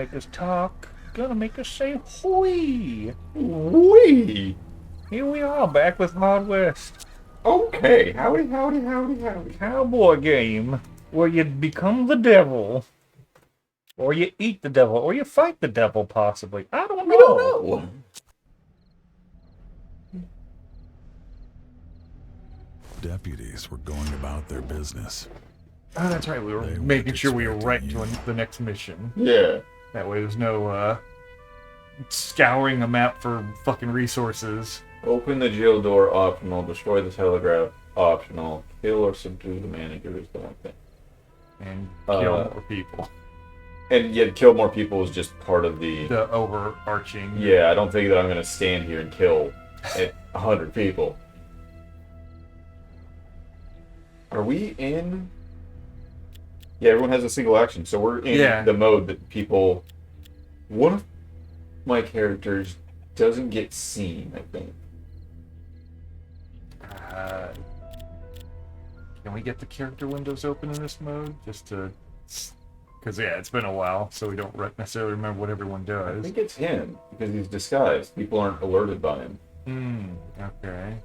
make us talk. Gonna make us say hoi. Wee! Here we are, back with Hard West. Okay, howdy. Cowboy game where you become the devil. Or you eat the devil, or you fight the devil, possibly. I don't know. We don't know. Deputies were going about their business. Oh, that's right. We were They making weren't sure we were right expecting to the next mission. Yeah. That way there's no, scouring a map for fucking resources. Open the jail door, optional. Destroy the telegraph, optional. Kill or subdue the manager is the one thing. And kill more people. And yet, kill more people was just part of the... The overarching... Yeah, I don't think that I'm going to stand here and kill 100 people. Are we in... Yeah, everyone has a single action, so we're in the mode that people... One of my characters doesn't get seen, I think. Can we get the character windows open in this mode? Just to... Because, yeah, it's been a while, so we don't necessarily remember what everyone does. I think it's him, because he's disguised. People aren't alerted by him. Okay.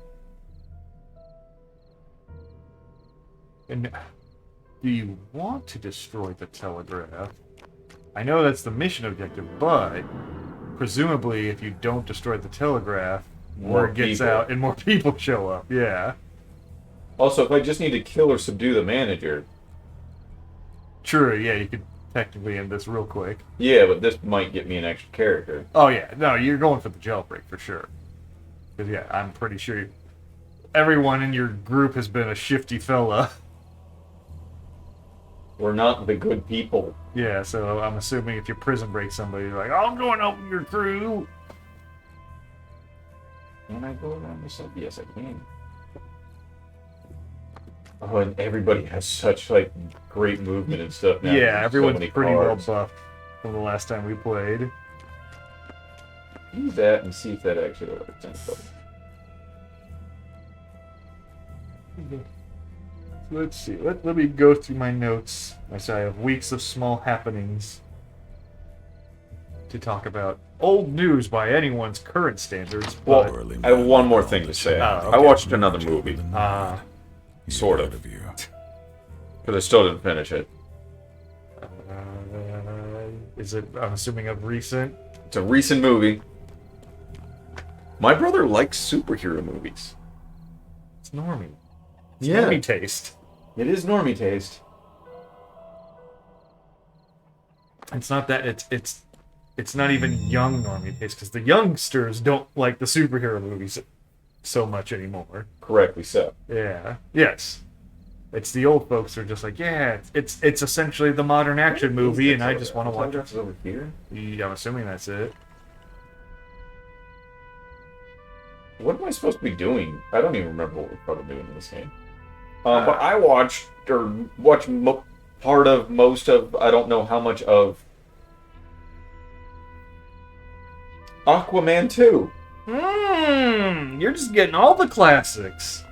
And do you want to destroy the telegraph? I know that's the mission objective, but presumably if you don't destroy the telegraph, word gets out and more people show up. Yeah. Also, if I just need to kill or subdue the manager... True, yeah, you could technically end this real quick. Yeah, but this might get me an extra character. Oh yeah, no, you're going for the jailbreak for sure. Because yeah, I'm pretty sure everyone in your group has been a shifty fella. We're not the good people. Yeah, so I'm assuming if you prison break somebody, you're like, I'll go and open your crew. Can I go around this up? Yes, I can. Oh, and everybody has such, like, great movement and stuff now. Yeah, everyone's so pretty cards. well buffed from the last time we played. Use that and see if that actually works. Let's see. Let me go through my notes. I say I have weeks of small happenings to talk about. Old news by anyone's current standards. But... Well, I have one more thing to say. Oh, okay. I watched another movie. Sort of. Because I still didn't finish it. Is it, I'm assuming, of recent? It's a recent movie. My brother likes superhero movies. It's normie. It's Yeah. normie taste. It is normie taste. It's not that, it's not even young normie taste, because the youngsters don't like the superhero movies so much anymore. Correctly so. Yeah. Yes. It's the old folks who are just like, yeah, it's essentially the modern action movie, and I just want to watch it. Over here. Yeah, I'm assuming that's it. What am I supposed to be doing? I don't even remember what we're supposed to do in this game. But I watched part of most of, I don't know how much of Aquaman 2. You're just getting all the classics.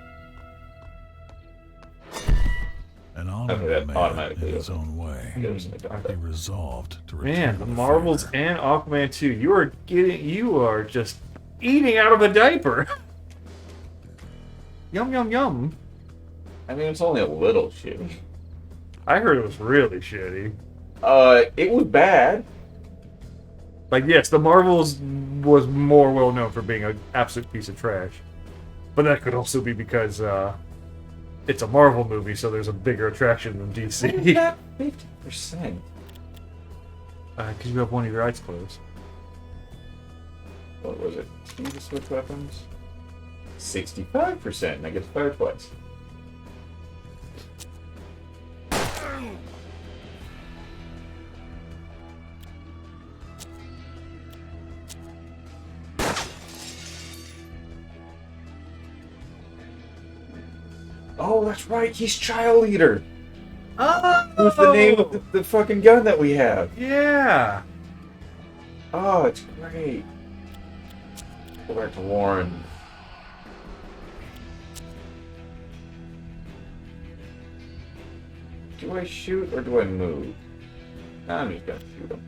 An Okay, that honorable man automatically in his opens. own way. He resolved to return Man, to the the Marvels fair. and Aquaman 2, you are just eating out of a diaper. Yum, yum, yum. I mean, it's only a little shitty. I heard it was really shitty. It was bad. Like, yes, the Marvels was more well known for being an absolute piece of trash. But that could also be because, it's a Marvel movie, so there's a bigger attraction than DC. 50%. Because you have one of your eyes closed. What was it? Speed to switch weapons? 65%, and I get fired twice. Oh, that's right, he's Child Eater! Oh! Who's the name of the fucking gun that we have? Yeah! Oh, it's great. Go back to Warren. Do I shoot or do I move? Nah, I'm just gonna shoot him.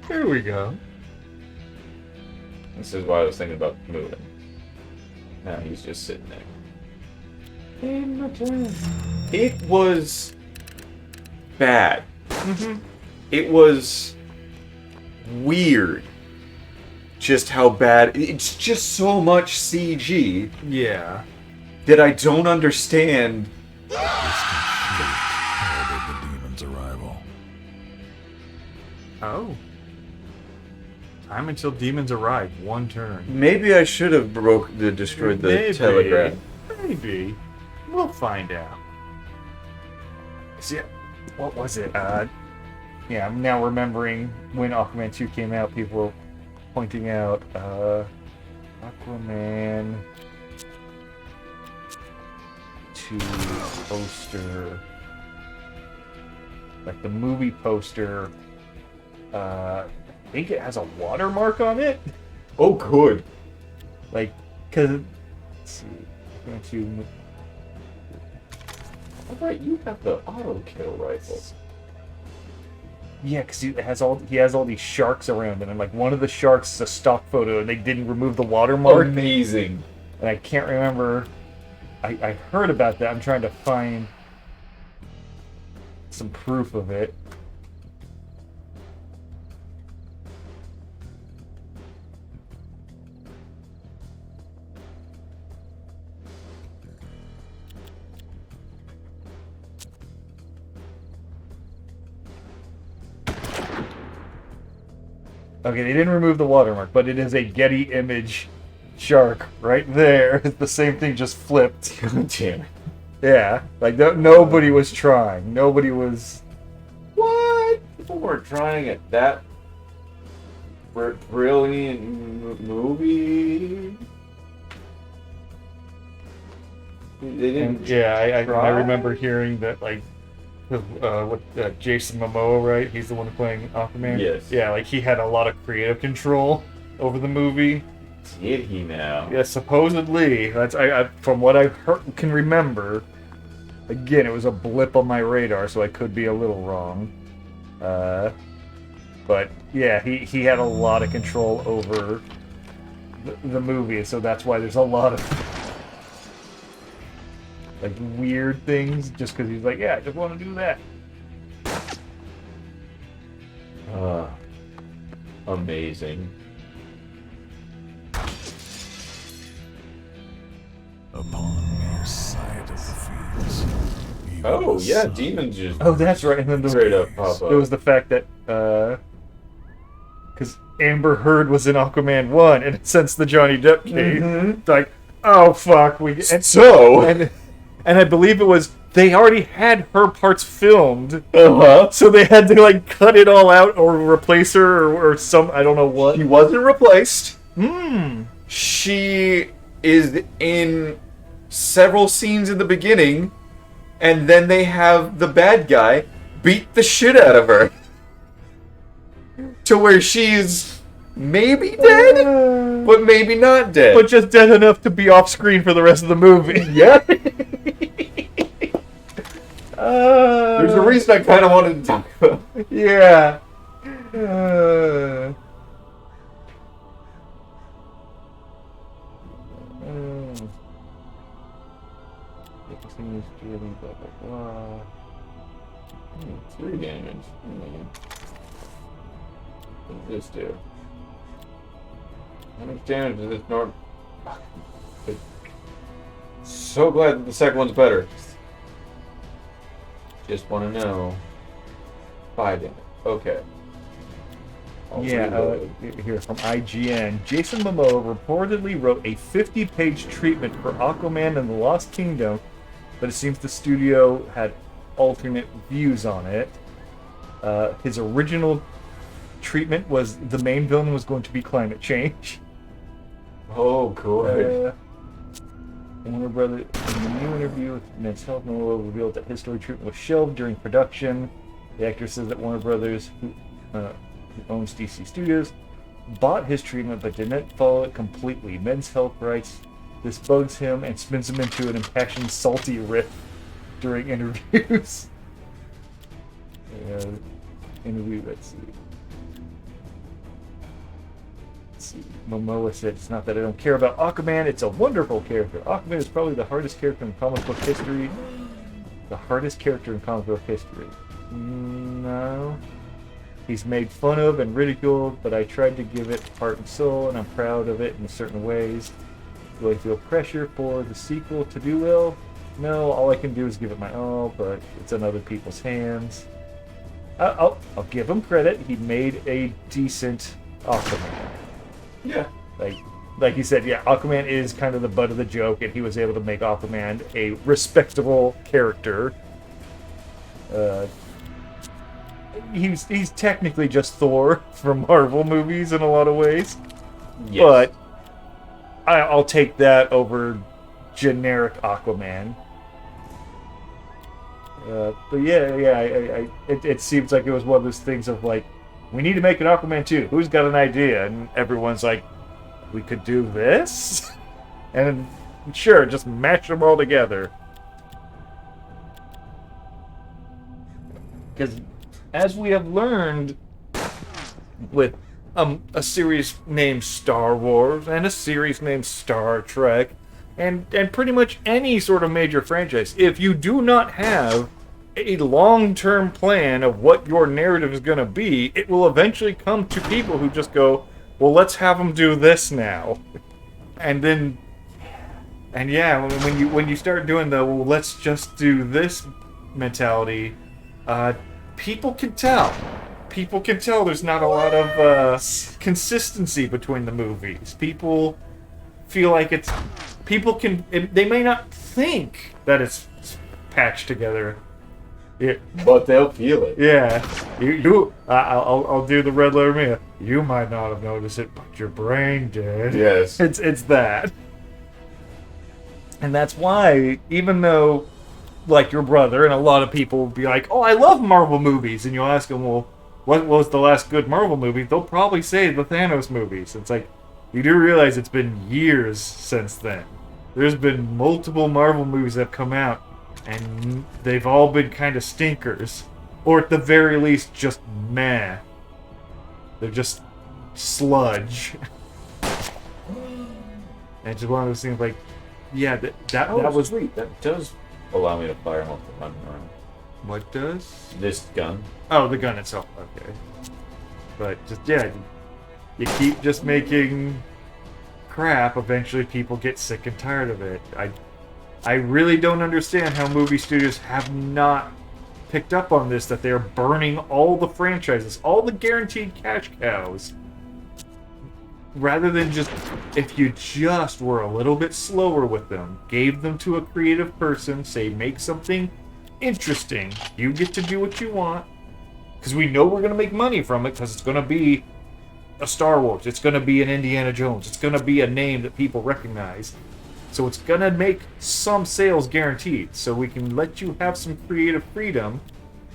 Here we go. This is why I was thinking about moving. Now he's just sitting there. It was bad. It was weird. Just how bad. It's just so much CG Yeah. that I don't understand. Heralded the demon's arrival. Oh. Time until demons arrive. 1 turn. Maybe I should have destroyed the Maybe. telegraph. Maybe. We'll find out. See, what was it? Yeah, I'm now remembering when Aquaman 2 came out, people were pointing out, Aquaman 2 poster. Like the movie poster, I think it has a watermark on it. Oh, good. Like, cause, let's see, going to. All right, you have the auto kill rifle. Yeah, because he has all these sharks around him, and like one of the sharks is a stock photo, and they didn't remove the watermark. Amazing. And I can't remember. I heard about that. I'm trying to find some proof of it. Okay, they didn't remove the watermark, but it is a Getty image shark right there. It's the same thing, just flipped. God damn it. Yeah, like nobody was trying. Nobody was. What? People weren't trying at that brilliant movie. They didn't. And, yeah, I try? remember hearing that, like, Jason Momoa, right? He's the one playing Aquaman. Yes. Yeah, like he had a lot of creative control over the movie. Did he now? Yeah, supposedly. That's from what I can remember. Again, it was a blip on my radar, so I could be a little wrong. But yeah, he had a lot of control over the movie, so that's why there's a lot of like weird things. Just because he's like, yeah, I just want to do that. Amazing. Upon mere sight of the fiends. even Oh, the yeah, sun demons just Oh, that's right. And then straight up pop up. it was the fact that because Amber Heard was in Aquaman 1, and since the Johnny Depp case, it's like, oh fuck, and I believe it was they already had her parts filmed, so they had to like cut it all out or replace her or some, I don't know what. She wasn't replaced. Hmm. She is in several scenes in the beginning, and then they have the bad guy beat the shit out of her to where she's maybe dead, but maybe not dead. But just dead enough to be off screen for the rest of the movie. Yeah. There's a reason I kind of wanted to talk about it. Yeah. Blah, blah, blah. 3 damage. What does this do? How much damage does this norm? So glad that the second one's better. Just want to know. 5 damage. Okay. Yeah, here from IGN. Jason Momoa reportedly wrote a 50-page treatment for Aquaman and the Lost Kingdom, but it seems the studio had alternate views on it. His original treatment was the main villain was going to be climate change. Oh, good. Warner Brothers, in a new interview with Men's Health, Momoa revealed that his story treatment was shelved during production. The actor says that Warner Brothers, who owns DC Studios, bought his treatment but did not follow it completely. Men's Health writes, this bugs him and spins him into an impassioned, salty riff during interviews. Interview, let's see. Momoa said, it's not that I don't care about Aquaman, it's a wonderful character. Aquaman is probably the hardest character in comic book history. The hardest character in comic book history. No. He's made fun of and ridiculed, but I tried to give it heart and soul, and I'm proud of it in certain ways. Do I feel pressure for the sequel to do well? No, all I can do is give it my all, but it's in other people's hands. I'll give him credit. He made a decent Aquaman. Yeah. Like you said, yeah, Aquaman is kind of the butt of the joke, and he was able to make Aquaman a respectable character. He's technically just Thor from Marvel movies in a lot of ways. Yes. But I'll take that over generic Aquaman. But it seems like it was one of those things of like, we need to make an Aquaman 2. Who's got an idea? And everyone's like, we could do this? And sure, just match them all together. Because as we have learned with a series named Star Wars and a series named Star Trek, and pretty much any sort of major franchise, if you do not have a long-term plan of what your narrative is going to be, it will eventually come to people who just go, well, let's have them do this now. And yeah, when you start doing the, well, let's just do this mentality, people can tell. People can tell there's not a lot of consistency between the movies. People feel like it's... They may not think that it's patched together. Yeah. But they'll feel it. Yeah. I'll do the red letter me. You might not have noticed it, but your brain did. Yes. It's that. And that's why, even though, like your brother and a lot of people will be like, oh, I love Marvel movies, and you'll ask them, well, what was the last good Marvel movie? They'll probably say the Thanos movies. It's like, you do realize it's been years since then. There's been multiple Marvel movies that have come out, and they've all been kind of stinkers. Or at the very least, just meh. They're just sludge. And it's just one of those things like, yeah, that was... sweet. That does allow me to fire them off the front arm. What does? This gun. Oh, the gun itself. Okay. But just, yeah, you keep just making crap, eventually people get sick and tired of it. I really don't understand how movie studios have not picked up on this, that they're burning all the franchises, all the guaranteed cash cows. Rather than just, if you just were a little bit slower with them, gave them to a creative person, say, make something interesting, you get to do what you want, because we know we're going to make money from it, because it's going to be a Star Wars, it's going to be an Indiana Jones, it's going to be a name that people recognize. So it's going to make some sales guaranteed, so we can let you have some creative freedom.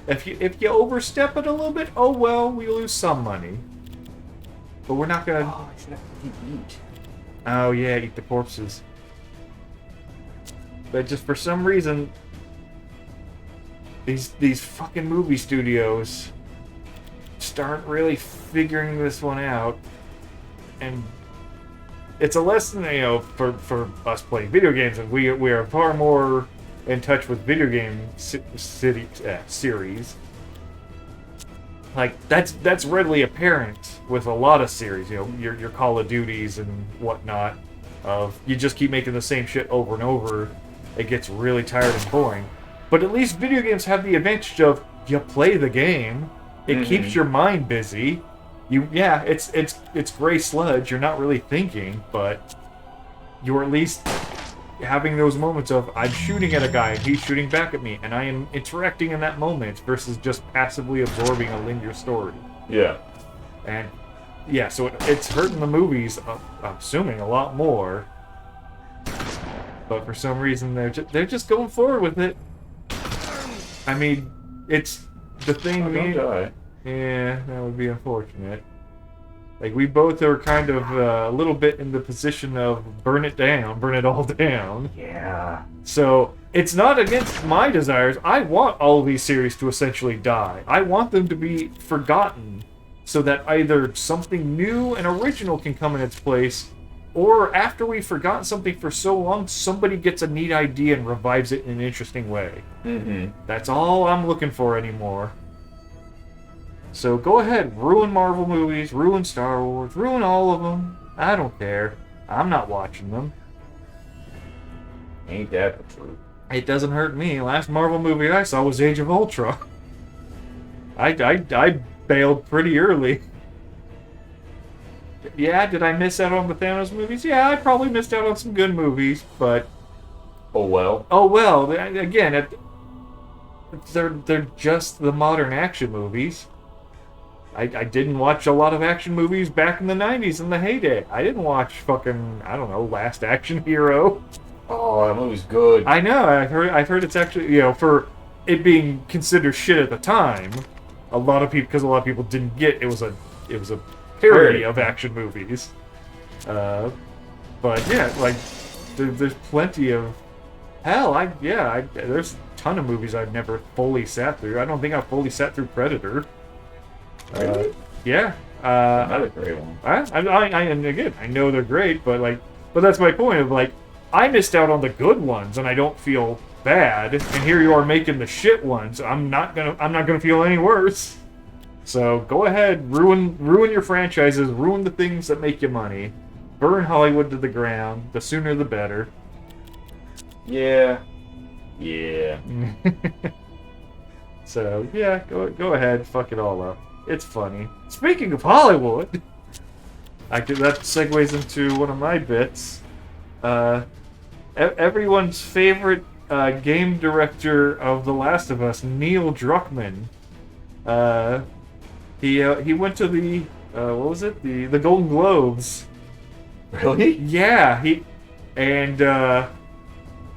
If you overstep it a little bit, oh well, we lose some money. But we're not going to... Oh, I should have to eat. Oh yeah, eat the corpses. But just for some reason, these fucking movie studios just aren't really figuring this one out. And it's a lesson, you know, for us playing video games, and we are far more in touch with video game series. Like that's readily apparent with a lot of series. You know, your Call of Duties and whatnot. Of you just keep making the same shit over and over, it gets really tired and boring. But at least video games have the advantage of you play the game, it keeps your mind busy. It's gray sludge. You're not really thinking, but you're at least having those moments of I'm shooting at a guy and he's shooting back at me, and I am interacting in that moment versus just passively absorbing a linear story. Yeah. And yeah, so it's hurting the movies, I'm assuming, a lot more. But for some reason, they're just going forward with it. I mean, it's the thing. Don't die. Yeah, that would be unfortunate. Like, we both are kind of a little bit in the position of burn it all down. Yeah. So, it's not against my desires. I want all of these series to essentially die. I want them to be forgotten so that either something new and original can come in its place, or after we've forgotten something for so long, somebody gets a neat idea and revives it in an interesting way. Mm-hmm. That's all I'm looking for anymore. So go ahead, ruin Marvel movies, ruin Star Wars, ruin all of them. I don't care. I'm not watching them. Ain't that the truth? It doesn't hurt me. Last Marvel movie I saw was Age of Ultron. I bailed pretty early. Yeah, did I miss out on the Thanos movies? Yeah, I probably missed out on some good movies, but... Oh well. Oh well, again, they're just the modern action movies. I didn't watch a lot of action movies back in the 90s in the heyday. I didn't watch fucking, I don't know, Last Action Hero. Oh, that movie's good. I know, I've heard it's actually, for it being considered shit at the time, a lot of people didn't get it was a parody of action movies. But yeah, like there's plenty of there's a ton of movies I've never fully sat through. I don't think I've fully sat through Predator. Really? Yeah. Another great one. And again, I know they're great, but that's my point of like, I missed out on the good ones, and I don't feel bad. And here you are making the shit ones. I'm not gonna feel any worse. So go ahead, ruin your franchises, ruin the things that make you money, burn Hollywood to the ground. The sooner the better. Yeah. So yeah, go ahead, fuck it all up. It's funny. Speaking of Hollywood, that segues into one of my bits. Everyone's favorite game director of The Last of Us, Neil Druckmann. He went to the what was it? The Golden Globes. Really? Yeah,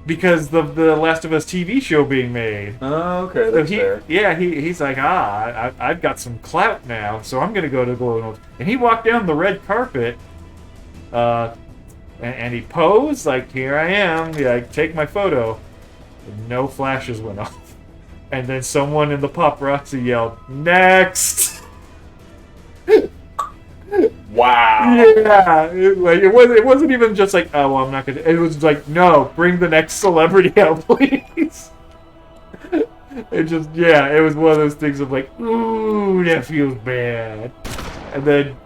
because of the Last of Us TV show being made. Oh, okay, that's fair. Yeah, he's like, I've got some clout now, so I'm gonna go to Golden Globes. And he walked down the red carpet, and he posed like, here I am, like, take my photo. And no flashes went off. And then someone in the paparazzi yelled, next! Wow. Yeah, it wasn't even just like, oh, well, I'm not gonna. It was like, no, bring the next celebrity out, please. It was one of those things of like, ooh, that feels bad. And then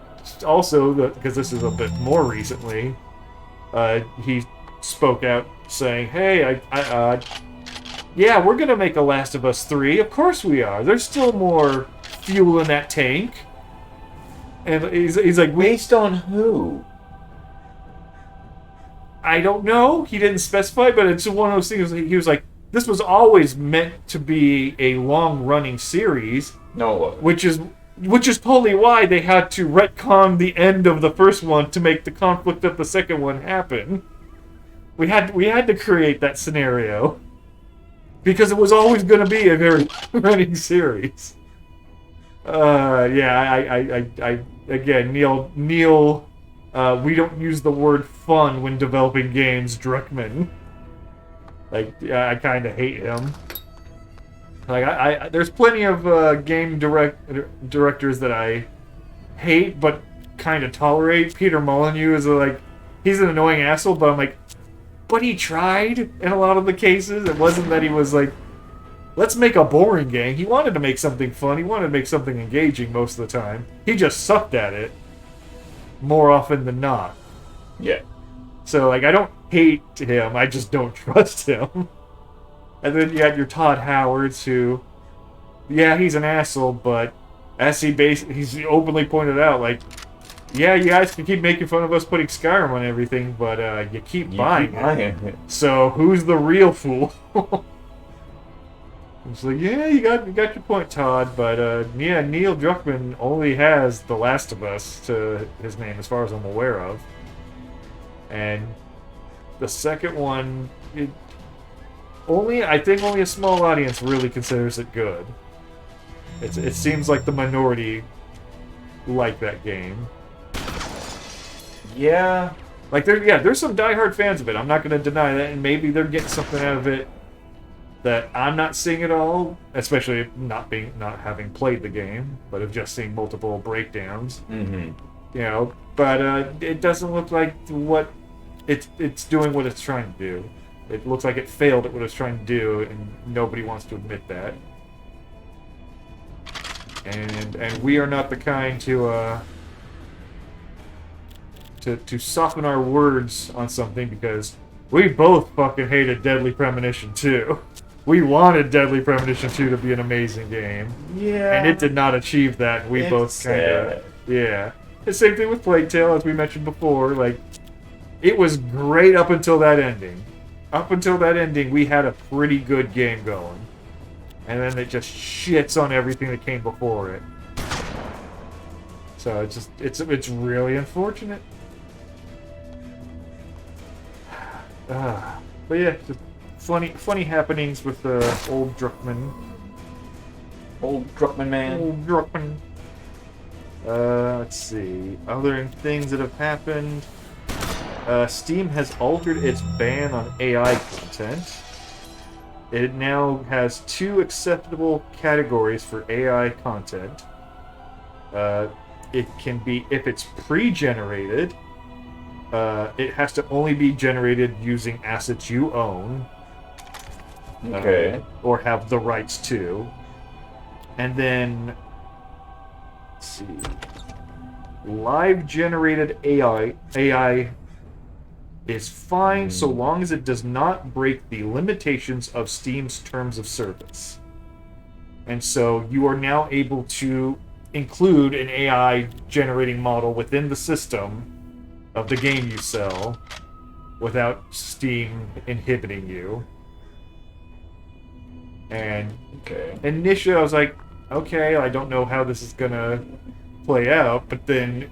also, because this is a bit more recently, he spoke out saying, hey, yeah, we're gonna make a Last of Us 3. Of course we are. There's still more fuel in that tank. And he's like, based on who? I don't know. He didn't specify, but it's one of those things. He was like, this was always meant to be a long-running series. No, it wasn't. Which is probably why they had to retcon the end of the first one to make the conflict of the second one happen. We had to create that scenario because it was always going to be a very running series. Again, Neil, we don't use the word fun when developing games, Druckmann. Like, I kind of hate him. Like, there's plenty of game directors that I hate, but kind of tolerate. Peter Molyneux is he's an annoying asshole, but I'm like, but he tried in a lot of the cases. It wasn't that he was like, let's make a boring game. He wanted to make something fun. He wanted to make something engaging most of the time. He just sucked at it more often than not. Yeah. So, like, I don't hate him. I just don't trust him. And then you got your Todd Howards, who, yeah, he's an asshole, but as he's openly pointed out, like, yeah, you guys can keep making fun of us putting Skyrim on everything, but you keep buying it. So who's the real fool? It's like, yeah, you got your point, Todd, but yeah, Neil Druckmann only has The Last of Us to his name, as far as I'm aware of. And the second one, I think only a small audience really considers it good. It seems like the minority like that game. Yeah. Like, there's some diehard fans of it. I'm not going to deny that, and maybe they're getting something out of it that I'm not seeing at all, especially not having played the game, but of just seeing multiple breakdowns. Mm-hmm. You know, but it doesn't look like what it's doing what it's trying to do. It looks like it failed at what it's trying to do, and nobody wants to admit that. And we are not the kind to soften our words on something, because we both fucking hated Deadly Premonition 2. We wanted Deadly Premonition 2 to be an amazing game. Yeah. And it did not achieve that. We both kind of... Yeah. The same thing with Plague Tale, as we mentioned before. Like, it was great up until that ending. Up until that ending, we had a pretty good game going. And then it just shits on everything that came before it. So it's really unfortunate. But yeah, just funny happenings with old Druckmann. Old Druckmann man. Old Druckmann. Let's see. Other things that have happened. Steam has altered its ban on AI content. It now has 2 acceptable categories for AI content. It can be, if it's pre-generated, it has to only be generated using assets you own. Okay. Or have the rights to. And then, let's see. Live generated AI is fine so long as it does not break the limitations of Steam's terms of service. And so you are now able to include an AI generating model within the system of the game you sell without Steam inhibiting you. And initially I was like, okay, I don't know how this is gonna play out, but then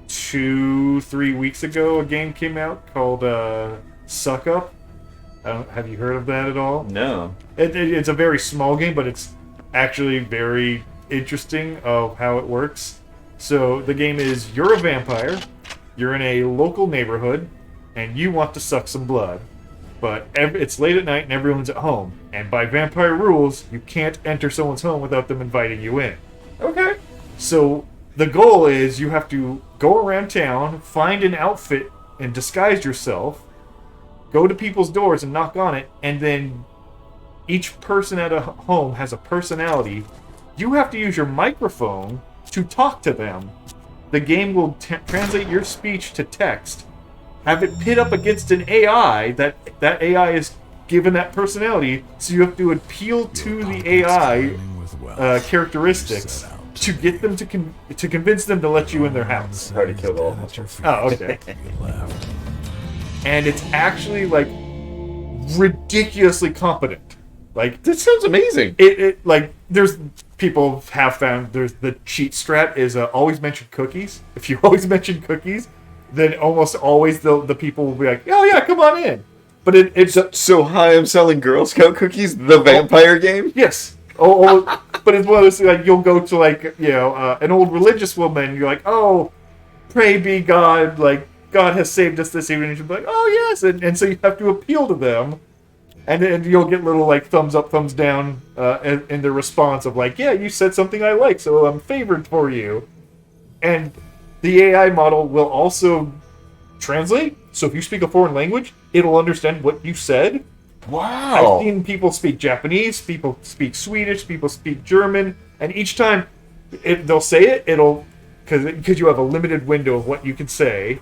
2-3 weeks ago a game came out called Suck Up. Have you heard of that at all? No. It's a very small game, but it's actually very interesting of how it works. So the game is, you're a vampire, you're in a local neighborhood, and you want to suck some blood. But it's late at night and everyone's at home. And by vampire rules, you can't enter someone's home without them inviting you in. Okay. So the goal is you have to go around town, find an outfit and disguise yourself, go to people's doors and knock on it, and then each person at a home has a personality. You have to use your microphone to talk to them. The game will translate your speech to text, have it pit up against an AI that AI is given that personality, so you have to appeal to the AI characteristics to get them to convince them to let you in their house. I already killed all of them. Oh, okay. And it's actually like ridiculously competent. Like, that sounds amazing. It like there's people have found there's the cheat strat is always mention cookies. If you always mention cookies, then almost always the people will be like, oh yeah, come on in. But it's so hi, I'm selling Girl Scout cookies. The vampire game. Yes. But it's one of those, like, you'll go to, like, you know, an old religious woman, and you're like, oh, pray be God, like, God has saved us this evening, and she'll be like, oh, yes, and so you have to appeal to them, and you'll get little, like, thumbs up, thumbs down, in the response of, like, yeah, you said something I like, so I'm favored for you. And the AI model will also translate, so if you speak a foreign language, it'll understand what you said. Wow. I've seen people speak Japanese, people speak Swedish, people speak German, and each time they'll say it'll because you have a limited window of what you can say.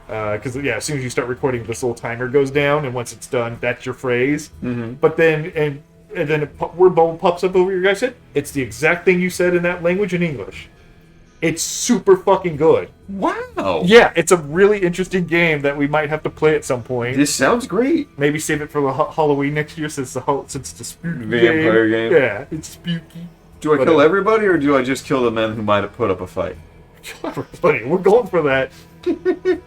Because as soon as you start recording, this little timer goes down, and once it's done, that's your phrase. Mm-hmm. But then and then a word bubble pops up over your guy's head. It's the exact thing you said in that language in English. It's super fucking good. Wow. Yeah, it's a really interesting game that we might have to play at some point. This sounds great. Maybe save it for the Halloween next year since it's the spooky vampire game. Yeah, it's spooky. Do I kill everybody, or do I just kill the men who might have put up a fight? Kill everybody. We're going for that.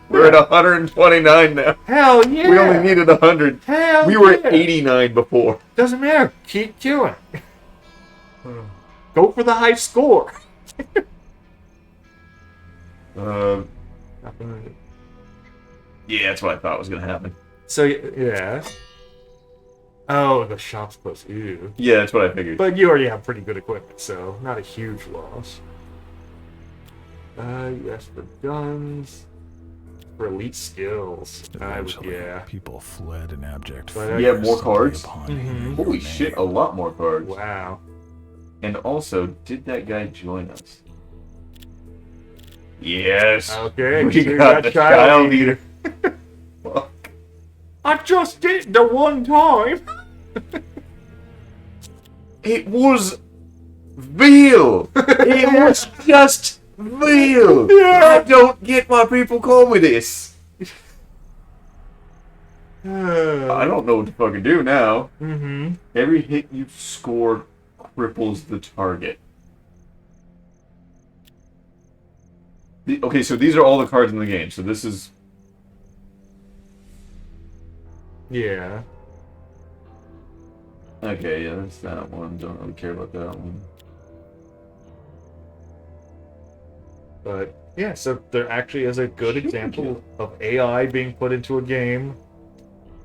We're at 129 now. Hell yeah. We only needed 100. Hell we were at 89 before. Doesn't matter. Keep killing. Go for the high score. Yeah, that's what I thought was going to happen. So, yeah. Oh, the shop's closed. Ew. Yeah, that's what I figured. But you already have pretty good equipment, so not a huge loss. Yes, for guns. For elite skills. Eventually, Yeah. people fled in abject But, fear. You have more simply cards? upon Mhm. hearing Holy your shit, a name. lot more cards. Wow. And also, did that guy join us? Yes. Okay, We you got the child eater. Fuck. I just did the one time. It was veal. It was just veal. Yeah. I don't get why people call me this. I don't know what to fucking do now. Mm-hmm. Every hit you score cripples the target. Okay, so these are all the cards in the game. So this is... Yeah. Okay, yeah, that's that one. Don't really care about that one. But yeah, so there actually is a good example of AI being put into a game,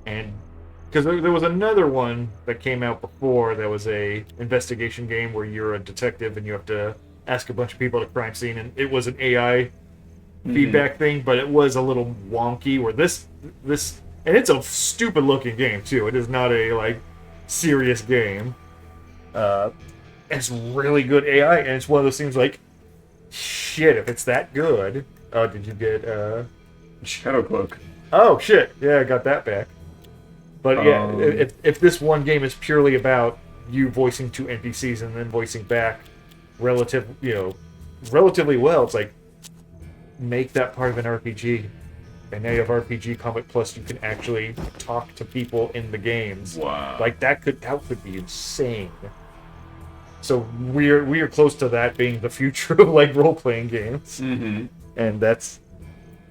and because there was another one that came out before that was a investigation game where you're a detective and you have to ask a bunch of people at a crime scene, and it was an AI feedback thing, but it was a little wonky. Where this and it's a stupid looking game too. It is not a like serious game. It's really good AI, and it's one of those things like, shit, if it's that good. Oh, did you get Shadow Cloak. Oh shit, yeah, I got that back. But yeah, Um, if this one game is purely about you voicing two NPCs and then voicing back relatively well, it's like make that part of an RPG. And now you have RPG Combat Plus, you can actually talk to people in the games. Wow. Like that could be insane. So we're close to that being the future of like role playing games. Mm-hmm. And that's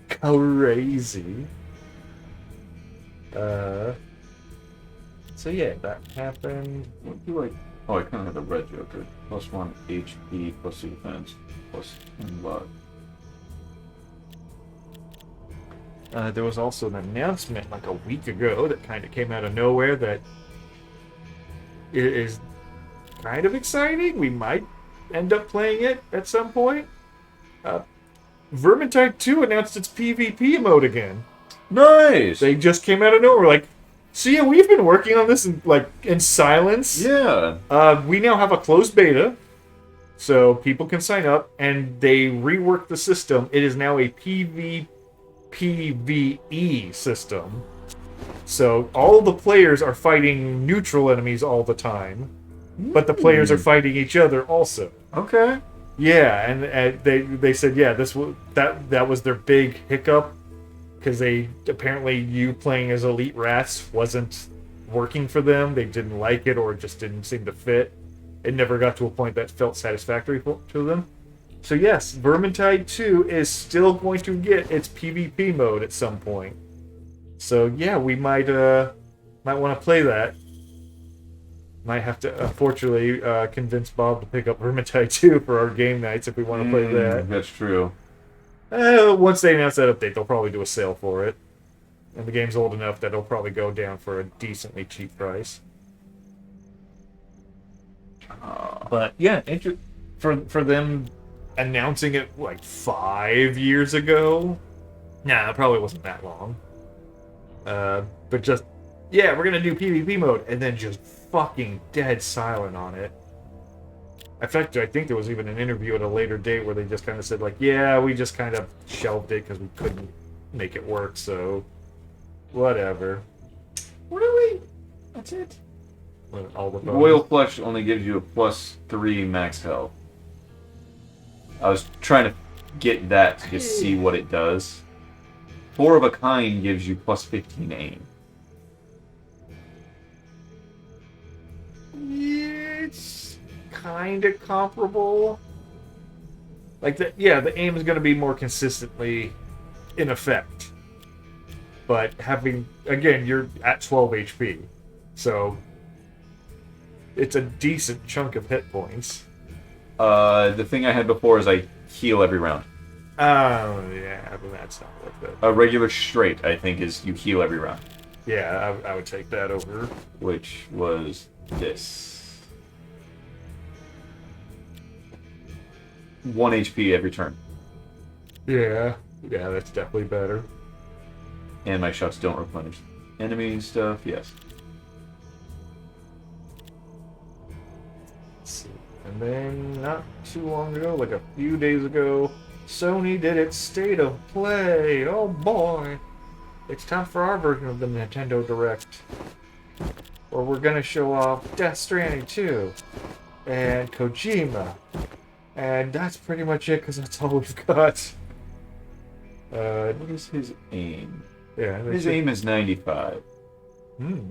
crazy. So yeah, that happened. What do I... Oh, I kind of had the red Joker. +1 HP, +2 defense, +1 luck. There was also an announcement like a week ago that kind of came out of nowhere that is kind of exciting. We might end up playing it at some point. Vermintide 2 announced its PvP mode again. Nice! They just came out of nowhere, like, so yeah, we've been working on this in silence. Yeah. We now have a closed beta, so people can sign up, and they reworked the system. It is now a PvPvE system. So all the players are fighting neutral enemies all the time, but the players are fighting each other also. Okay. Yeah, and they said that was their big hiccup, because apparently you playing as elite rats wasn't working for them. They didn't like it, or it just didn't seem to fit. It never got to a point that felt satisfactory to them. So yes, Vermintide 2 is still going to get its PvP mode at some point. So yeah, we might want to play that. Might have to, unfortunately, convince Bob to pick up Vermintide 2 for our game nights if we want to play that. That's true. Once they announce that update, they'll probably do a sale for it. And the game's old enough that it'll probably go down for a decently cheap price. But yeah, for them announcing it like 5 years ago. Nah, it probably wasn't that long. But just, yeah, we're gonna do PvP mode, and then just fucking dead silent on it. In fact, I think there was even an interview at a later date where they just kind of said, like, yeah, we just kind of shelved it because we couldn't make it work, so whatever. Really? That's it? All the Royal Flush only gives you a +3 max health. I was trying to get that to just see what it does. 4 of a Kind gives you +15 aim. It's kind of comparable. Like, the aim is going to be more consistently in effect. But again, you're at 12 HP. So, it's a decent chunk of hit points. The thing I had before is I heal every round. Oh, yeah, but that's not worth it. A regular straight, I think, is you heal every round. Yeah, I would take that over. which was this. 1 HP every turn. Yeah, that's definitely better. And my shots don't replenish enemy stuff, yes. Let's see. And then, not too long ago, like a few days ago, Sony did its State of Play. Oh boy. It's time for our version of the Nintendo Direct. Where we're gonna show off Death Stranding 2 and Kojima. And that's pretty much it, because that's all we've got. What is his aim? Yeah, His aim is 95. Hmm.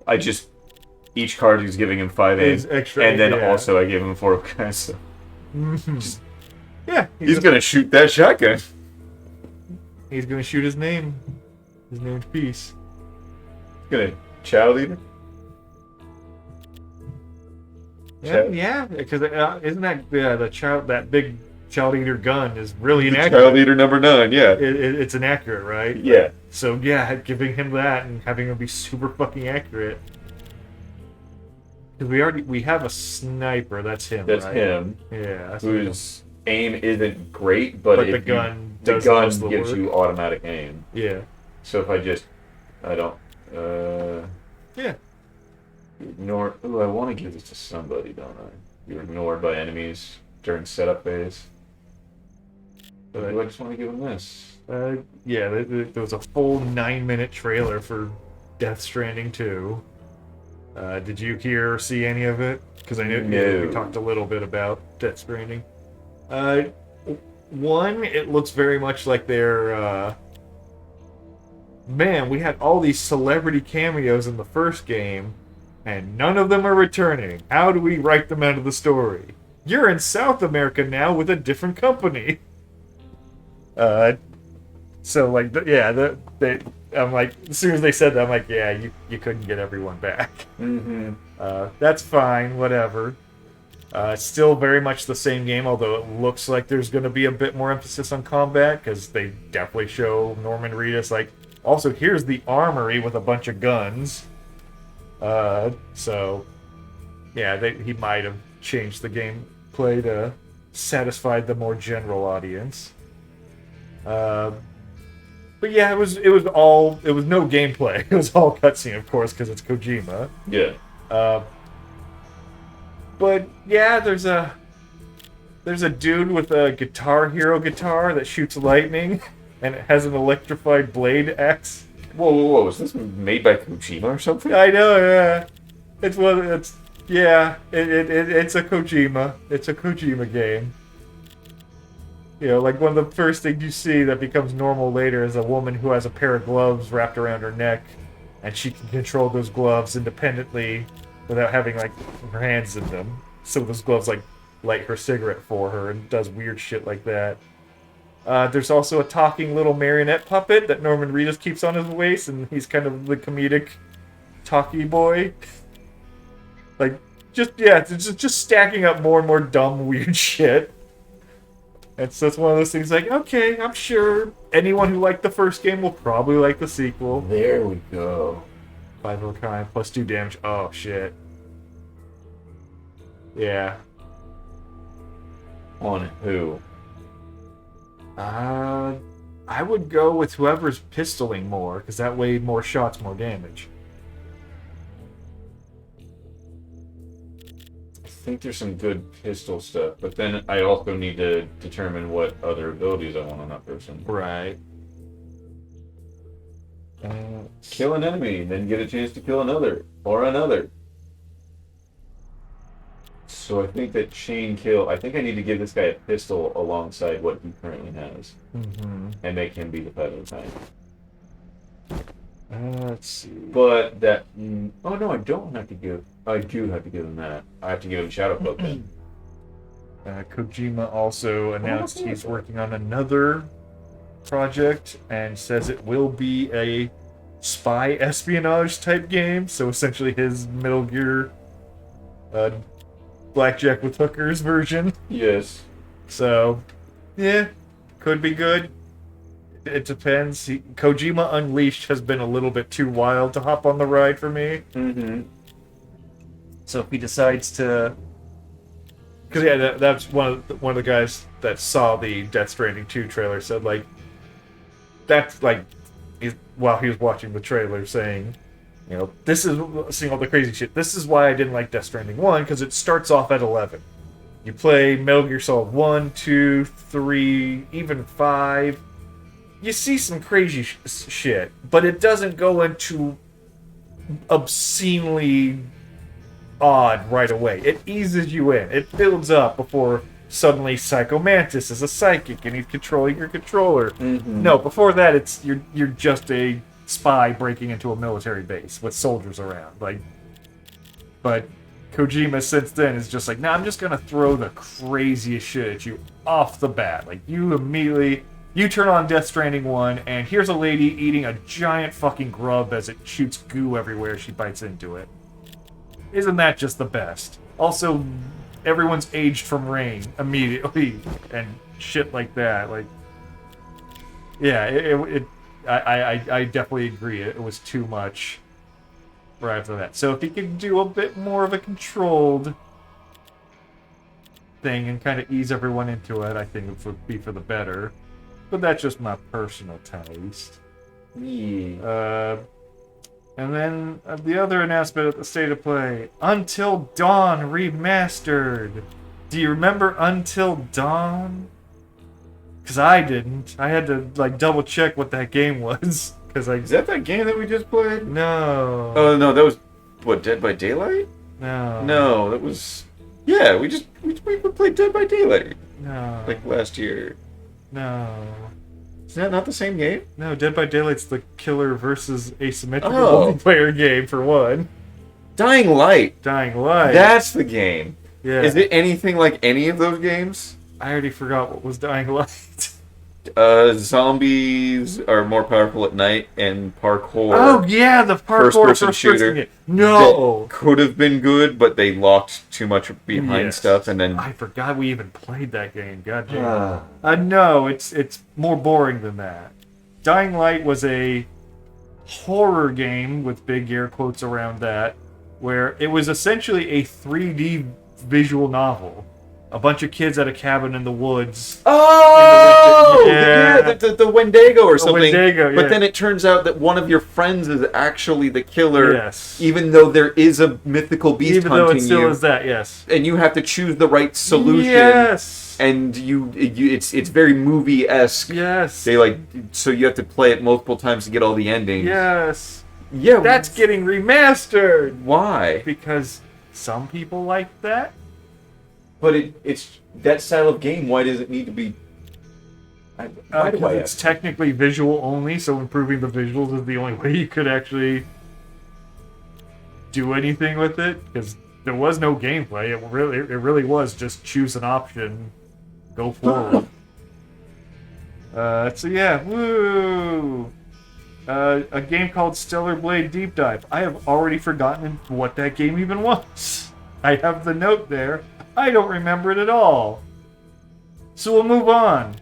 I just... Each card is giving him 5 aim. Is extra, And then yeah. also I gave him 4 guys, so... Mhm. Yeah, He's gonna shoot that shotgun. he's gonna shoot his name. His name's Peace. Gonna child eater? Yeah, because isn't that that big child eater gun is really Child inaccurate. eater number 9, yeah. It's inaccurate, right? Yeah. So yeah, giving him that and having him be super fucking accurate. Because we have a sniper. That's him. That's right? him. Yeah. Whose aim isn't great, but, But if the gun the does gun most of the gives work. you automatic aim. Yeah. So if I don't Yeah. ignore. Ooh, I want to give this to somebody, don't I? You're ignored by enemies during setup phase. But I just want to give him this. Yeah. There was a full 9-minute trailer for Death Stranding 2. Did you hear or see any of it? Because I know No. we talked a little bit about Death Stranding. One, it looks very much like their. Man, we had all these celebrity cameos in the first game, and none of them are returning. How do we write them out of the story? You're in South America now with a different company. So like, I'm like, as soon as they said that, I'm like, yeah, you couldn't get everyone back. Mm-hmm. That's fine, whatever. It's still very much the same game, although it looks like there's going to be a bit more emphasis on combat, because they definitely show Norman Reedus, like, also, here's the armory with a bunch of guns. So, yeah, he might have changed the gameplay to satisfy the more general audience. But yeah, it was no gameplay. It was all cutscene, of course, because it's Kojima. Yeah. But yeah, there's a dude with a Guitar Hero guitar that shoots lightning, and it has an electrified blade axe. Whoa! Is this made by Kojima or something? I know, yeah. It's a Kojima. It's a Kojima game. You know, like one of the first things you see that becomes normal later is a woman who has a pair of gloves wrapped around her neck, and she can control those gloves independently without having, like, her hands in them. So those gloves, like, light her cigarette for her and does weird shit like that. There's also a talking little marionette puppet that Norman Reedus keeps on his waist, and he's kind of the comedic talkie boy. Like, just stacking up more and more dumb, weird shit. And so it's one of those things like, okay, I'm sure anyone who liked the first game will probably like the sequel. There we go. 5 of a kind, plus 2 damage. Oh, shit. Yeah. On who? I would go with whoever's pistoling more, because that way more shots, more damage. I think there's some good pistol stuff, but then I also need to determine what other abilities I want on that person. Right. Kill an enemy, and then get a chance to kill another, or another. So I think that chain kill, I think I need to give this guy a pistol alongside what he currently has. Mm-hmm. And make him be the fighting type. Let's see. But that... oh no, I don't have to give... I do have to give him that. I have to give him Shadow Cloak then. Kojima also announced he's working on another project and says it will be a spy espionage type game. So essentially his Metal Gear Blackjack with Hookers version. Yes. So, yeah, could be good. It depends. Kojima Unleashed has been a little bit too wild to hop on the ride for me. Mm-hmm. So if he decides to, because yeah, that's one of the guys that saw the Death Stranding 2 trailer said like, that's like, while he was watching the trailer saying, you know, this is seeing all the crazy shit. This is why I didn't like Death Stranding 1 because it starts off at 11. You play Metal Gear Solid 1, 2, 3, even 5. You see some crazy shit, but it doesn't go into obscenely odd right away. It eases you in. It builds up before suddenly Psycho Mantis is a psychic and he's controlling your controller. Mm-hmm. No, before that it's you're just a spy breaking into a military base with soldiers around. Like, but Kojima since then is just like, nah, I'm just gonna throw the craziest shit at you off the bat. Like, you turn on Death Stranding 1, and here's a lady eating a giant fucking grub as it shoots goo everywhere she bites into it. Isn't that just the best? Also, everyone's aged from rain immediately, and shit like that. Like, yeah, I definitely agree. It was too much right after that. So if he could do a bit more of a controlled thing and kind of ease everyone into it, I think it would be for the better. But that's just my personal taste. Yeah. And then the other announcement at the State of Play, Until Dawn Remastered. Do you remember Until Dawn? Because I didn't. I had to like double check what that game was. Is that game that we just played? No. Oh no, that was what, Dead by Daylight? No. No, that was yeah. We played Dead by Daylight No. like last year. No. Is that not the same game? No, Dead by Daylight's the killer versus asymmetrical Oh. multiplayer game for one. Dying Light. Dying Light. That's the game. Yeah. Is it anything like any of those games? I already forgot what was Dying Light. Zombies are more powerful at night, and parkour. Oh yeah, the parkour First-person shooter. game. No. That could have been good, but they locked too much behind Yes. stuff, and then I forgot we even played that game. God damn. No, it's more boring than that. Dying Light was a horror game with big air quotes around that, where it was essentially a 3D visual novel. A bunch of kids at a cabin in the woods. oh Yeah. the Wendigo or something. Wendigo, yeah. But then it turns out that one of your friends is actually the killer, Yes. even though there is a mythical beast Even though hunting it still you, is that, yes. and you have to choose the right solution. Yes. And it's very movie-esque. Yes. They so you have to play it multiple times to get all the endings. Yes. Yeah. That's getting remastered. why? Because some people like that. But it's that style of game. Why does it need to be? Why do I Because it's ask? technically visual only, so improving the visuals is the only way you could actually do anything with it. Because there was no gameplay. It really was just choose an option, go forward. So yeah, woo! A game called Stellar Blade Deep Dive. I have already forgotten what that game even was. I have the note there. I don't remember it at all. So we'll move on.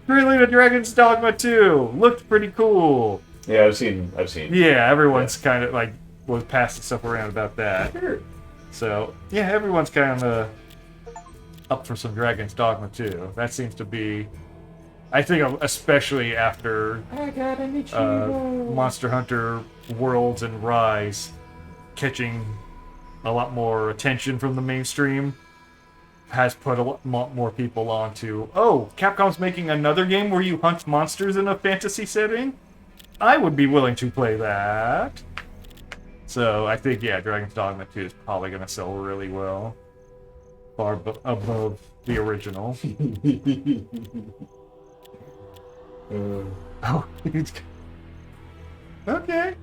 Three-Legged Dragon's Dogma 2 looked pretty cool. Yeah, I've seen. Yeah, everyone's kind of like was passing stuff around about that. Sure. So yeah, everyone's kind of up for some Dragon's Dogma 2. That seems to be, I think, especially after Monster Hunter Worlds and Rise catching a lot more attention from the mainstream, has put a lot more people onto, oh, Capcom's making another game where you hunt monsters in a fantasy setting? I would be willing to play that. So I think, yeah, Dragon's Dogma 2 is probably going to sell really well. Far above the original. Oh, okay.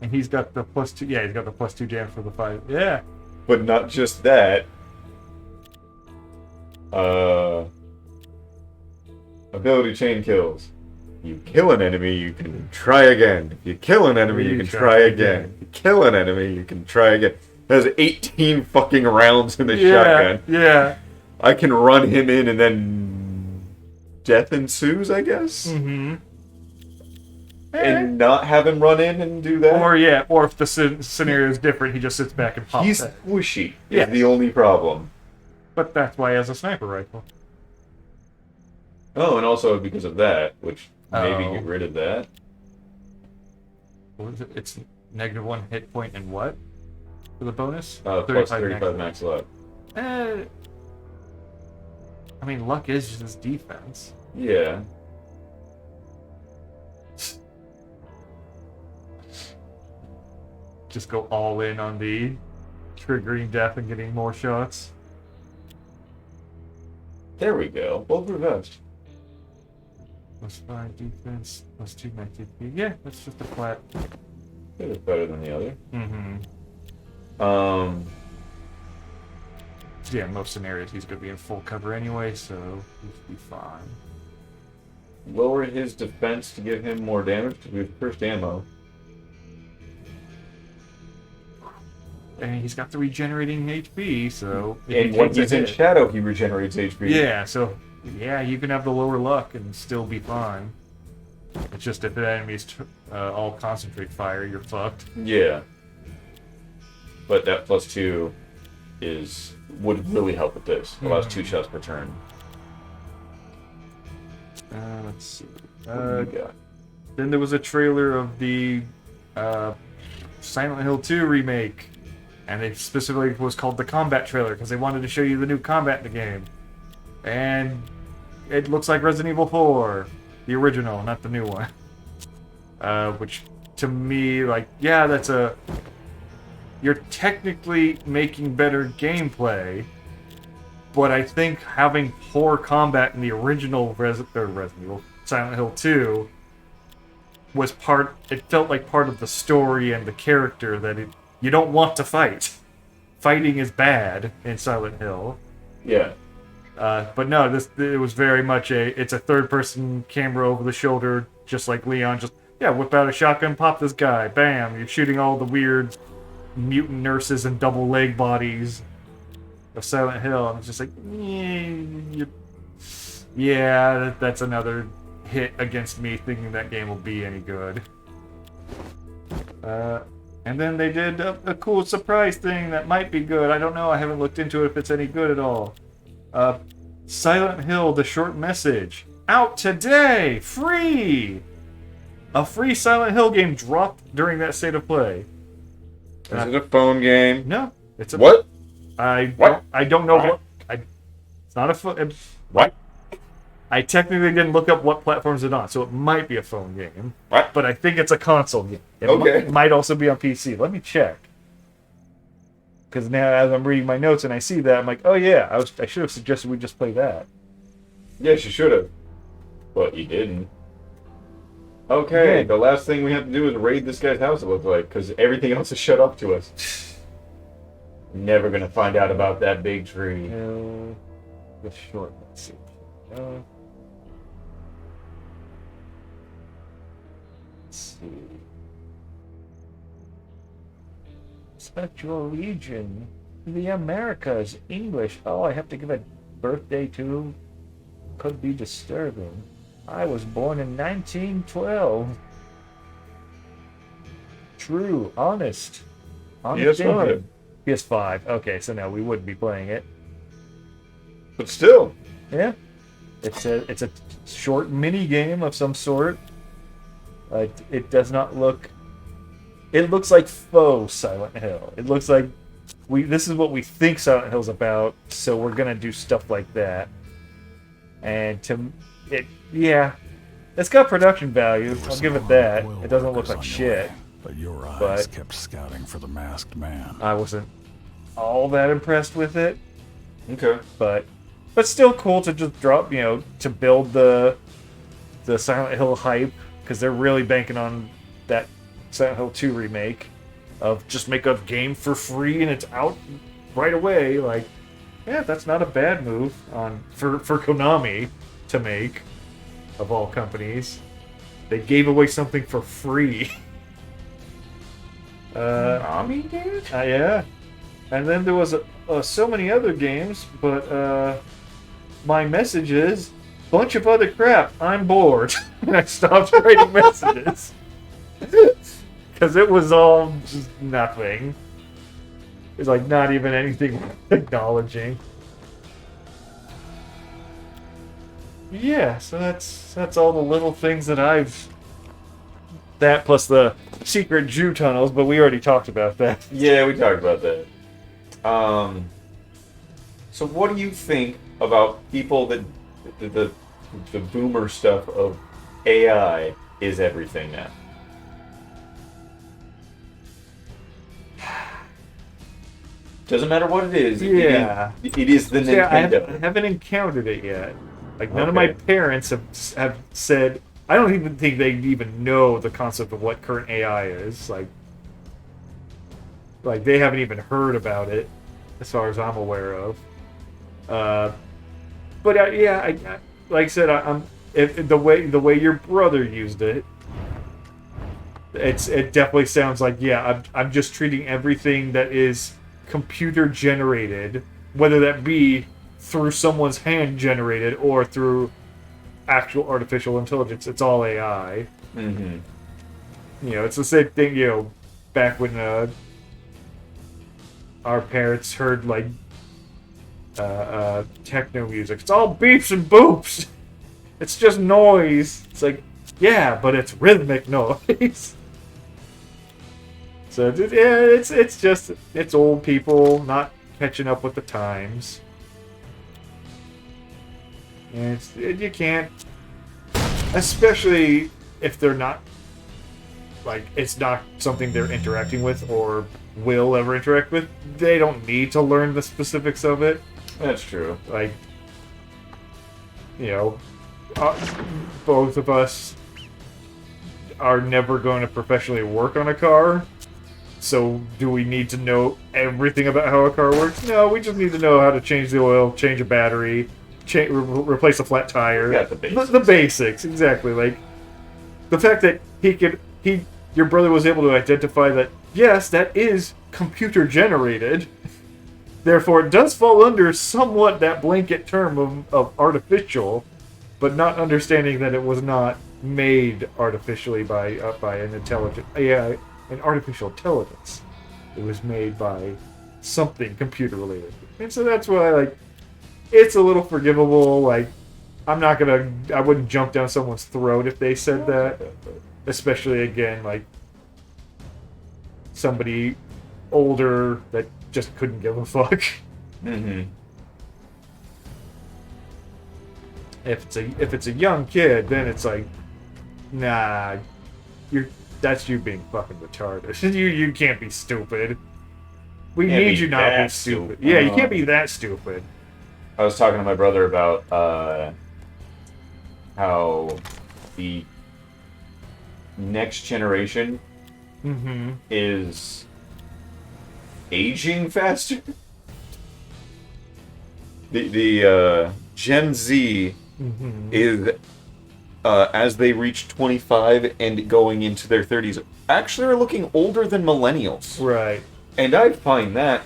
And he's got the +2. Yeah, he's got the +2 jam for the 5. Yeah. But not just that. Ability chain kills. You kill an enemy, you can try again. If you kill an enemy, you can try again. If you kill an enemy, you can try again. There's 18 fucking rounds in the shotgun. Yeah. I can run him in and then death ensues, I guess, Mm-hmm. and not have him run in and do that. Or if the scenario is different, he just sits back and pops He's it. squishy. Yeah. Is the only problem. But that's why he has a sniper rifle. Oh, and also because of that, which maybe Oh. get rid of that. What is it? It's -1 hit point and what? For the bonus? Plus 35 max luck. I mean, luck is just his defense. Yeah. Just go all in on the triggering death and getting more shots. There we go. Both reversed. +5 defense, +2 max HP. Yeah, that's just a flat. It was better than the other. Mm-hmm. Yeah, most scenarios he's going to be in full cover anyway, so he should be fine. Lower his defense to give him more damage to his first ammo. And he's got the regenerating HP, so... if And he when takes a he's in hit- shadow, he regenerates HP. Yeah, so... Yeah, you can have the lower luck and still be fine. It's just if the enemies all concentrate fire, you're fucked. Yeah. But that +2 would really help with this. Allows 2 shots per turn. Let's see. What do you got? Then there was a trailer of the Silent Hill 2 remake. And it specifically was called the combat trailer because they wanted to show you the new combat in the game. And it looks like Resident Evil 4, the original, not the new one. Which, to me, like, yeah, that's a... You're technically making better gameplay, but I think having poor combat in the original Resident Evil, Silent Hill 2, was part... It felt like part of the story and the character that you don't want to fight. Fighting is bad in Silent Hill. Yeah. But no, it was very much it's a third-person camera over the shoulder, just like Leon. Just whip out a shotgun, pop this guy, bam! You're shooting all the weird mutant nurses and double leg bodies of Silent Hill, and it's just like, that's another hit against me thinking that game will be any good. And then they did a cool surprise thing that might be good. I don't know. I haven't looked into it if it's any good at all. Silent Hill: The Short Message, out today, free. A free Silent Hill game dropped during that state of play. Is it a phone game? No, it's a What? I don't know What? it's not a phone. What? I technically didn't look up what platforms it's on, so it might be a phone game. What? But I think it's a console game. It Okay. might also be on PC. Let me check. Because now, as I'm reading my notes and I see that, I'm like, oh yeah, I should have suggested we just play that. Yes, you should have. But you didn't. Okay, the last thing we have to do is raid this guy's house, it looks like, because everything else is shut off to us. Never gonna find out about that big tree. No, the short message. No. Let's see. Spectral Legion, the Americas, English. Oh, I have to give a birthday to. Could be disturbing. I was born in 1912. True, honest. Honest PS5. David. PS5. Okay, so now we wouldn't be playing it. But still. Yeah, it's a short mini game of some sort. It does not look. It looks like faux Silent Hill. It looks like this is what we think Silent Hill's about, so we're gonna do stuff like that. And it's got production value. There were I'll some give it that. hard-boiled It doesn't look workers like on your shit. way, but your eyes but- kept scouting for the masked man. I wasn't all that impressed with it. Okay. But still cool to just drop, to build the Silent Hill hype, because they're really banking on that Silent Hill 2 remake of just make a game for free and it's out right away. Like, yeah, that's not a bad move for Konami to make, of all companies. They gave away something for free. Konami did? Yeah. And then there was so many other games, but my message is bunch of other crap. I'm bored. And I stopped writing messages. Because it was all just nothing. It's like not even anything acknowledging. Yeah, so that's all the little things that I've... That plus the secret Jew tunnels, but we already talked about that. Yeah, we talked about that. So what do you think about people that the boomer stuff of AI is everything now? Doesn't matter what it is. Yeah. It is the Nintendo. Yeah, I haven't encountered it yet. Like, none of my parents have said... I don't even think they even know the concept of what current AI is. Like they haven't even heard about it, as far as I'm aware of. But yeah, like I said, the way your brother used it, it definitely sounds like, yeah, I'm just treating everything that is computer generated, whether that be through someone's hand generated or through actual artificial intelligence. It's all AI. Mm-hmm. You know, it's the same thing, you know, back when our parents heard, like, techno music. It's all beeps and boops. It's just noise. It's like, yeah, but it's rhythmic noise. So, yeah, it's old people not catching up with the times. And you can't, especially if they're not, like, it's not something they're interacting with or will ever interact with. They don't need to learn the specifics of it. That's true. Like, you know, both of us are never going to professionally work on a car. So, do we need to know everything about how a car works? No, we just need to know how to change the oil, change a battery, replace a flat tire. Yeah, the basics. The basics, exactly. Like, the fact that your brother was able to identify that, yes, that is computer generated. Therefore, it does fall under somewhat that blanket term of artificial, but not understanding that it was not made artificially by an intelligent, an artificial intelligence. It was made by something computer related, and so that's why, like, it's a little forgivable. Like, I wouldn't jump down someone's throat if they said that, especially again, like, somebody older that just couldn't give a fuck. Mm-hmm. If it's a young kid, then it's like, nah, that's you being fucking retarded. You can't be stupid. We need you not to be stupid. Yeah, you can't be that stupid. I was talking to my brother about how the next generation is aging faster. The Gen Z is, as they reach 25 and going into their 30s, actually are looking older than millennials. Right. And I find that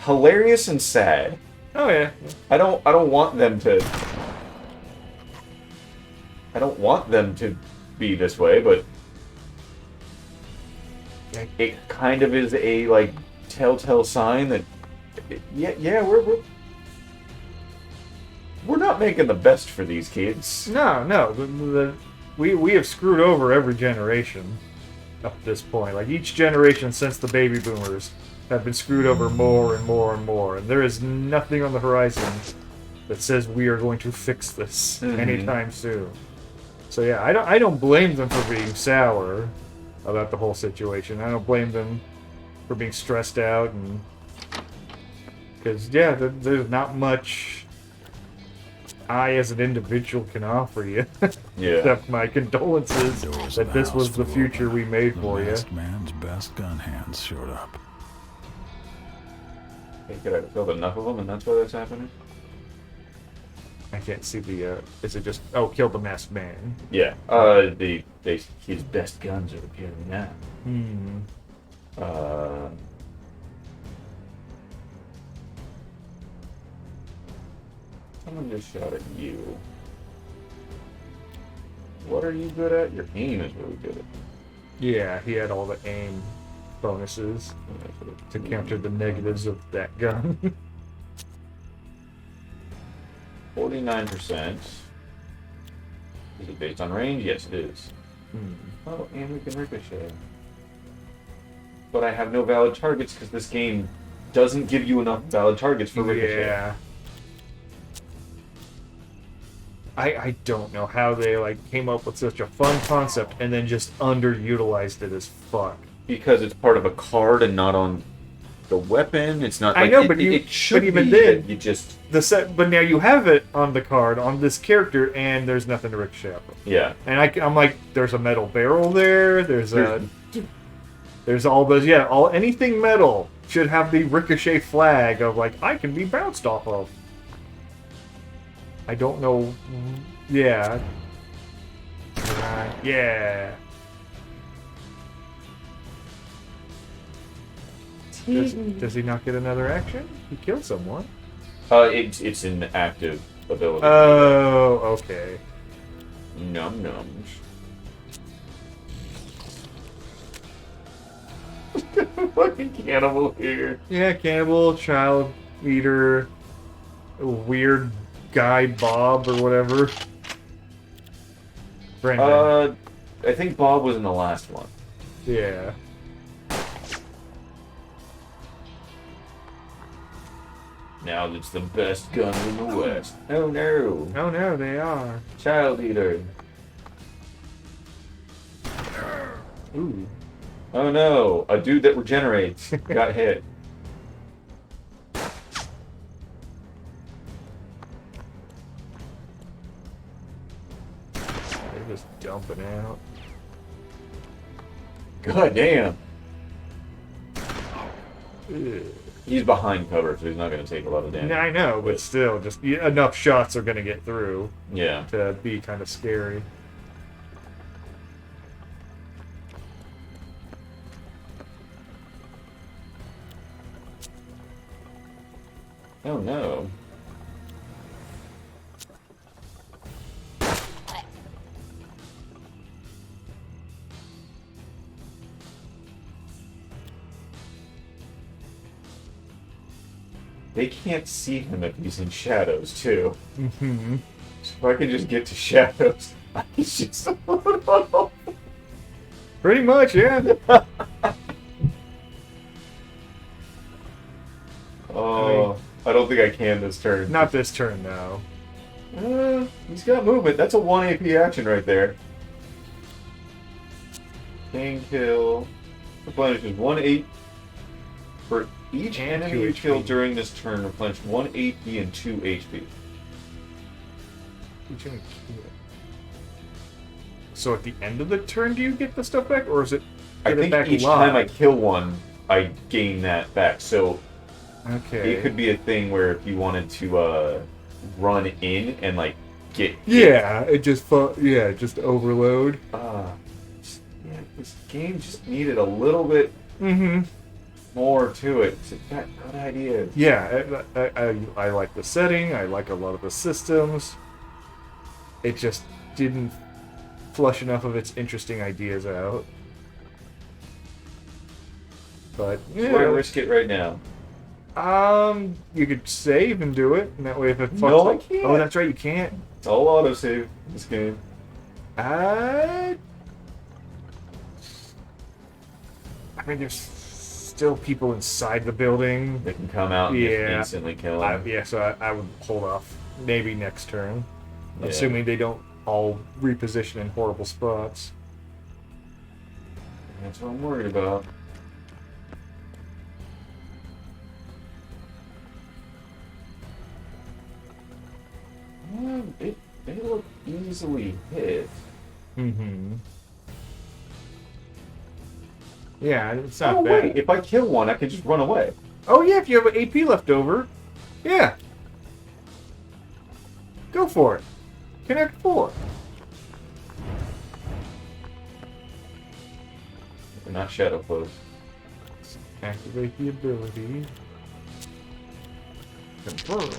hilarious and sad. Oh yeah. I don't want them to be this way, but it kind of is a, like, telltale sign that we're not making the best for these kids. No. We have screwed over every generation up to this point. Like, each generation since the baby boomers have been screwed over more and more and more. And there is nothing on the horizon that says we are going to fix this anytime soon. So yeah, I don't blame them for being sour about the whole situation. I don't blame them for being stressed out, and because yeah, there's not much I as an individual can offer you. Yeah. Except my condolences that this was the future we made for you. The man's best gun hands showed up. Hey, could I killed enough of them, and that's why that's happening? I can't see the. Is it just kill the masked man? Yeah. His best guns are appearing now. Someone just shot at you. What are you good at? Your aim is really good. Yeah, he had all the aim bonuses to counter the negatives of that gun. 49%. Is it based on range? Yes, it is. Hmm. Oh, and we can ricochet. But I have no valid targets because this game doesn't give you enough valid targets for ricochet. Yeah. I don't know how they came up with such a fun concept and then just underutilized it as fuck. Because it's part of a card and not on the weapon. It's not. I Like, know, it, but it should even be then, that you just but now you have it on the card on this character, and there's nothing to ricochet off of. yeah. And I'm like, there's a metal barrel there. There's all those. Yeah, anything metal should have the ricochet flag of I can be bounced off of. I don't know. Yeah. Yeah. Does he not get another action? He killed someone. It's an active ability. Oh, okay. Num nums. Fucking cannibal here. Yeah, cannibal, child eater, weird guy Bob or whatever. Brendan. I think Bob was in the last one. Yeah. Now it's the best guns in the West. Oh no. Oh no, they are. Child eater. Ooh. Oh no. A dude that regenerates got hit. They're just dumping out. God damn. Ugh. He's behind cover, so he's not going to take a lot of damage. I know, but still, just enough shots are going to get through Yeah. to be kind of scary. Oh no. They can't see him if he's in shadows, too. Mm-hmm. So if I can just get to shadows, I can shoot someone off. Pretty much, yeah. Oh, I don't think I can this turn. Not this turn, though. He's got movement. That's a 1 AP action right there. King kill. Replenishes 1 8 for each And enemy 2 you HP. kill during this turn. Replenish 1 AP and 2 HP. So at the end of the turn, do you get the stuff back, or is it I get it think back each live? time I kill one, I gain that back. So Okay. it could be a thing where if you wanted to run in and get Yeah, it just just overload. This game just needed a little bit Mm-hmm. more to it. It's got good ideas. Yeah, I like the setting. I like a lot of the systems. It just didn't flush enough of its interesting ideas out. But So I yeah, risk it right now. you could save and do it, and that way if it fucks No, I up- can't. Oh, that's right, you can't. It's all autosave in this game. I mean, there's still people inside the building. They can come out and just Yeah. instantly kill them. I would hold off. Maybe next turn. Yeah. Assuming they don't all reposition in horrible spots. That's what I'm worried about. They look easily hit. Mm-hmm. Yeah, it's not Oh bad. wait, if I kill one, I can just run away. Oh yeah, if you have an AP left over, yeah. Go for it. Connect 4. They're not shadow close. Activate the ability. Confirm.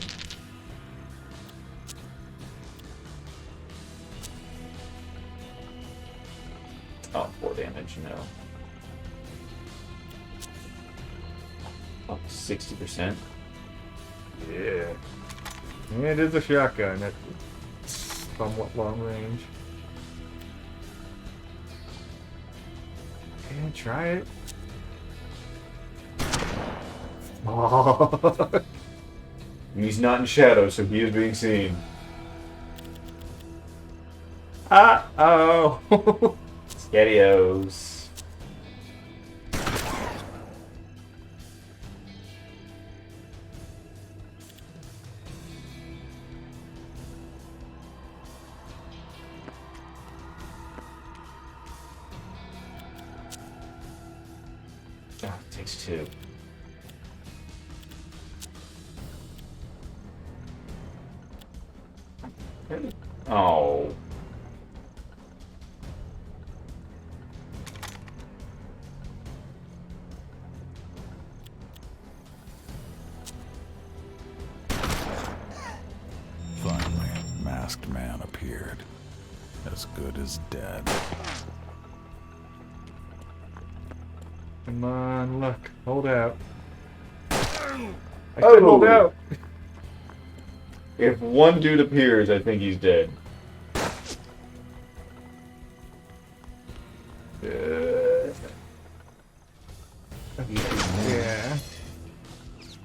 attention now. Up to 60%. Yeah. Yeah, it is a shotgun at somewhat long range. Yeah, try it. Oh. And he's not in shadow, so he is being seen. Uh-oh. Scadios. Oh, it takes 2. Oh. Finally, masked man appeared. As good as dead. Come on, look. Hold out. I Oh. can hold out. If one dude appears, I think he's dead. Yeah.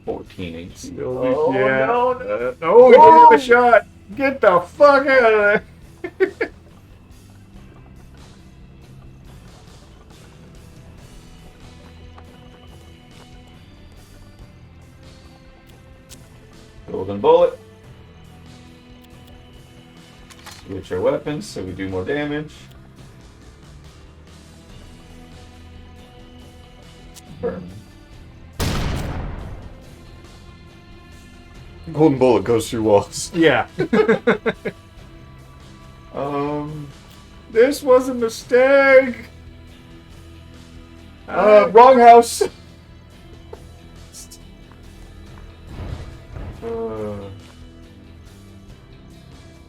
14 HP. Oh, yeah. no. Oh, you didn't have a shot. Get the fuck out of there. Golden bullet. Switch our weapons so we do more damage. Burn. Golden bullet goes through walls. Yeah. This was a mistake. Wrong house.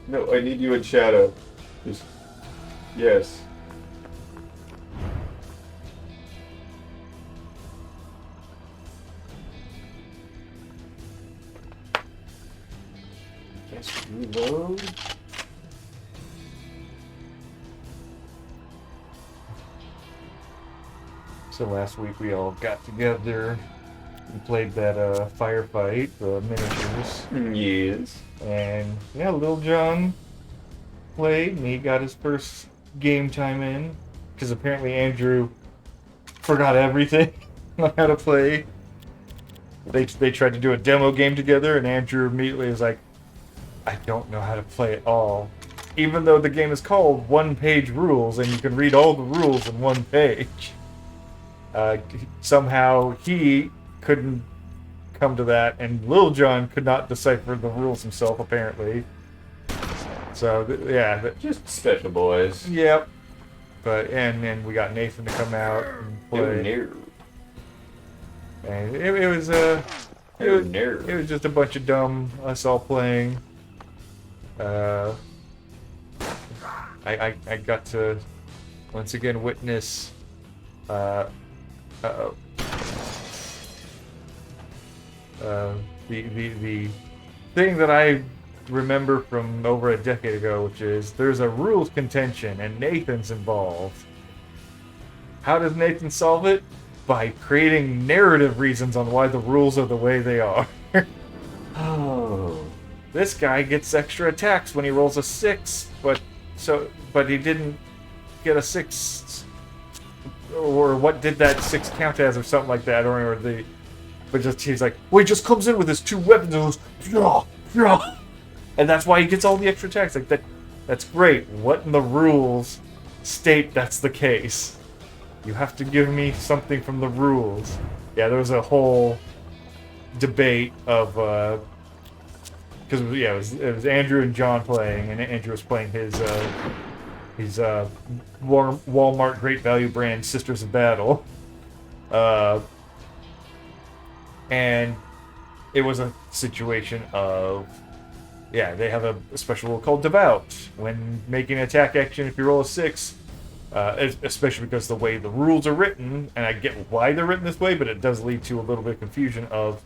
No, I need you in shadow. Just, yes. Guess reload. So last week we all got together and played that firefight, the miniatures. Yes. And yeah, Lil Jon played and he got his first game time in. Because apparently Andrew forgot everything on how to play. They tried to do a demo game together and Andrew immediately was like, I don't know how to play at all. Even though the game is called one-page rules and you can read all the rules in one page. Somehow he couldn't come to that, and Lil Jon could not decipher the rules himself, apparently. So, yeah. Just special boys. Yep. But, and we got Nathan to come out and play. And it was just a bunch of dumb us all playing. I got to once again witness the thing that I remember from over a decade ago, which is there's a rules contention and Nathan's involved. How does Nathan solve it? By creating narrative reasons on why the rules are the way they are. Oh. This guy gets extra attacks when he rolls a 6, but he didn't get a 6, or what did that 6 count as, or something like that, but just he's like, well, he just comes in with his 2 weapons and goes, Pyaw, pyaw. And that's why he gets all the extra attacks. Like that's great. What in the rules state that's the case? You have to give me something from the rules. Yeah, there was a whole debate of because it was Andrew and John playing, and Andrew was playing his Walmart Great Value brand Sisters of Battle, and it was a situation of they have a special rule called Devout. When making an attack action, if you roll a 6, Especially because the way the rules are written, and I get why they're written this way, but it does lead to a little bit of confusion of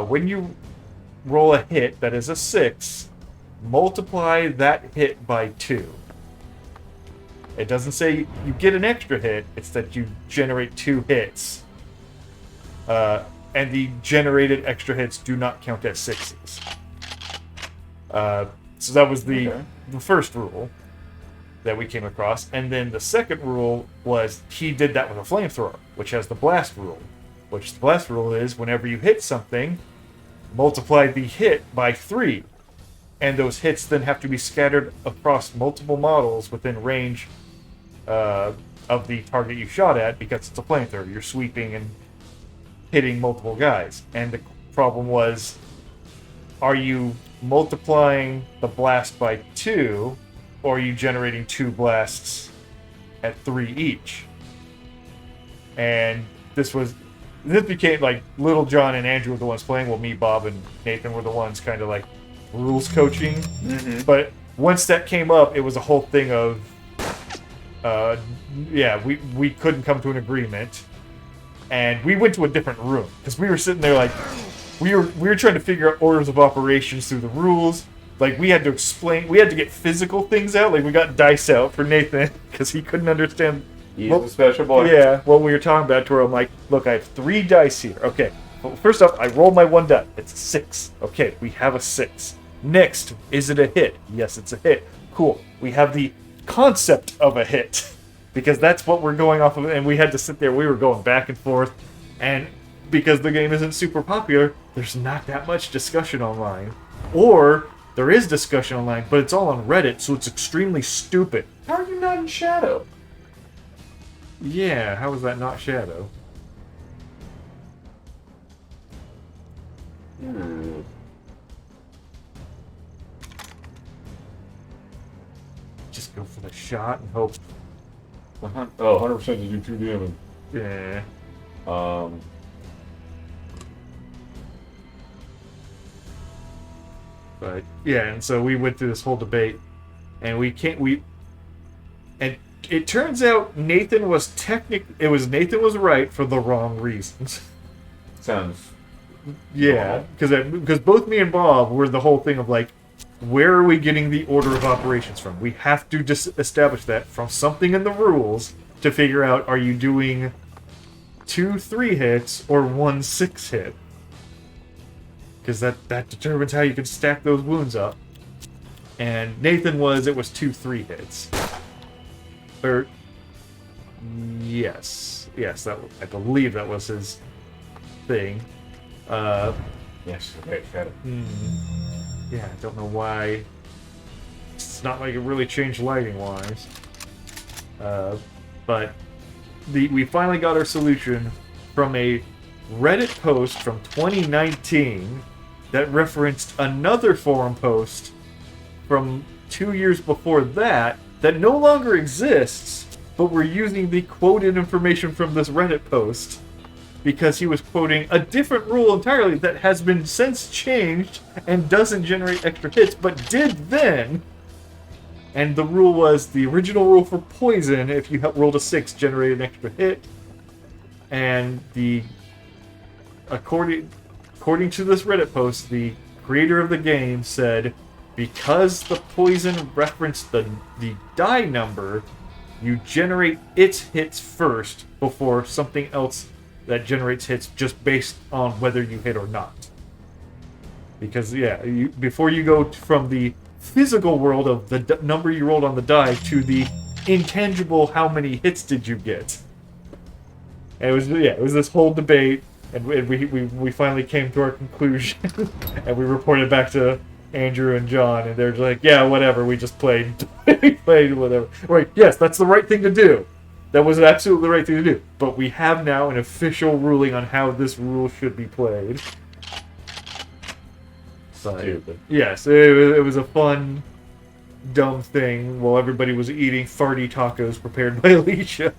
when you roll a hit that is a 6, multiply that hit by 2. It doesn't say you get an extra hit, it's that you generate 2 hits. And the generated extra hits do not count as 6s. So that was the first rule that we came across. And then the second rule was he did that with a flamethrower, which has the blast rule. Which the blast rule is whenever you hit something, multiply the hit by 3. And those hits then have to be scattered across multiple models within range of the target you shot at, because it's a flamethrower. You're sweeping and hitting multiple guys. And the problem was, are you multiplying the blast by 2, or are you generating 2 blasts at 3 each? And this became like Little John and Andrew were the ones playing, while me, Bob, and Nathan were the ones kind of like rules coaching. Mm-hmm. But once that came up, it was a whole thing of we couldn't come to an agreement, and we went to a different room because we were sitting there like we were trying to figure out orders of operations through the rules. Like, we had to get physical things out. Like, we got dice out for Nathan because he couldn't understand. He's a special boy. Yeah, what we were talking about, to where I'm like, look, I have 3 dice here. Okay, well, first off, I rolled my 1 die. It's a 6. Okay, we have a 6. Next, is it a hit? Yes, it's a hit. Cool. We have the concept of a hit, because that's what we're going off of, and we had to sit there. We were going back and forth, and because the game isn't super popular, there's not that much discussion online. Or there is discussion online, but it's all on Reddit, so it's extremely stupid. How are you not in Shadow? Yeah, how is that not Shadow? Just go for the shot and hope. 100% to do 2 damage. Yeah. But yeah, and so we went through this whole debate, and and it turns out Nathan was right for the wrong reasons. Sounds. Yeah, because both me and Bob were the whole thing of like, where are we getting the order of operations from? We have to establish that from something in the rules to figure out, are you doing 2 3-hits or 1 6-hit? Because that determines how you can stack those wounds up. And Nathan it was 2 3-hits. Or yes, I believe that was his thing. Yes, okay, got it. Yeah, I don't know why. It's not like it really changed lighting-wise. But we finally got our solution from a Reddit post from 2019 that referenced another forum post from 2 years before that no longer exists, but we're using the quoted information from this Reddit post because he was quoting a different rule entirely that has been since changed and doesn't generate extra hits, but did then. And the rule was, the original rule for poison, if you rolled a 6, generated an extra hit. And according to this Reddit post, the creator of the game said, because the poison referenced the die number, you generate its hits first before something else that generates hits just based on whether you hit or not. Because, before you go from the physical world of the number you rolled on the die to the intangible how many hits did you get. And it was this whole debate, and we finally came to our conclusion, and we reported back to Andrew and John, and they're like, yeah, whatever, we just played whatever. Right, yes, that's the right thing to do. That was absolutely the right thing to do. But we have now an official ruling on how this rule should be played. Stupid. Yes, it was a fun, dumb thing while everybody was eating farty tacos prepared by Alicia.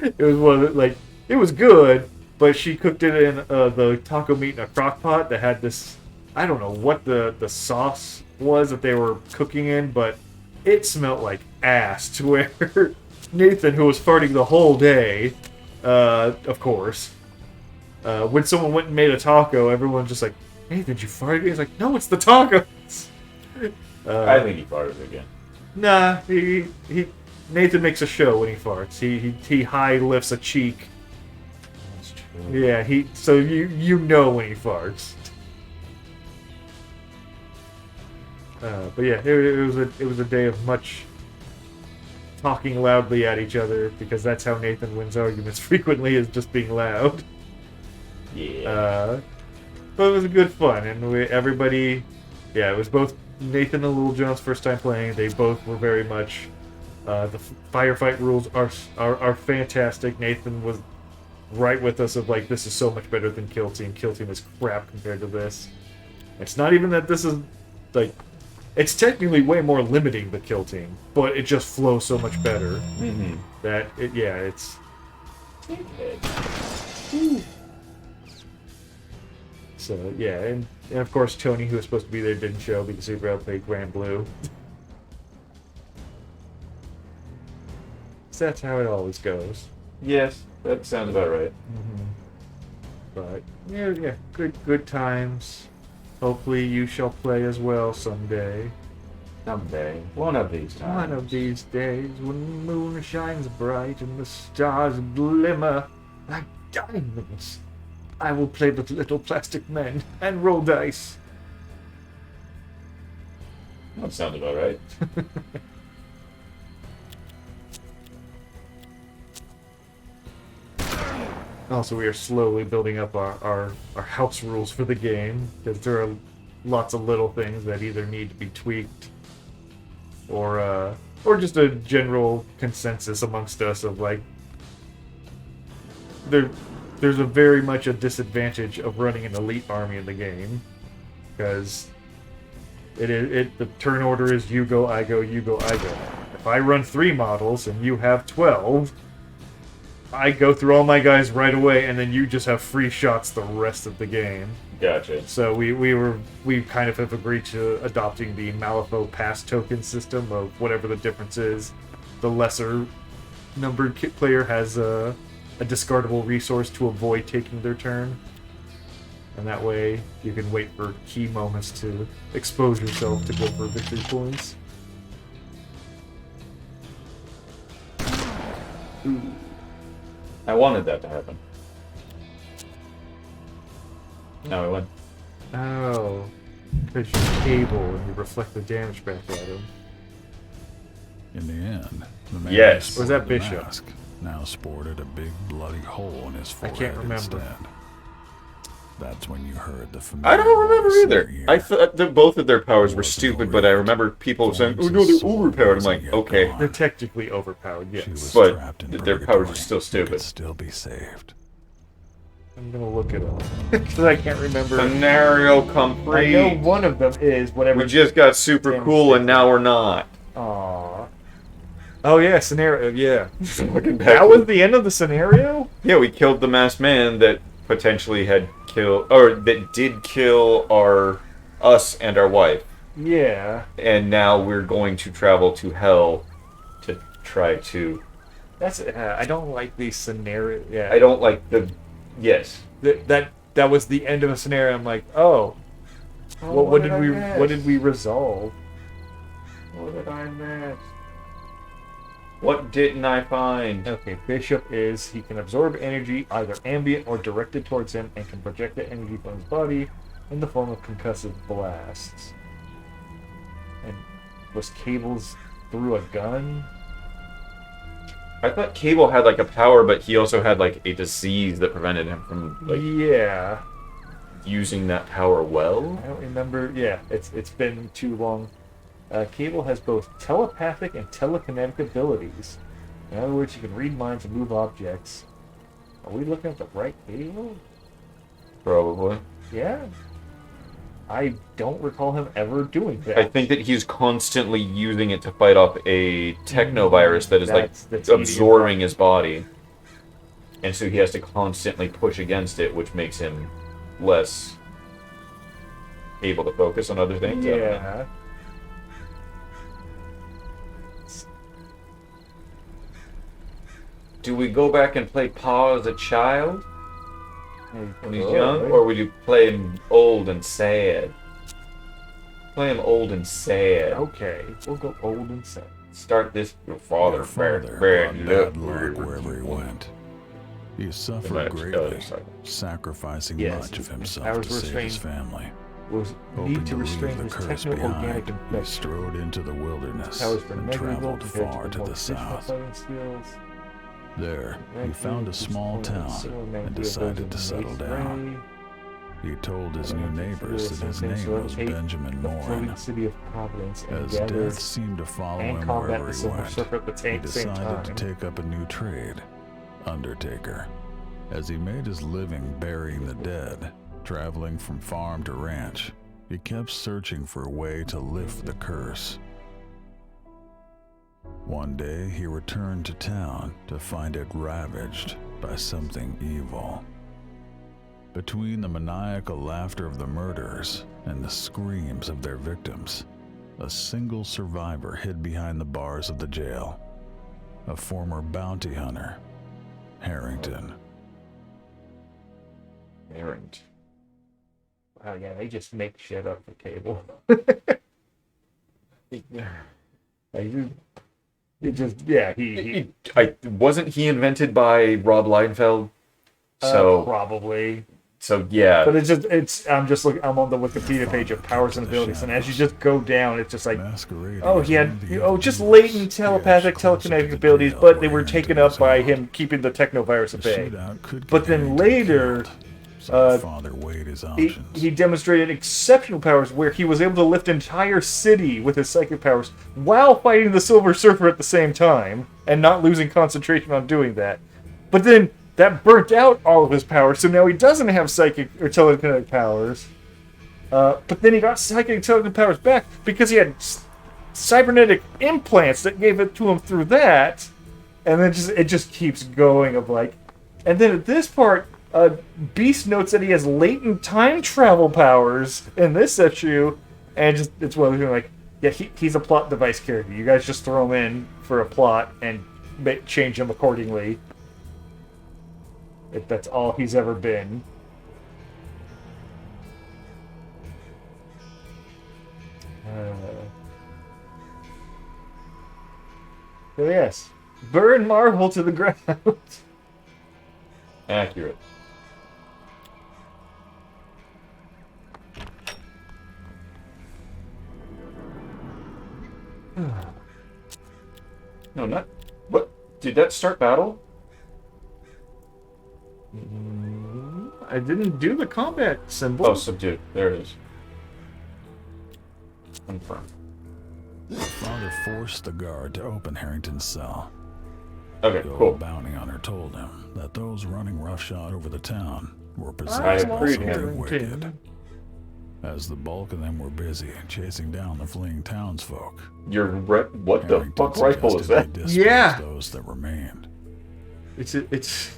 It was it was good, but she cooked it in the taco meat in a crock pot that had this, I don't know what the sauce was that they were cooking in, but it smelled like asked where Nathan, who was farting the whole day, of course, when someone went and made a taco, everyone's just like, Nathan, did you fart again? He's like, no, it's the tacos. I think he farted again. Nah, Nathan makes a show when he farts. He high lifts a cheek. That's true. Yeah, so you know when he farts. But yeah, it was a day of much talking loudly at each other, because that's how Nathan wins arguments frequently, is just being loud. Yeah. But it was a good fun, and everybody, yeah, it was both Nathan and Little John's first time playing. They both were very much. The firefight rules are fantastic. Nathan was right with us of like, this is so much better than Kill Team. Kill Team is crap compared to this. It's not even that this is like, it's technically way more limiting the Kill Team, but it just flows so much better that it's. So yeah, and of course Tony, who was supposed to be there, didn't show because he played Grand Blue. So that's how it always goes. Yes, that sounds about right. But yeah, good times. Hopefully you shall play as well someday. Someday. One of these times. One of these days, when the moon shines bright and the stars glimmer like diamonds, I will play with little plastic men and roll dice. That sounds about right. Also, we are slowly building up our house rules for the game, because there are lots of little things that either need to be tweaked or just a general consensus amongst us of like, there's a very much a disadvantage of running an elite army in the game, because the turn order is you go, I go, you go, I go. If I run 3 models and you have 12, I go through all my guys right away, and then you just have free shots the rest of the game. Gotcha. So we kind of have agreed to adopting the Malifaux pass token system of whatever the difference is. The lesser numbered player has a discardable resource to avoid taking their turn, and that way you can wait for key moments to expose yourself to go for victory points. I wanted that to happen. Now we win. Oh, because you're Cable and you reflect the damage back at him. In the end, the man Yes. who Was that sported the Bishop? mask now sported a big bloody hole in his I forehead can't remember. instead. That's when you heard the familiar I don't remember voice in either. your I ear. thought that both of their powers were stupid, but I remember people saying, "Oh no, they're overpowered." I'm like, okay, They're technically overpowered, She yes. was but trapped in their powers are purgatory, still but stupid. could still be saved. I'm gonna look it up because I can't remember. Scenario I complete. know one of them is whatever. We just got super cool, and now we're not. Aww. Oh yeah, scenario. Yeah, Fucking back- that was the end of the scenario. Yeah, we killed the masked man that potentially had killed, or that did kill us and our wife, Yeah, and now we're going to travel to hell to try to. that's. I don't like these scenarios. Yeah, I don't like the. Yes. That was the end of a scenario. I'm like, oh, what did we resolve? What did I miss? What didn't I find? Okay, Bishop he can absorb energy, either ambient or directed towards him, and can project that energy from his body in the form of concussive blasts. And was Cables through a gun? I thought Cable had like a power, but he also had like a disease that prevented him from like Yeah, using that power well. I don't remember. Yeah, it's been too long. Cable has both telepathic and telekinetic abilities. In other words, he can read minds and move objects. Are we looking at the right Cable? Probably. Yeah. I don't recall him ever doing that. I think that he's constantly using it to fight off a technovirus that is That's absorbing his body. And so he has to constantly push against it, which makes him less able to focus on other things. I don't know. Yeah. Do we go back and play Pa as a child when he's young, right? or would you play him old and sad? Play him old and sad. Okay, we'll go old and sad. Start this. Your father, Your father bad brought luck bad luck wherever he went. He might suffered have to go greatly, this second. sacrificing Yes, much of his himself powers to were save his restrained. family. Was Hoping need to to leave restrain the his curse techno-organic behind, he infection. strode into the wilderness Powers for and measurable traveled compared far to more the traditional south. fighting skills. There, he Red found a Blue, small Disappointed, town Silver Man, and Blue, decided Blue, to settle Mace down. Gray. He told his new Red Blue, neighbors that his something, name so was eight, Benjamin The Morin. floating city of Providence and As gathered death seemed to follow and him combat wherever the he Silver went, Surfer at the he same decided to time. take up a new trade, undertaker. As he made his living burying the dead, traveling from farm to ranch, he kept searching for a way to lift the curse. One day he returned to town to find it ravaged by something evil. Between the maniacal laughter of the murderers and the screams of their victims, a single survivor hid behind the bars of the jail. A former bounty hunter, Harrington. Errant. Wow, yeah, they just make shit up for cable. It just, yeah, he Wasn't he invented by Rob Liefeld? So probably. Yeah. But I'm on the Wikipedia page of powers and abilities, and as you just go down, it's just like, Masquerading oh, as he had, one of the just evildoers, latent he edged telepathic, closer to telekinetic the abilities, jail but they where were taken Harrington up was by held. him keeping the technovirus The at bay. shootout could But get then Harrington later, killed, so his father weighed his options. he demonstrated exceptional powers where he was able to lift an entire city with his psychic powers while fighting the Silver Surfer at the same time and not losing concentration on doing that. But then that burnt out all of his powers, so now he doesn't have psychic or telekinetic powers. But then he got psychic and telekinetic powers back because he had cybernetic implants that gave it to him through that. And then it just keeps going of like... And then at this part, Beast notes that he has latent time travel powers in this issue, and it's one of the like, yeah, he's a plot device character. You guys just throw him in for a plot and change him accordingly. If that's all he's ever been. So yes, burn Marvel to the ground. Accurate. No, not... What? Did that start battle? I didn't do the combat symbol. Oh, subdue. There it is. Confirm. Father forced the guard to open Harrington's cell. Okay, The cool. old bounty hunter told him that those running roughshod over the town were I possessed by agreed, something Harrington. wicked. As the bulk of them were busy chasing down the fleeing townsfolk, What the Harrington fuck rifle is suggested that? they dispose Yeah. those that remained. It's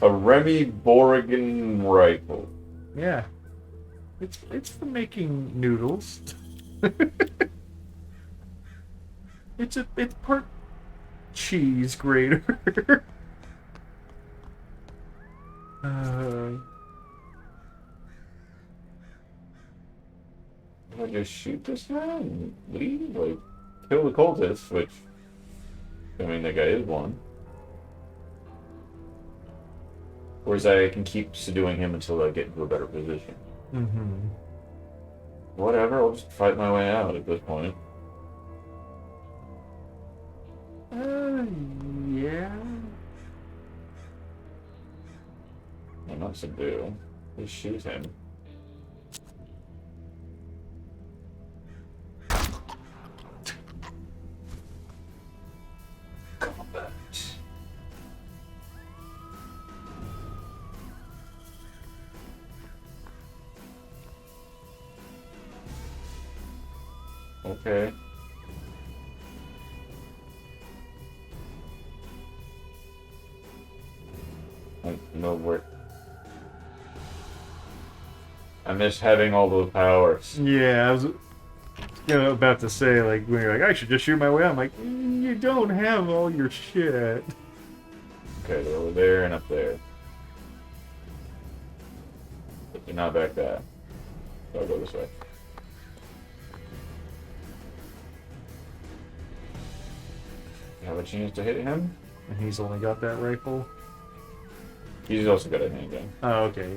A Remy Borrigan rifle. yeah. It's for making noodles. it's part cheese grater. I just shoot this guy and leave? Like, kill the cultist, which... I mean, that guy is one. Whereas I can keep subduing him until I get into a better position. Mm-hmm. Whatever, I'll just fight my way out at this point. Yeah. Well, not subdue. Just shoot him. Combat. Okay. I don't know where. I miss having all those powers. Yeah, I was about to say, like, when you're like, I should just shoot my way out. I'm like, you don't have all your shit. Okay, they're over there and up there. But they're not back that. So I'll go this way. Have a chance to hit him? And he's only got that rifle? He's also got a handgun. Oh, okay.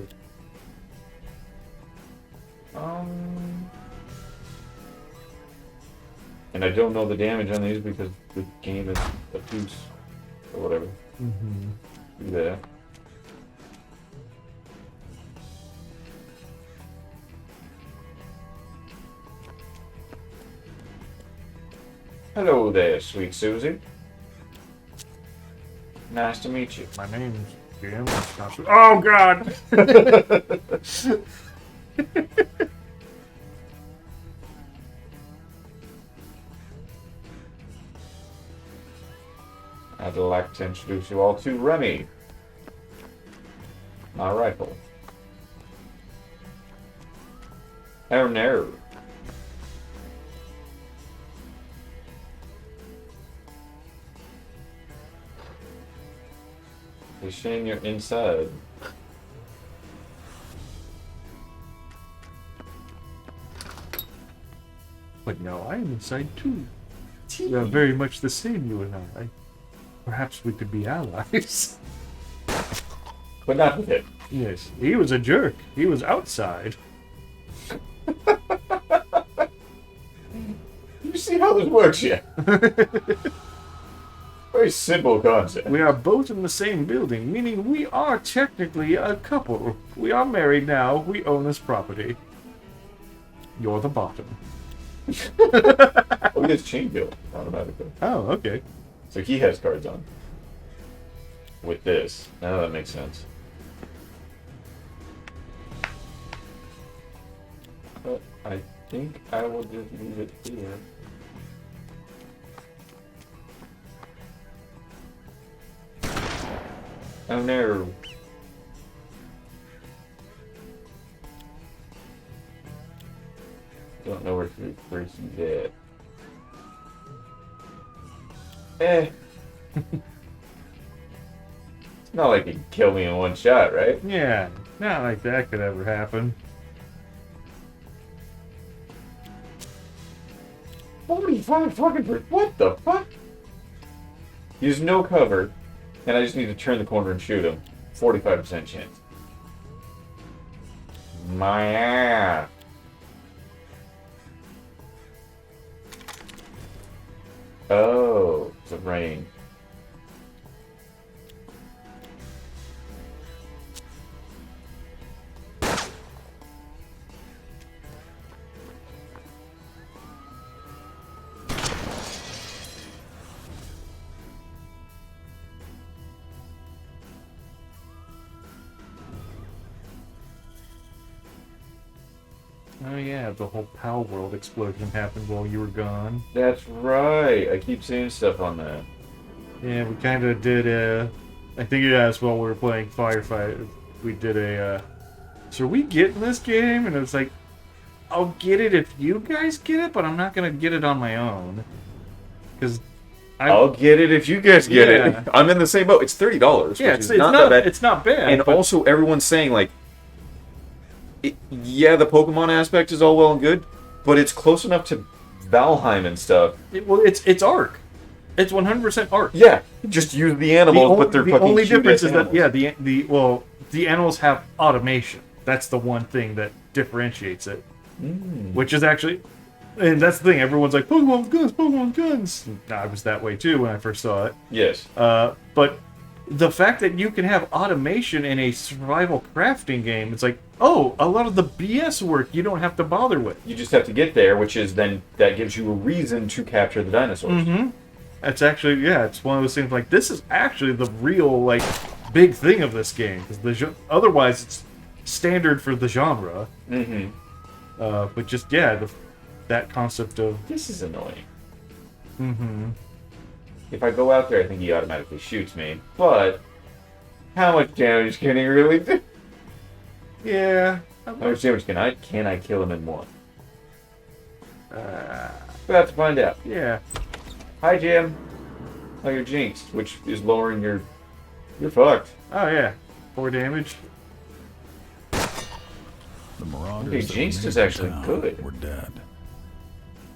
And I don't know the damage on these because the game is obtuse or whatever. Mm-hmm. Do that. Hello there, sweet Susie. Nice to meet you. My name's Jim. Oh, God! I'd like to introduce you all to Remy. My rifle. Oh no. It's a shame you're inside. But no, I am inside too. We are very much the same, you and I. Perhaps we could be allies. But not with him. Yes, he was a jerk. He was outside. You see how this works yet? Very simple concept. We are both in the same building, meaning we are technically a couple. We are married now. We own this property. You're the bottom. Oh, he has chain built automatically. Oh, okay. So he has cards on. With this. Now that makes sense. But I think I will just leave it here. Oh no. Don't know where he's at. It's not like he can kill me in one shot, right? Yeah, not like that could ever happen. 45 fucking what the fuck? Use no cover, and I just need to turn the corner and shoot him. 45% chance. My ass. Oh, it's a rain. Oh yeah, the whole Pal World explosion happened while you were gone. That's right. I keep seeing stuff on that. Yeah, we kind of did I think it was while we were playing Firefight. We did so are we getting this game? And it was like, I'll get it if you guys get it, but I'm not gonna get it on my own. Because I'll get it if you guys get Yeah. it. I'm in the same boat. It's $30. Yeah, which it's is not that bad. It's not bad. And but also, everyone's saying, like, yeah, the Pokemon aspect is all well and good, but it's close enough to Valheim and stuff. it's Ark. It's 100% Ark. Yeah, just use the animals, but they're the fucking only cute difference as is that animals. the animals have automation. That's the one thing that differentiates it. Which is actually, and that's the thing. Everyone's like Pokemon guns, Pokemon guns. I was that way too when I first saw it. Yes. But the fact that you can have automation in a survival crafting game, it's like, oh, a lot of the BS work you don't have to bother with. You just have to get there, which is then that gives you a reason to capture the dinosaurs. Mm-hmm. It's actually, yeah, it's one of those things like, this is actually the real, like, big thing of this game. Because otherwise, it's standard for the genre. Mm-hmm. But just, yeah, that concept of... This is annoying. Mm-hmm. If I go out there, I think he automatically shoots me. But how much damage can he really do? Yeah. How much damage can I kill him in one? Uh, We'll have to find out. yeah. Hi, Jim. Oh, you're jinxed, which is lowering your You're fucked. Oh yeah, 4 damage. The marauders Okay, that Jinx remained is in actually town good. were dead.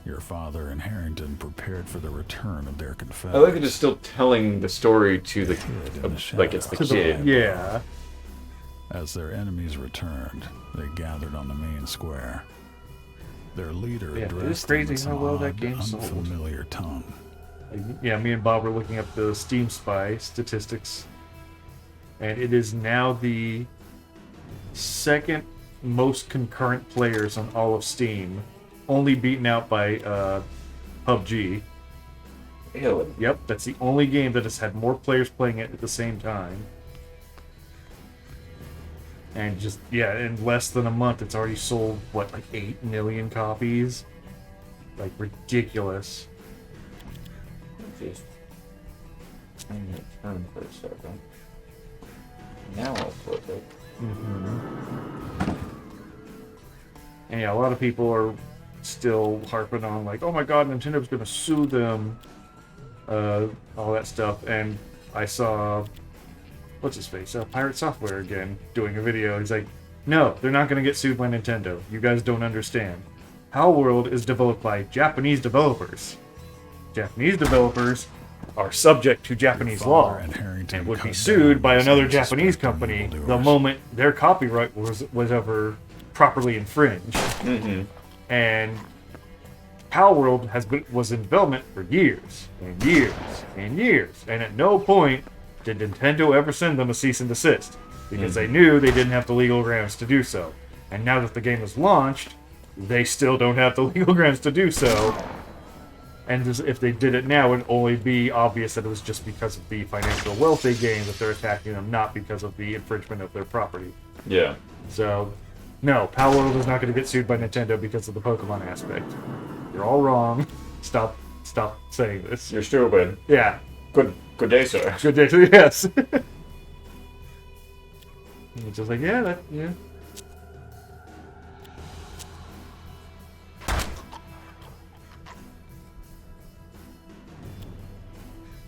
Your father and Harrington prepared for the return of their I confederates. like it is still telling the story to the Kid in the like it's the shadows. kid. Yeah. As their enemies returned, they gathered on the main square. Their leader Yeah, it is addressed crazy them in some how well that odd, game sold. unfamiliar tongue. Like, yeah, me and Bob were looking up the Steam Spy statistics, and it is now the second most concurrent players on all of Steam, only beaten out by PUBG. Really? Yep, that's the only game that has had more players playing it at the same time. And just, yeah, in less than a month, it's already sold, what, like 8 million copies? Like, ridiculous. Just I'm gonna turn for a second. Now I'll flip it. And yeah, a lot of people are still harping on, like, oh my god, Nintendo's gonna sue them. All that stuff. And I saw, what's his face? Pirate Software again, doing a video. He's like, no, they're not gonna get sued by Nintendo. You guys don't understand. Palworld is developed by Japanese developers. Japanese developers are subject to Japanese law Father and Harrington and would be cut sued down by some another Japanese suspected company the evildoers. moment their copyright was ever properly infringed. And Palworld was in development for years and years and years, and at no point did Nintendo ever send them a cease and desist because they knew they didn't have the legal grounds to do so. And now that the game is launched, they still don't have the legal grounds to do so. And if they did it now, it would only be obvious that it was just because of the financial wealth they gained that they're attacking them, not because of the infringement of their property. Yeah. So, no, Palworld is not going to get sued by Nintendo because of the Pokemon aspect. You're all wrong. Stop saying this. You're stupid. Yeah. Good day, sir. Good day to you, yes. It's just like, yeah.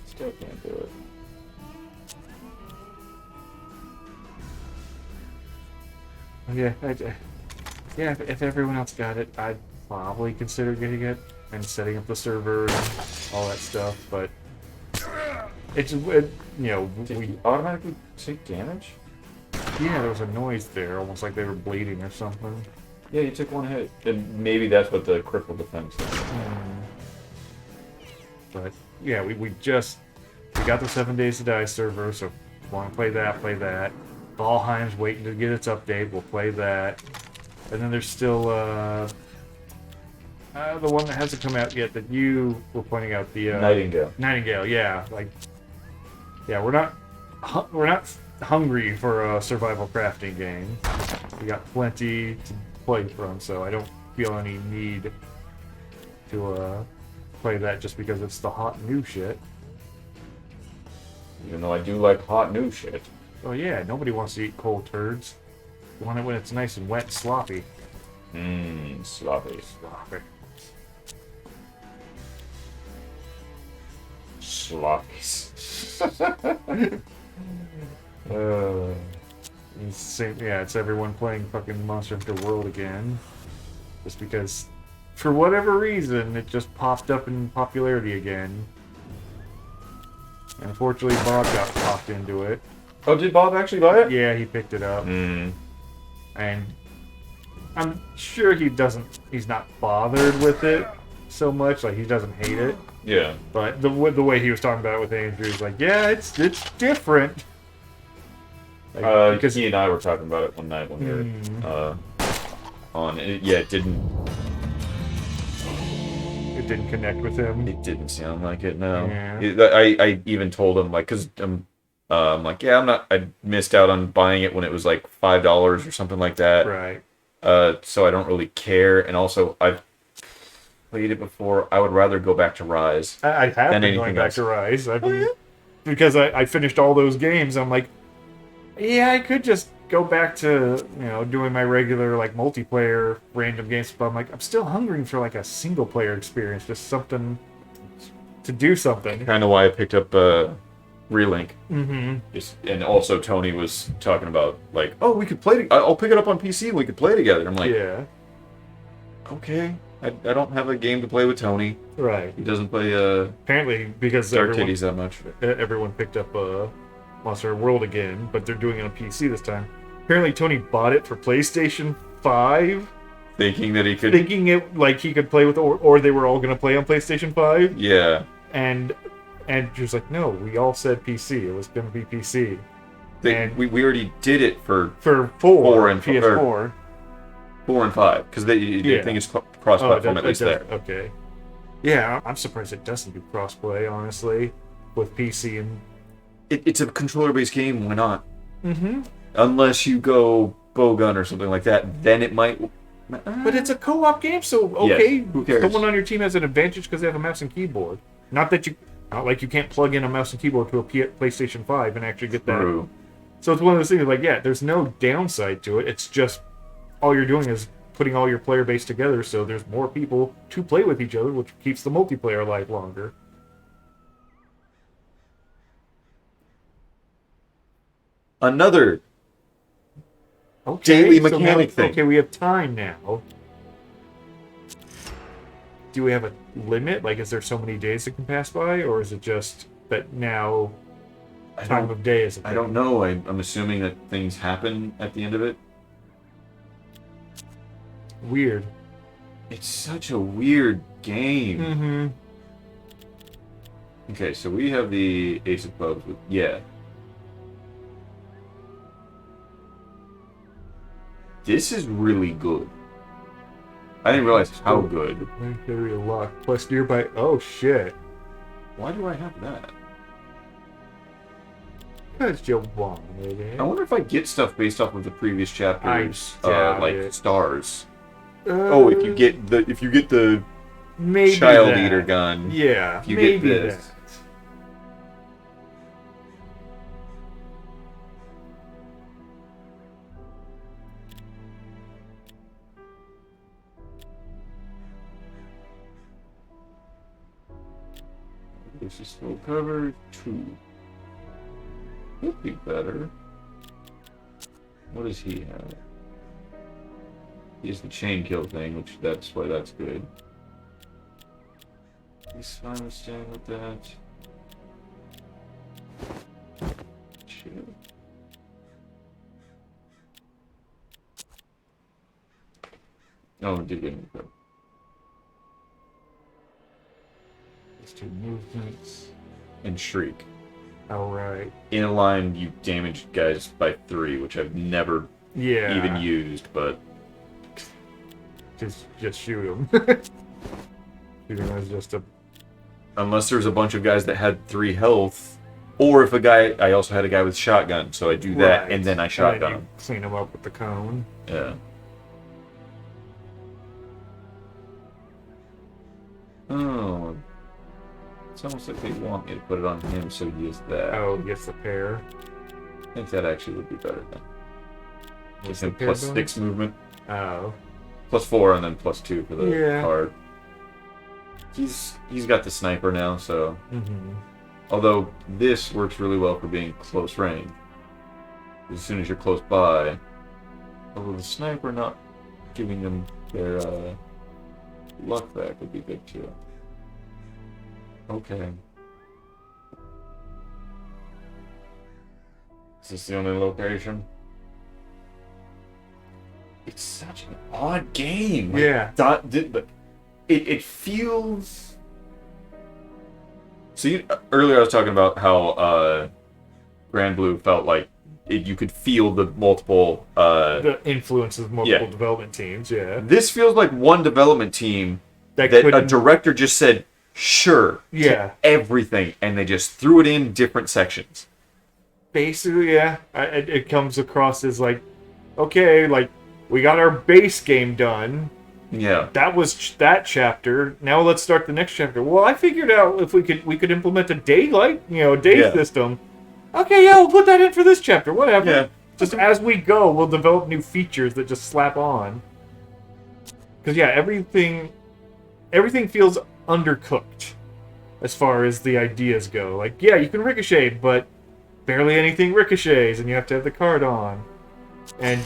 Still can't do it. Yeah, if everyone else got it, I'd probably consider getting it and setting up the server and all that stuff, but Did we automatically take damage? yeah, there was a noise there, almost like they were bleeding or something. Yeah, you took one hit. And maybe that's what the crippled defense is. But yeah, we got the 7 Days to Die server, so if you want to play that. Valheim's waiting to get its update, we'll play that. And then there's still the one that hasn't come out yet that you were pointing out, the Nightingale. Nightingale, yeah. Like, yeah, we're not hungry for a survival crafting game. We got plenty to play from, so I don't feel any need to play that just because it's the hot new shit. Even though I do like hot new shit. Oh yeah, nobody wants to eat cold turds. You want it when it's nice and wet and sloppy. Sloppy. Sloppy. Sloppies. It's everyone playing fucking Monster Hunter World again. Just because, for whatever reason, it just popped up in popularity again. And unfortunately, Bob got popped into it. Oh, did Bob actually buy it? Yeah, he picked it up. And I'm sure he's not bothered with it so much, like he doesn't hate it. Yeah. But the way he was talking about it with Andrew is like, yeah, it's different. Like, Because he and I were talking about it one night when we were on it. Yeah, it didn't connect with him. It didn't sound like it. No. Yeah. I even told him, like, because I'm like, yeah, I missed out on buying it when it was like $5 or something like that. Right. So I don't really care. And also, I've played it before. I would rather go back to Rise. I have been going back to Rise. Because I finished all those games. I'm like, yeah, I could just go back to, doing my regular, like, multiplayer random games. But I'm like, I'm still hungering for, like, a single-player experience. Just something to do something. Kind of why I picked up Relink. Mm-hmm. And also Tony was talking about like, oh, we could play. I'll pick it up on PC and we could play together. I'm like, Yeah. Okay. I don't have a game to play with Tony. Right. He doesn't play Apparently, because Dark Titties that much. Everyone picked up Monster World again, but they're doing it on PC this time. Apparently, Tony bought it for PlayStation 5, Thinking that he could. thinking it like he could play with, or they were all going to play on PlayStation 5. Yeah. And she was like, no, we all said PC. It was going to be PC. We already did it for 4 and PS4. 4 and 5 because they think it's cross-platform at least there. Okay. Yeah, I'm surprised it doesn't do crossplay, honestly, with PC and. It's a controller-based game. Why not? Mm-hmm. Unless you go bowgun or something like that, then it might. But it's a co-op game, so okay. Who cares? Someone on your team has an advantage because they have a mouse and keyboard. Not like you can't plug in a mouse and keyboard to a PlayStation 5 and actually get that. True. So it's one of those things like, yeah, there's no downside to it. It's just all you're doing is putting all your player base together, so there's more people to play with each other, which keeps the multiplayer alive longer. Another Okay, daily so mechanic thing. Okay, we have time now. Do we have a limit? Like, is there so many days that can pass by, or is it just that now time of day is a thing? I don't know. I'm assuming that things happen at the end of it. Weird. It's such a weird game. Mm-hmm. Okay, so we have the Ace of Clubs with This is really good. I didn't realize how good. Legendary luck plus nearby. Oh shit! Why do I have that? Because you wanted it. I wonder if I get stuff based off of the previous chapters, doubt like it. stars. If you get the maybe child that. eater gun. Yeah, If you maybe get this. that. This is full cover 2. Could be better. What does he have? He has the chain kill thing, which that's why that's good. He's fine with staying with that. Shit. Oh, it did get me though. These two movements. And Shriek. Alright. In a line, you damage guys by 3, which I've never Yeah. even used, but Just shoot him. Shoot him as just a. unless there's a bunch of guys that had 3 health, or if I also had a guy with shotgun, so I do that Right. and then I And shotgun then him. you clean him up with the cone. Yeah. Oh. It's almost like they want me to put it on him, so he is that. Oh, gets the pair. I think that actually would be better then. What's With him the pair plus doing? 6 movement, Oh. plus 4, and then plus 2 for the Yeah. card. He's got the sniper now, so. Mm-hmm. Although this works really well for being close range. As soon as you're close by. Although the sniper not giving them their luck back would be good too. Okay. Is this the only location? It's such an odd game. Like, Yeah. but it feels. So earlier I was talking about how Grand Blue felt like you could feel the multiple. The influence of multiple Yeah. development teams, yeah. This feels like one development team That that a couldn't- director just said sure Yeah. to everything, and they just threw it in different sections. Basically, yeah. It comes across as like, okay, like, we got our base game done. Yeah. That was that chapter. Now let's start the next chapter. Well, I figured out if we could implement a day Yeah. system. Okay, yeah, we'll put that in for this chapter. Whatever. Yeah. Just as we go, we'll develop new features that just slap on. Because yeah, everything feels undercooked. as far as the ideas go. Like, yeah, you can ricochet, but barely anything ricochets, and you have to have the card on. And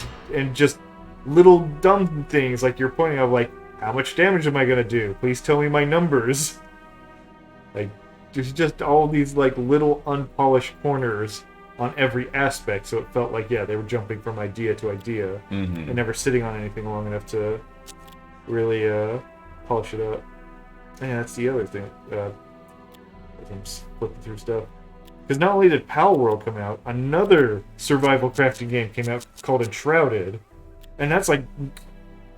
just little dumb things like you're pointing out, like, how much damage am I gonna do? Please tell me my numbers. Like, there's just all these, like, little unpolished corners on every aspect, so it felt like, yeah, they were jumping from idea to idea and never sitting on anything long enough to really polish it up. Yeah, that's the other thing. As I'm flipping through stuff. Because not only did Pal World come out, another survival crafting game came out called Enshrouded, and that's like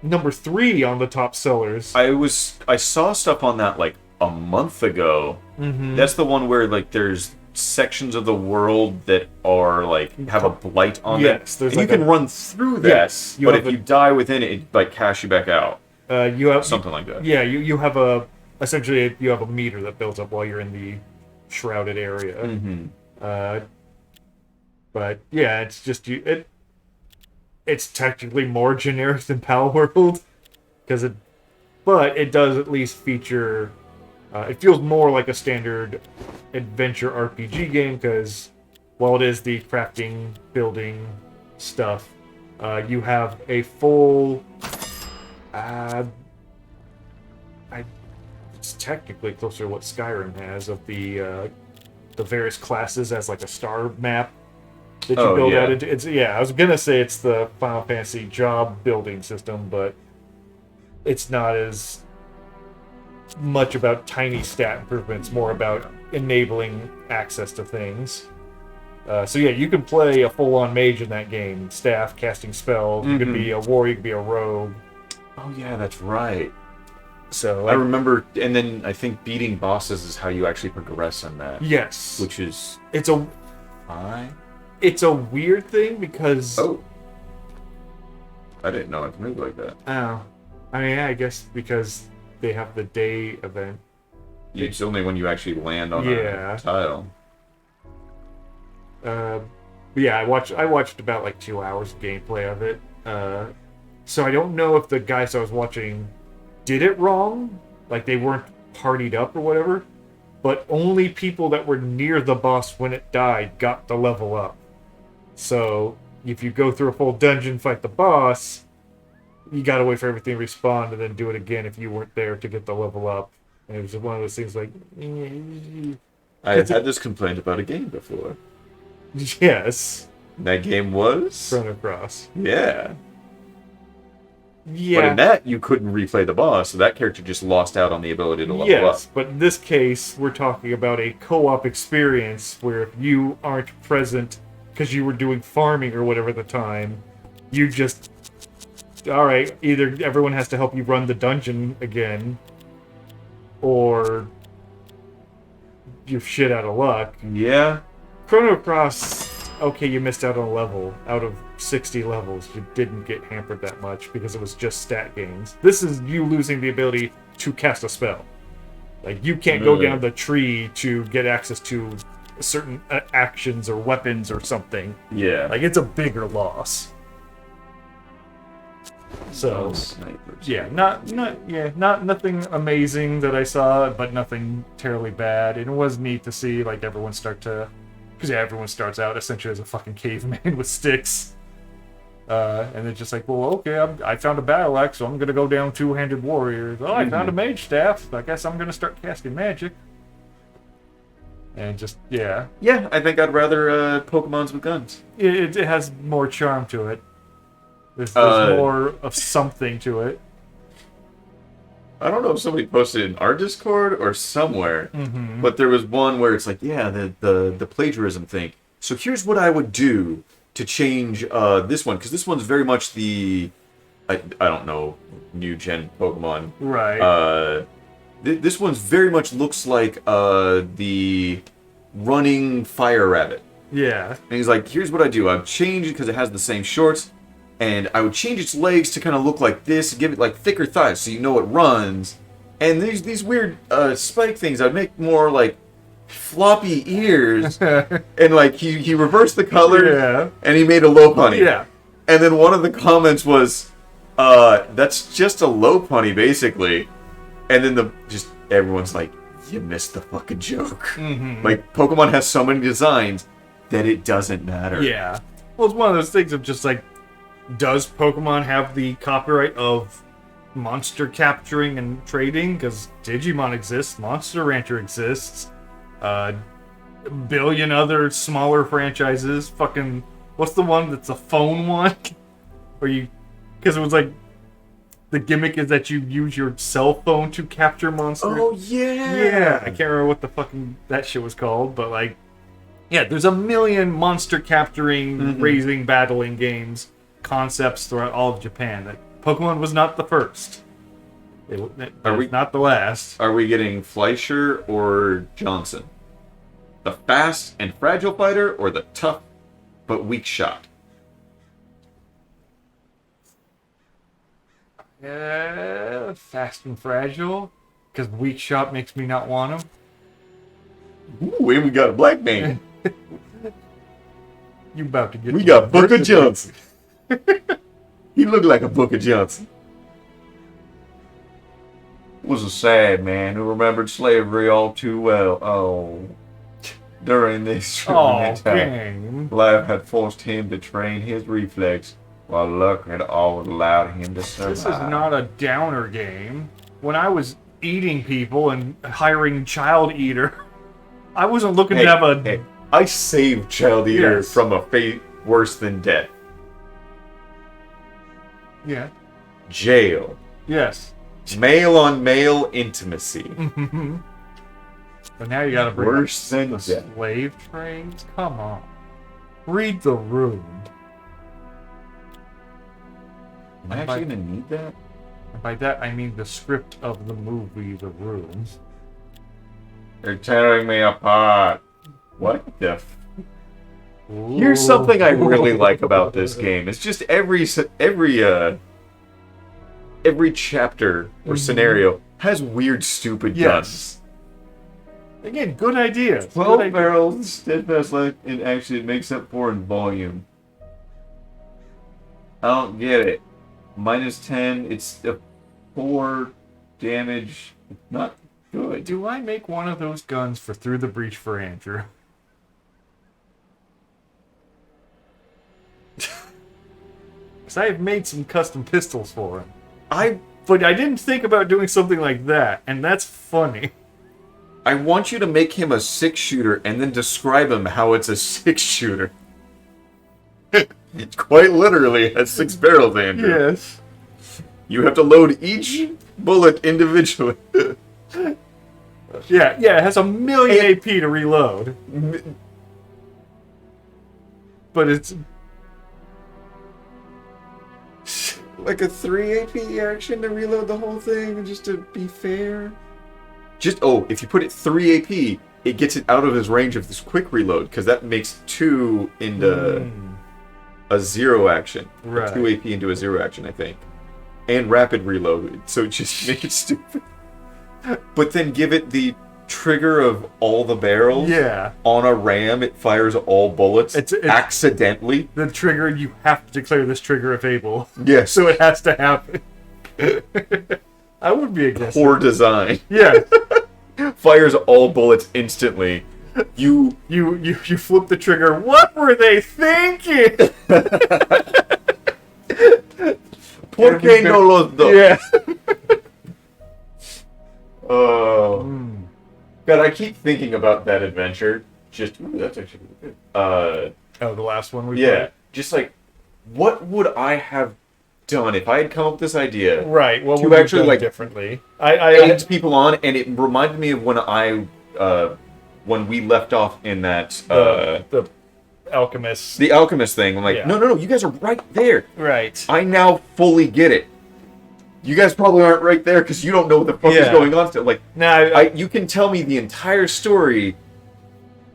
number 3 on the top sellers. I saw stuff on that like a month ago. That's the one where like there's sections of the world that are like have a blight on them. Yes, there's and like you can run through that, yes, but if you die within it, it like casts you back out. You have Something like that. Yeah, you have essentially you have a meter that builds up while you're in the shrouded area. But yeah, it's just it's technically more generic than Pal World but it does at least feature. It feels more like a standard adventure RPG game because while it is the crafting, building stuff, you have a full. It's technically closer to what Skyrim has of the various classes as like a star map that you build out into. It's I was gonna say it's the Final Fantasy job building system, but it's not as much about tiny stat improvements, more about enabling access to things. So yeah, you can play a full-on mage in that game. Staff, casting spells. You could be a warrior, you could be a rogue. Oh yeah, that's right. So I remember, and then I think beating bosses is how you actually progress in that. Yes, Which is it's a weird thing because I didn't know it moved like that. I mean, I guess because they have the day event. It's only when you actually land on a tile. Yeah, I watched about like 2 hours of gameplay of it. So I don't know if the guys I was watching did it wrong, like they weren't partied up or whatever, but only people that were near the boss when it died got the level up. So if you go through a full dungeon, fight the boss, you gotta wait for everything to respawn and then do it again if you weren't there to get the level up. And it was one of those things like... I had this complaint about a game before. Yes. That game was? Chrono Cross. Yeah. Yeah. But in that, you couldn't replay the boss, so that character just lost out on the ability to level up. Yes, but in this case, we're talking about a co-op experience where if you aren't present because you were doing farming or whatever at the time, you just... Alright, either everyone has to help you run the dungeon again, or you're shit out of luck. Yeah. Chrono Cross, okay, you missed out on a level. Out of 60 levels, you didn't get hampered that much because it was just stat gains. This is you losing the ability to cast a spell. Like, you can't go down the tree to get access to certain actions or weapons or something. Yeah. Like, it's a bigger loss. So, not nothing amazing that I saw, but nothing terribly bad. And it was neat to see like everyone start to, because everyone starts out essentially as a fucking caveman with sticks, and they're just like, well, okay, I found a battle axe, so I'm gonna go down two-handed warriors. Oh, I found a mage staff. I guess I'm gonna start casting magic. And just yeah, I think I'd rather Pokemons with guns. It has more charm to it. There's more of something to it. I don't know if somebody posted in our Discord or somewhere, but there was one where it's like, the plagiarism thing. So here's what I would do to change this one, because this one's very much the, I don't know, new gen Pokemon. Right. This one's very much looks like the running fire rabbit. Yeah. And he's like, here's what I do. I've changed it because it has the same shorts. And I would change its legs to kind of look like this, and give it like thicker thighs so you know it runs. And these weird spike things, I'd make more like floppy ears. And like he reversed the color, and he made a Lopunny. Yeah. And then one of the comments was, that's just a Lopunny basically. And then everyone's like, you missed the fucking joke. Mm-hmm. Like, Pokemon has so many designs that it doesn't matter. Yeah. Well, it's one of those things of just like, does Pokemon have the copyright of monster capturing and trading? Because Digimon exists, Monster Rancher exists, a billion other smaller franchises. Fucking, what's the one that's a phone one? Where you, because it was like, the gimmick is that you use your cell phone to capture monsters. Oh, yeah! Yeah, I can't remember what the fucking that shit was called, but like, yeah, there's a million monster capturing, raising, battling games concepts throughout all of Japan. That Pokemon was not the first. It was not the last. Are we getting Fleischer or Johnson? The fast and fragile fighter or the tough but weak shot? Fast and fragile, because weak shot makes me not want him. Ooh, and we got a black man. You about to get? We got Booker Johnson. He looked like a Booker Johnson. Was a sad man who remembered slavery all too well. Oh, during this time, game. life had forced him to train his reflex, while luck had always allowed him to survive. This is not a downer game. When I was eating people and hiring Child Eater, I wasn't looking to have a. Hey, I saved Child Eater Yes. from a fate worse than death. Yeah. Jail. Yes. Male on male intimacy. But now you gotta bring Worse than the death. slave trades? Come on. Read the room. Am I actually gonna need that? And by that I mean the script of the movie The Room. They're tearing me apart. What the f- Here's something I really like about this game. It's just every chapter or scenario has weird, stupid guns. Yes. Again, good idea. 12 barrels, steadfast life, and actually it makes up for in volume. I don't get it. -10, it's a 4 damage. Not good. Do I make one of those guns for Through the Breach for Andrew? Because I have made some custom pistols for him. But I didn't think about doing something like that, and that's funny. I want you to make him a 6-shooter and then describe him how it's a 6-shooter. It quite literally has 6 barrels, Andrew. Yes. You have to load each bullet individually. Yeah, it has a million AP to reload. But it's... Like a 3 AP action to reload the whole thing, just to be fair. If you put it 3 AP, it gets it out of his range of this quick reload, because that makes 2 into a 0 action. Right. 2 AP into a 0 action, I think. And rapid reload, so just make it stupid. But then give it the trigger of all the barrels. Yeah. On a ram, it fires all bullets It's accidentally. the trigger, you have to declare this trigger if able. Yes. So it has to happen. I would be against Poor it. design. Yeah. Fires all bullets instantly. You You flip the trigger. What were they thinking? ¿Por qué no los dos? Yeah. Oh. God, I keep thinking about that adventure. Just, ooh, that's actually good. Oh, the last one we Yeah. played? Just like, what would I have done if I had come up with this idea? Right. Well, To we actually, actually like, differently. Eggs people on, and it reminded me of when we left off in that the alchemist. the alchemist thing. I'm like, Yeah. no, you guys are right there. Right. I now fully get it. You guys probably aren't right there because you don't know what the fuck is Yeah. going on still. Like, Now, you can tell me the entire story,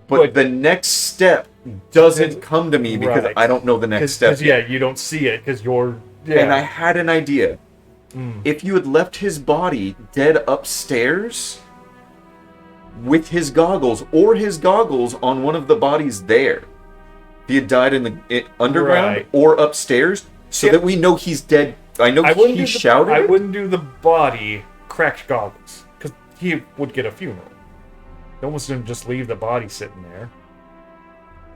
but But- the next step doesn't come to me because Right. I don't know the next step. because yeah, you don't see it because you're And I had an idea. If you had left his body dead upstairs with his goggles, or his goggles on one of the bodies there, if he had died in the underground Right. or upstairs, so Yeah. that we know he's dead. I know he shouted. I wouldn't do the body cracked goggles because he would get a funeral. He almost didn't just leave the body sitting there.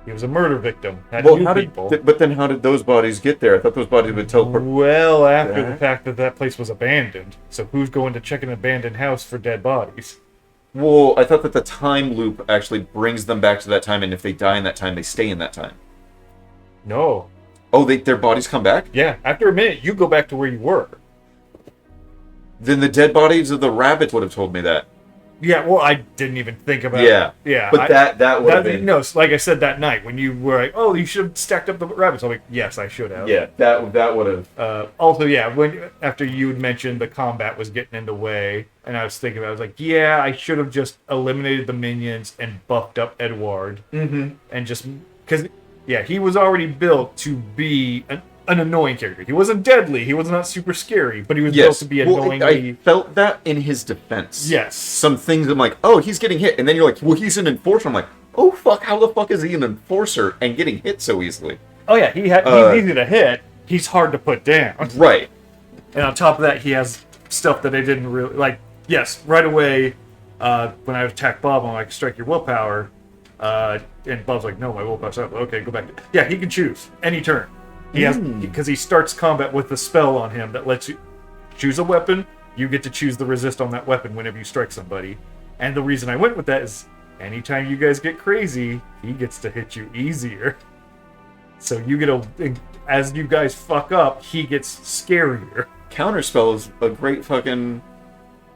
He was a murder victim. Had Well, two how people. but then how did those bodies get there? I thought those bodies would teleport. Well, after the That? fact that place was abandoned. So who's going to check an abandoned house for dead bodies? Well, I thought that the time loop actually brings them back to that time, and if they die in that time, they stay in that time. No. Oh, their bodies come back? Yeah, after a minute, you go back to where you were. Then the dead bodies of the rabbits would have told me that. Yeah, well, I didn't even think about Yeah. it. Yeah. But that would have been... No, like I said that night, when you were like, oh, you should have stacked up the rabbits. I'm like, yes, I should have. Yeah, that would have... Also, yeah, after you had mentioned the combat was getting in the way, and I was thinking about it, I was like, yeah, I should have just eliminated the minions and buffed up Edward. Mm-hmm. And just... Because, yeah, he was already built to be an annoying character. He wasn't deadly, he was not super scary, but he was built to be annoyingly... I felt that in his defense. Yes. Some things I'm like, oh, he's getting hit. And then you're like, well, he's an enforcer. I'm like, oh, fuck, how the fuck is he an enforcer and getting hit so easily? Oh, yeah, he's easy to hit. He's hard to put down. Right. And on top of that, he has stuff that I didn't really... Like, yes, right away, when I attacked Bob, I'm like, strike your willpower. And Bob's like, no, my willpower's up. Okay, go back. Yeah, he can choose any turn. He has, because he starts combat with a spell on him that lets you choose a weapon. You get to choose the resist on that weapon whenever you strike somebody. And the reason I went with that is anytime you guys get crazy, he gets to hit you easier. So you get as you guys fuck up, he gets scarier. Counterspell is a great fucking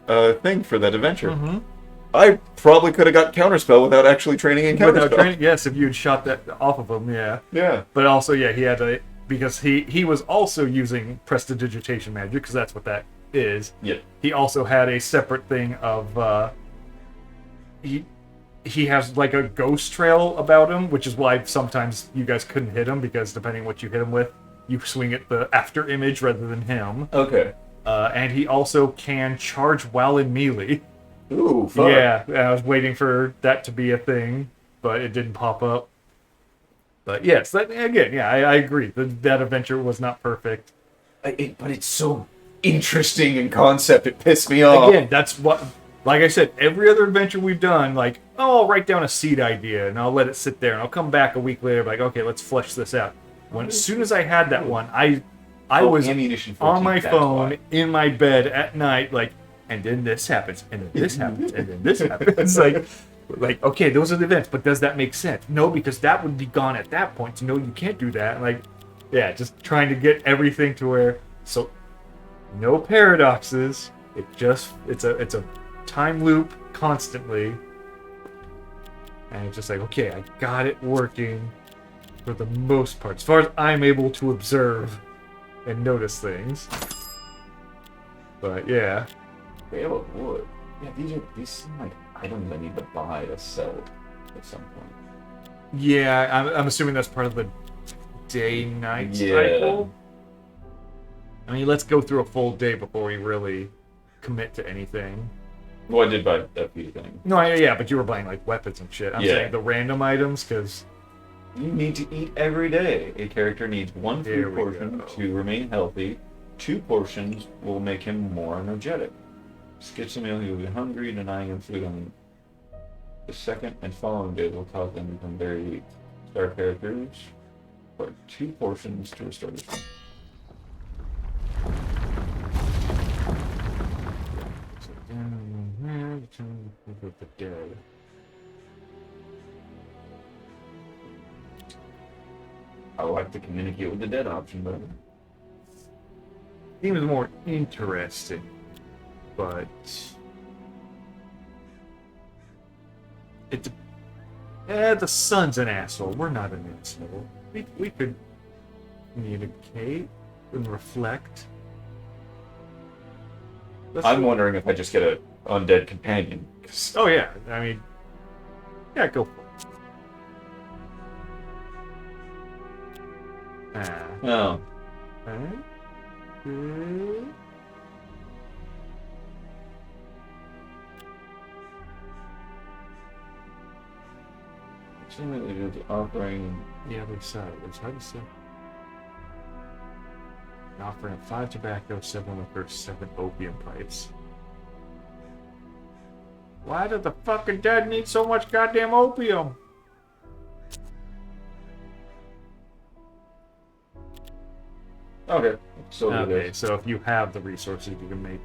thing for that adventure. Mm-hmm. I probably could have got Counterspell without actually training in Counterspell. Without training, yes, if you had shot that off of him, yeah. Yeah. But also, yeah, he had to, because he was also using prestidigitation magic, because that's what that is. Yeah. He also had a separate thing of he has like a ghost trail about him, which is why sometimes you guys couldn't hit him, because depending what you hit him with, you swing at the after image rather than him. Okay. And he also can charge while in melee. Ooh, fuck. Yeah, I was waiting for that to be a thing, but it didn't pop up. But yes, again, yeah, I agree. That adventure was not perfect. But it's so interesting in concept, it pissed me off. Again, that's what, like I said, every other adventure we've done, like, oh, I'll write down a seed idea, and I'll let it sit there, and I'll come back a week later, like, okay, let's flesh this out. As soon as I had that one, I was Ammunition 14, on my that's phone, why. in my bed at night, like, and then this happens, and then this happens, and then this happens. Like, okay, those are the events, but does that make sense? No, because that would be gone at that point. So no, you can't do that. Like, yeah, just trying to get everything to where, so no paradoxes. It's a time loop constantly, and it's just like, okay, I got it working for the most part, as far as I'm able to observe and notice things. But yeah. Bale of wood. Yeah, these seem like items I need to buy to sell at some point. Yeah, I'm assuming that's part of the day-night Yeah. cycle. I mean, let's go through a full day before we really commit to anything. Well, I did buy a few things. No, yeah, but you were buying like weapons and shit. I'm Yeah. saying the random items, because You need to eat every day. A character needs one Here food we portion go. to remain healthy. 2 portions will make him more energetic. Skips a meal, he will be hungry, denying him food on the second and following days will cause them to become very weak. Star characters for 2 portions to restore this one. the dead. I like to communicate with the dead option, but Seems more interesting, but the sun's an asshole. We're not an asshole. We could communicate and reflect. I'm wondering if I just get an undead companion. Oh yeah, I mean, yeah, go for it. Oh. Alright. Seemingly due to offering The other side. It's hard to say. Offering 5 tobacco, 7 liquor, 7 opium pipes. Why did the fucking dead need so much goddamn opium? Okay. So Okay, so if you have the resources, you can make.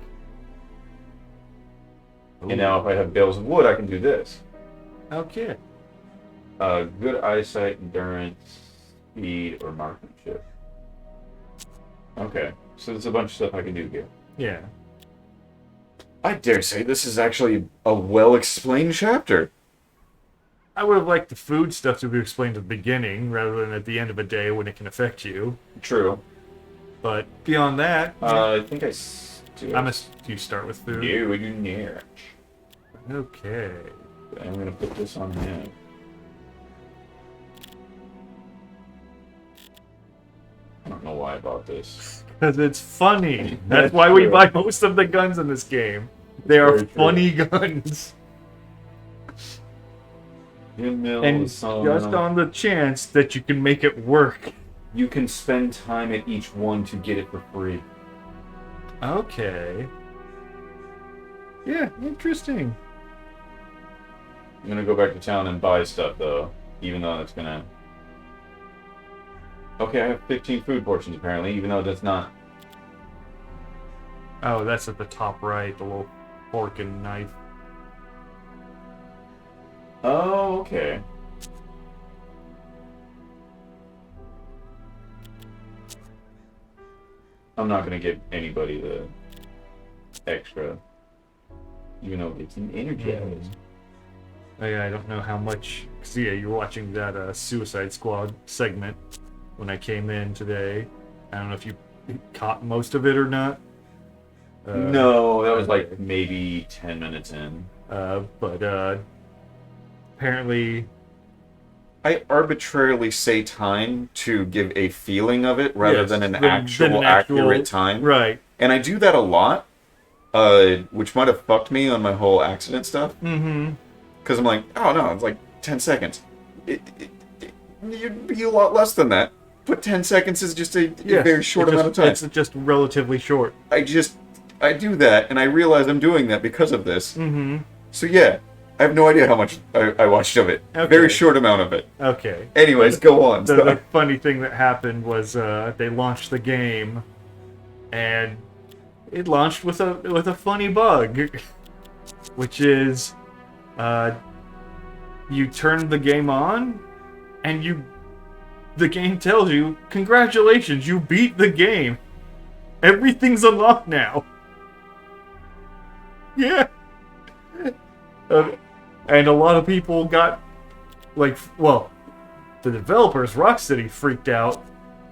And now if I have bales of wood, I can do this. Okay. Good eyesight, endurance, speed, or marksmanship. Okay, so there's a bunch of stuff I can do here. Yeah. I dare say this is actually a well-explained chapter. I would have liked the food stuff to be explained at the beginning rather than at the end of a day when it can affect you. True. But beyond that, I think I do. you start with food. No, I do not. Okay. I'm gonna put this on him. I don't know why I bought this. Because it's funny. That's why we buy most of the guns in this game. They are funny guns. And just on the chance that you can make it work. You can spend time at each one to get it for free. Okay. Yeah, interesting. I'm gonna go back to town and buy stuff though, even though that's gonna... Okay, I have 15 food portions apparently, even though that's not... Oh, that's at the top right, the little fork and knife. Oh, okay. I'm not gonna give anybody the extra, even though it's an energy. Oh, yeah, I don't know how much. Cause yeah, you were watching that Suicide Squad segment when I came in today. I don't know if you caught most of it or not. No, that was like maybe 10 minutes in. But apparently, I arbitrarily say time to give a feeling of it rather yes, than an actual accurate time. Right. And I do that a lot, which might have fucked me on my whole accident stuff. Mm-hmm. Because I'm like, oh no, it's like 10 seconds. You'd be a lot less than that. But 10 seconds is just a very short amount of time. It's just relatively short. I do that, and I realize I'm doing that because of this. Mm-hmm. So yeah, I have no idea how much I watched of it. Okay. Very short amount of it. Okay. Anyways, go on. The funny thing that happened was they launched the game, and it launched with a funny bug, which is you turn the game on, and the game tells you, congratulations, you beat the game. Everything's unlocked now. Yeah. And a lot of people got, the developers, Rocksteady, freaked out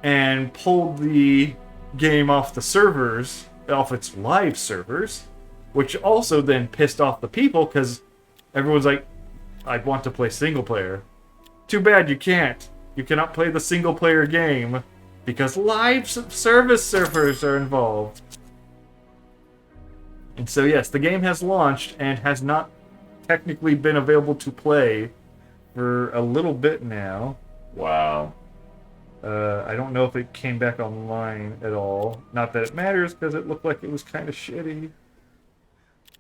and pulled the game off the servers, off its live servers, which also then pissed off the people because everyone's like, I'd want to play single player. Too bad you can't. You cannot play the single player game because live service servers are involved. And so yes, the game has launched and has not technically been available to play for a little bit now. Wow. I don't know if it came back online at all. Not that it matters, because it looked like it was kind of shitty.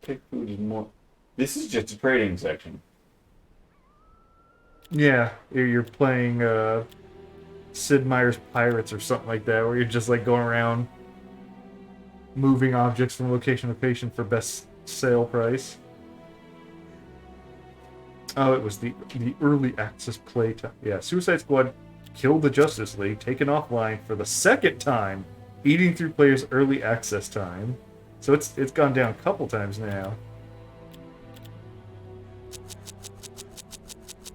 Pick food is more... This is just a trading section. Yeah, you're playing Sid Meier's Pirates or something like that, where you're just like going around moving objects from location to location for best sale price. Oh, it was the early access playtime. Yeah, Suicide Squad killed the Justice League, taken offline for the second time, eating through players' early access time. So it's gone down a couple times now.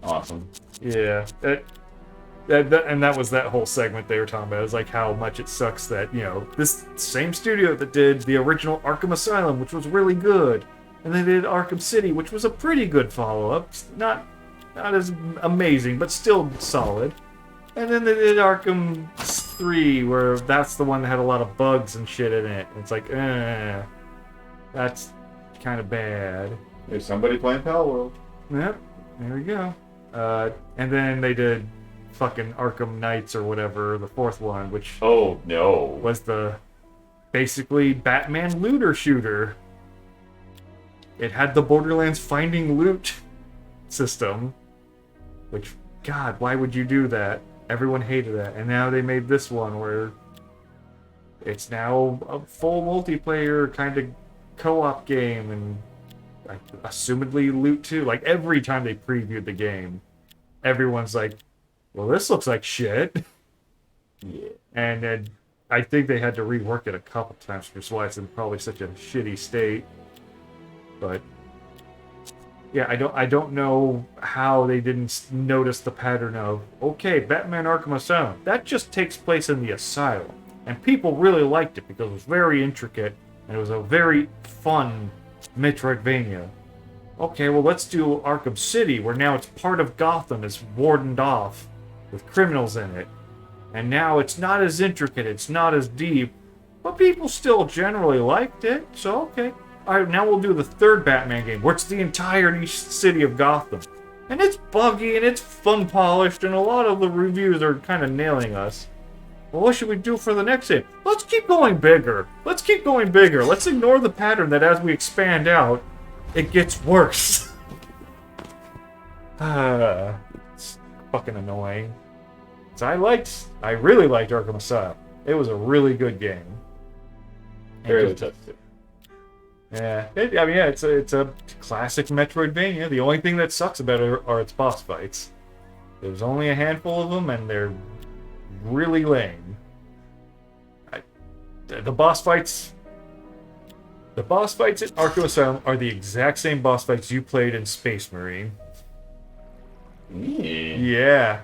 Awesome. Yeah, and that was that whole segment they were talking about. It was like how much it sucks that, this same studio that did the original Arkham Asylum, which was really good, and they did Arkham City, which was a pretty good follow-up. Not as amazing, but still solid. And then they did Arkham 3, where that's the one that had a lot of bugs and shit in it. It's like, that's kind of bad. There's somebody playing Palworld. Yep, there we go. And then they did fucking Arkham Knights or whatever, the fourth one, which oh no, was the basically Batman looter shooter. It had the Borderlands finding loot system, which, God, why would you do that? Everyone hated that. And now they made this one where it's now a full multiplayer kind of co-op game, and like, assumedly loot too. Like, every time they previewed the game, everyone's like, well, this looks like shit. Yeah. And then I think they had to rework it a couple times, which is why it's in probably such a shitty state. But yeah, I don't know how they didn't notice the pattern of, okay, Batman Arkham Asylum, that just takes place in the asylum. And people really liked it because it was very intricate and it was a very fun Metroidvania. Okay, well, let's do Arkham City, where now it's part of Gotham, it's wardened off with criminals in it. And now it's not as intricate, it's not as deep, but people still generally liked it, so okay. Alright, now we'll do the third Batman game, where it's the entire city of Gotham. And it's buggy, and it's fun polished, and a lot of the reviews are kind of nailing us. Well, what should we do for the next game? Let's keep going bigger. Let's keep going bigger. Let's ignore the pattern that as we expand out, it gets worse. It's fucking annoying. So I really liked Arkham Asylum. It was a really good game. Very tough too. Yeah, it's a classic Metroidvania. The only thing that sucks about it are its boss fights. There's only a handful of them, and they're really lame. The boss fights in Arkham Asylum are the exact same boss fights you played in Space Marine. Yeah.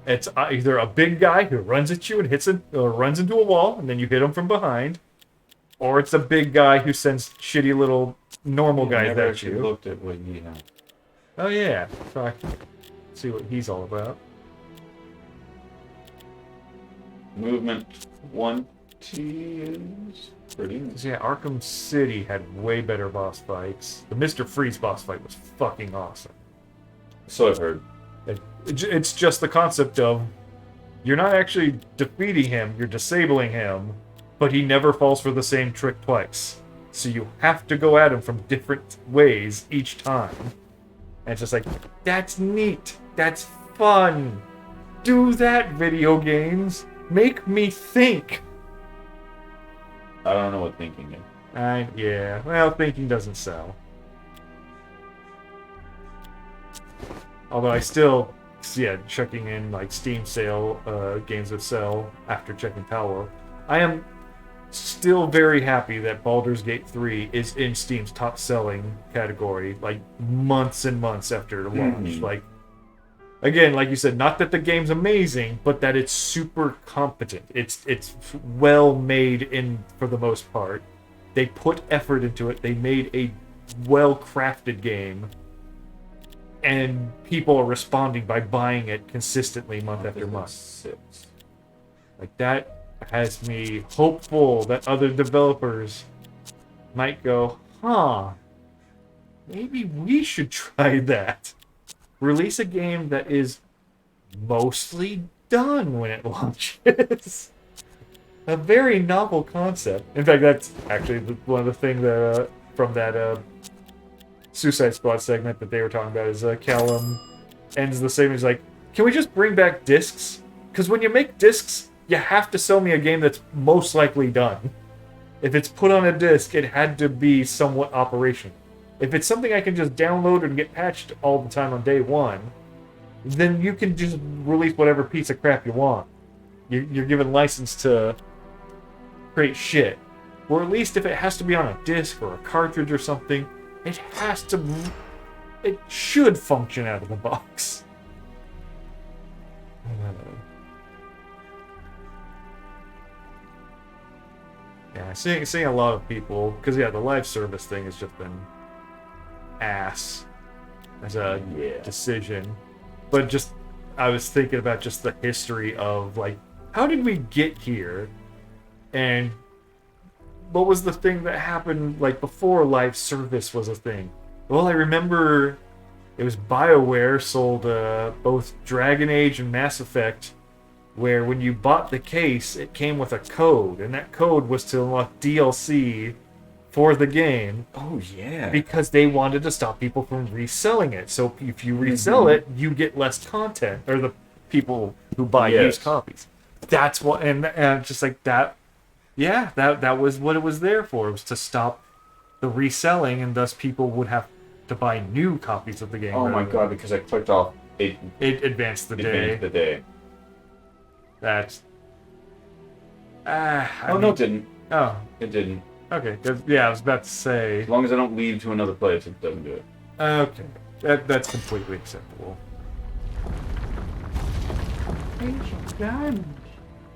It's either a big guy who runs at you and hits it, or runs into a wall, and then you hit him from behind, or it's a big guy who sends shitty little normal guys at you. Looked at what he had. Oh yeah, so I can see what he's all about. Movement 1T is pretty. Yeah, Arkham City had way better boss fights. The Mr. Freeze boss fight was fucking awesome. So I've heard. It's just the concept of you're not actually defeating him, you're disabling him, but he never falls for the same trick twice. So you have to go at him from different ways each time. And it's just like, that's neat. That's fun. Do that, video games. Make me think. I don't know what thinking is. Yeah. Well, thinking doesn't sell. Although I still, checking in like Steam sale games that sell after checking Palworld, I am still very happy that Baldur's Gate 3 is in Steam's top selling category, like months and months after launch. Like, again, like you said, not that the game's amazing, but that it's super competent. It's well made for the most part. They put effort into it. They made a well-crafted game. And people are responding by buying it consistently month after month. Like, that has me hopeful that other developers might go, maybe we should try that. Release a game that is mostly done when it launches. A very novel concept. In fact, that's actually one of the things that from that Suicide Squad segment that they were talking about is Callum ends the same. He's like, can we just bring back discs? Because when you make discs, you have to sell me a game that's most likely done. If it's put on a disc, it had to be somewhat operational. If it's something I can just download and get patched all the time on day one, then you can just release whatever piece of crap you want. You're given license to create shit. Or at least if it has to be on a disc or a cartridge or something, it should function out of the box. Yeah, seeing a lot of people, because the live service thing has just been ass as a decision. But just, I was thinking about just the history of, like, how did we get here? And what was the thing that happened, like, before live service was a thing? Well, I remember it was BioWare sold both Dragon Age and Mass Effect, where when you bought the case, it came with a code, and that code was to unlock DLC for the game Oh yeah. because they wanted to stop people from reselling it. So if you resell it, you get less content, or the people who buy used copies. That's what, and just like that, yeah, that was what it was there for. It was to stop the reselling, and thus people would have to buy new copies of the game. Oh my god, because I clicked off it. It advanced the day. Advanced the day. That's. No, it didn't. Oh, It didn't. okay. 'Cause, yeah, I was about to say. As long as I don't leave to another place, it doesn't do it. Okay, that's completely acceptable.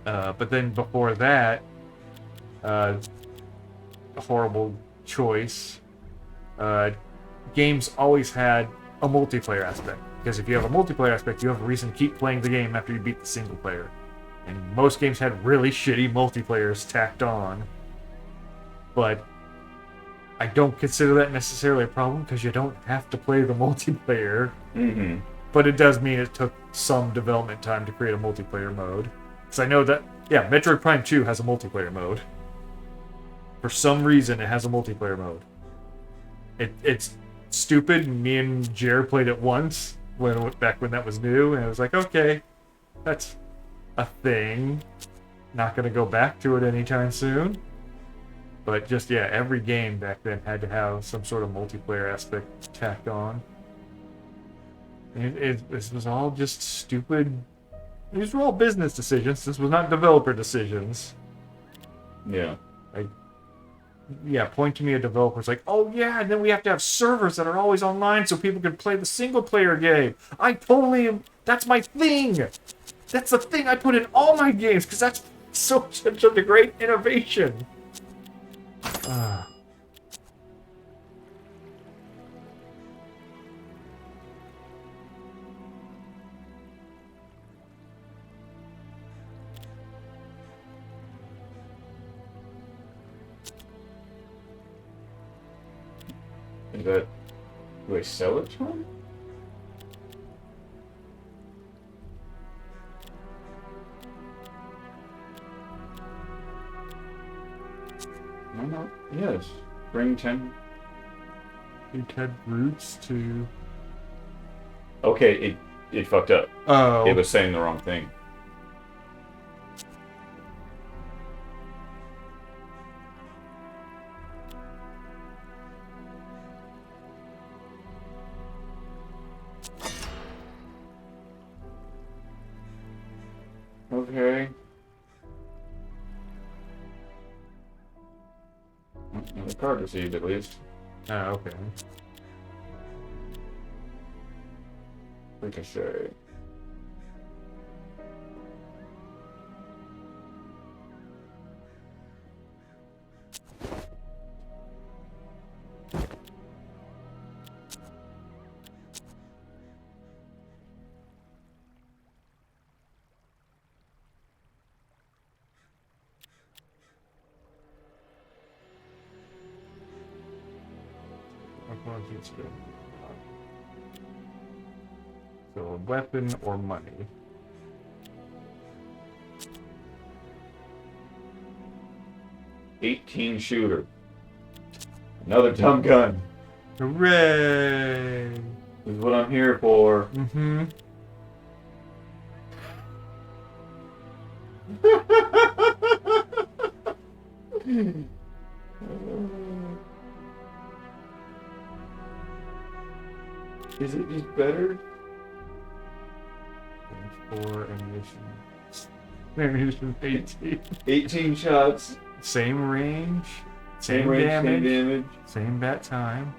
But then before that, a horrible choice. Games always had a multiplayer aspect, because if you have a multiplayer aspect, you have a reason to keep playing the game after you beat the single player. And most games had really shitty multiplayers tacked on. But I don't consider that necessarily a problem, because you don't have to play the multiplayer. Mm-hmm. But it does mean it took some development time to create a multiplayer mode. Because I know that, yeah, Metroid Prime 2 has a multiplayer mode. For some reason, it has a multiplayer mode. It's stupid. Me and Jared played it once, back when that was new, and it was like, okay, that's a thing. Not going to go back to it anytime soon. But just, yeah, every game back then had to have some sort of multiplayer aspect tacked on. This was all just stupid. These were all business decisions. This was not developer decisions. Yeah. Point to me a developer's like, oh yeah, and then we have to have servers that are always online so people can play the single player game. That's my thing. That's the thing I put in all my games, because that's such a great innovation. Do I sell it to him? Why not? Yes. Bring 10. You had roots to. Okay, it fucked up. Oh. It was saying the wrong thing. Okay. Another card received, at least. Oh, okay. Ricochet. So a weapon or money. $18 shooter. Another dumb gun. Hooray! This is what I'm here for. Mm-hmm. Is it just better? For ammunition. Ammunition 18. 18 shots. Same range. Same range, damage. same damage. Same bat time.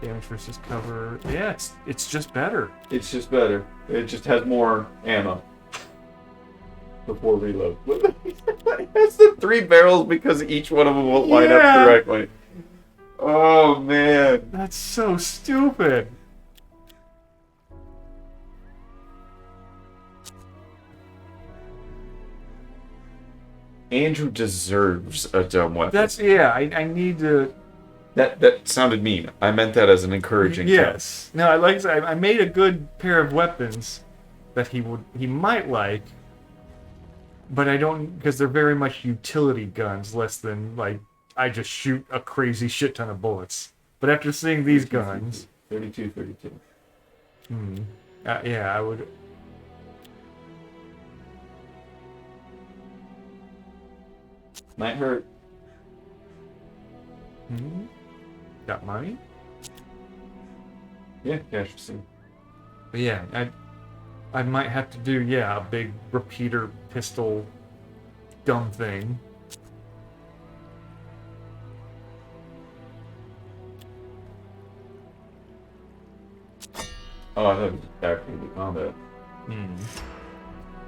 Damage versus cover. Yeah, it's just better. It's just better. It just has more ammo. Before reload. It has the 3 barrels because each one of them won't line up correctly. Oh man. That's so stupid. Andrew deserves a dumb weapon. I need to. That sounded mean. I meant that as an encouraging Yes. No, I made a good pair of weapons that he might like, but I don't, because they're very much utility guns, less than like I just shoot a crazy shit ton of bullets. But after seeing these guns, 32, 32. yeah, I would. Might hurt. Got money? Yeah, cash receipt. But yeah, I might have to do, yeah, a big repeater pistol dumb thing. Oh, I thought it was actually the combat.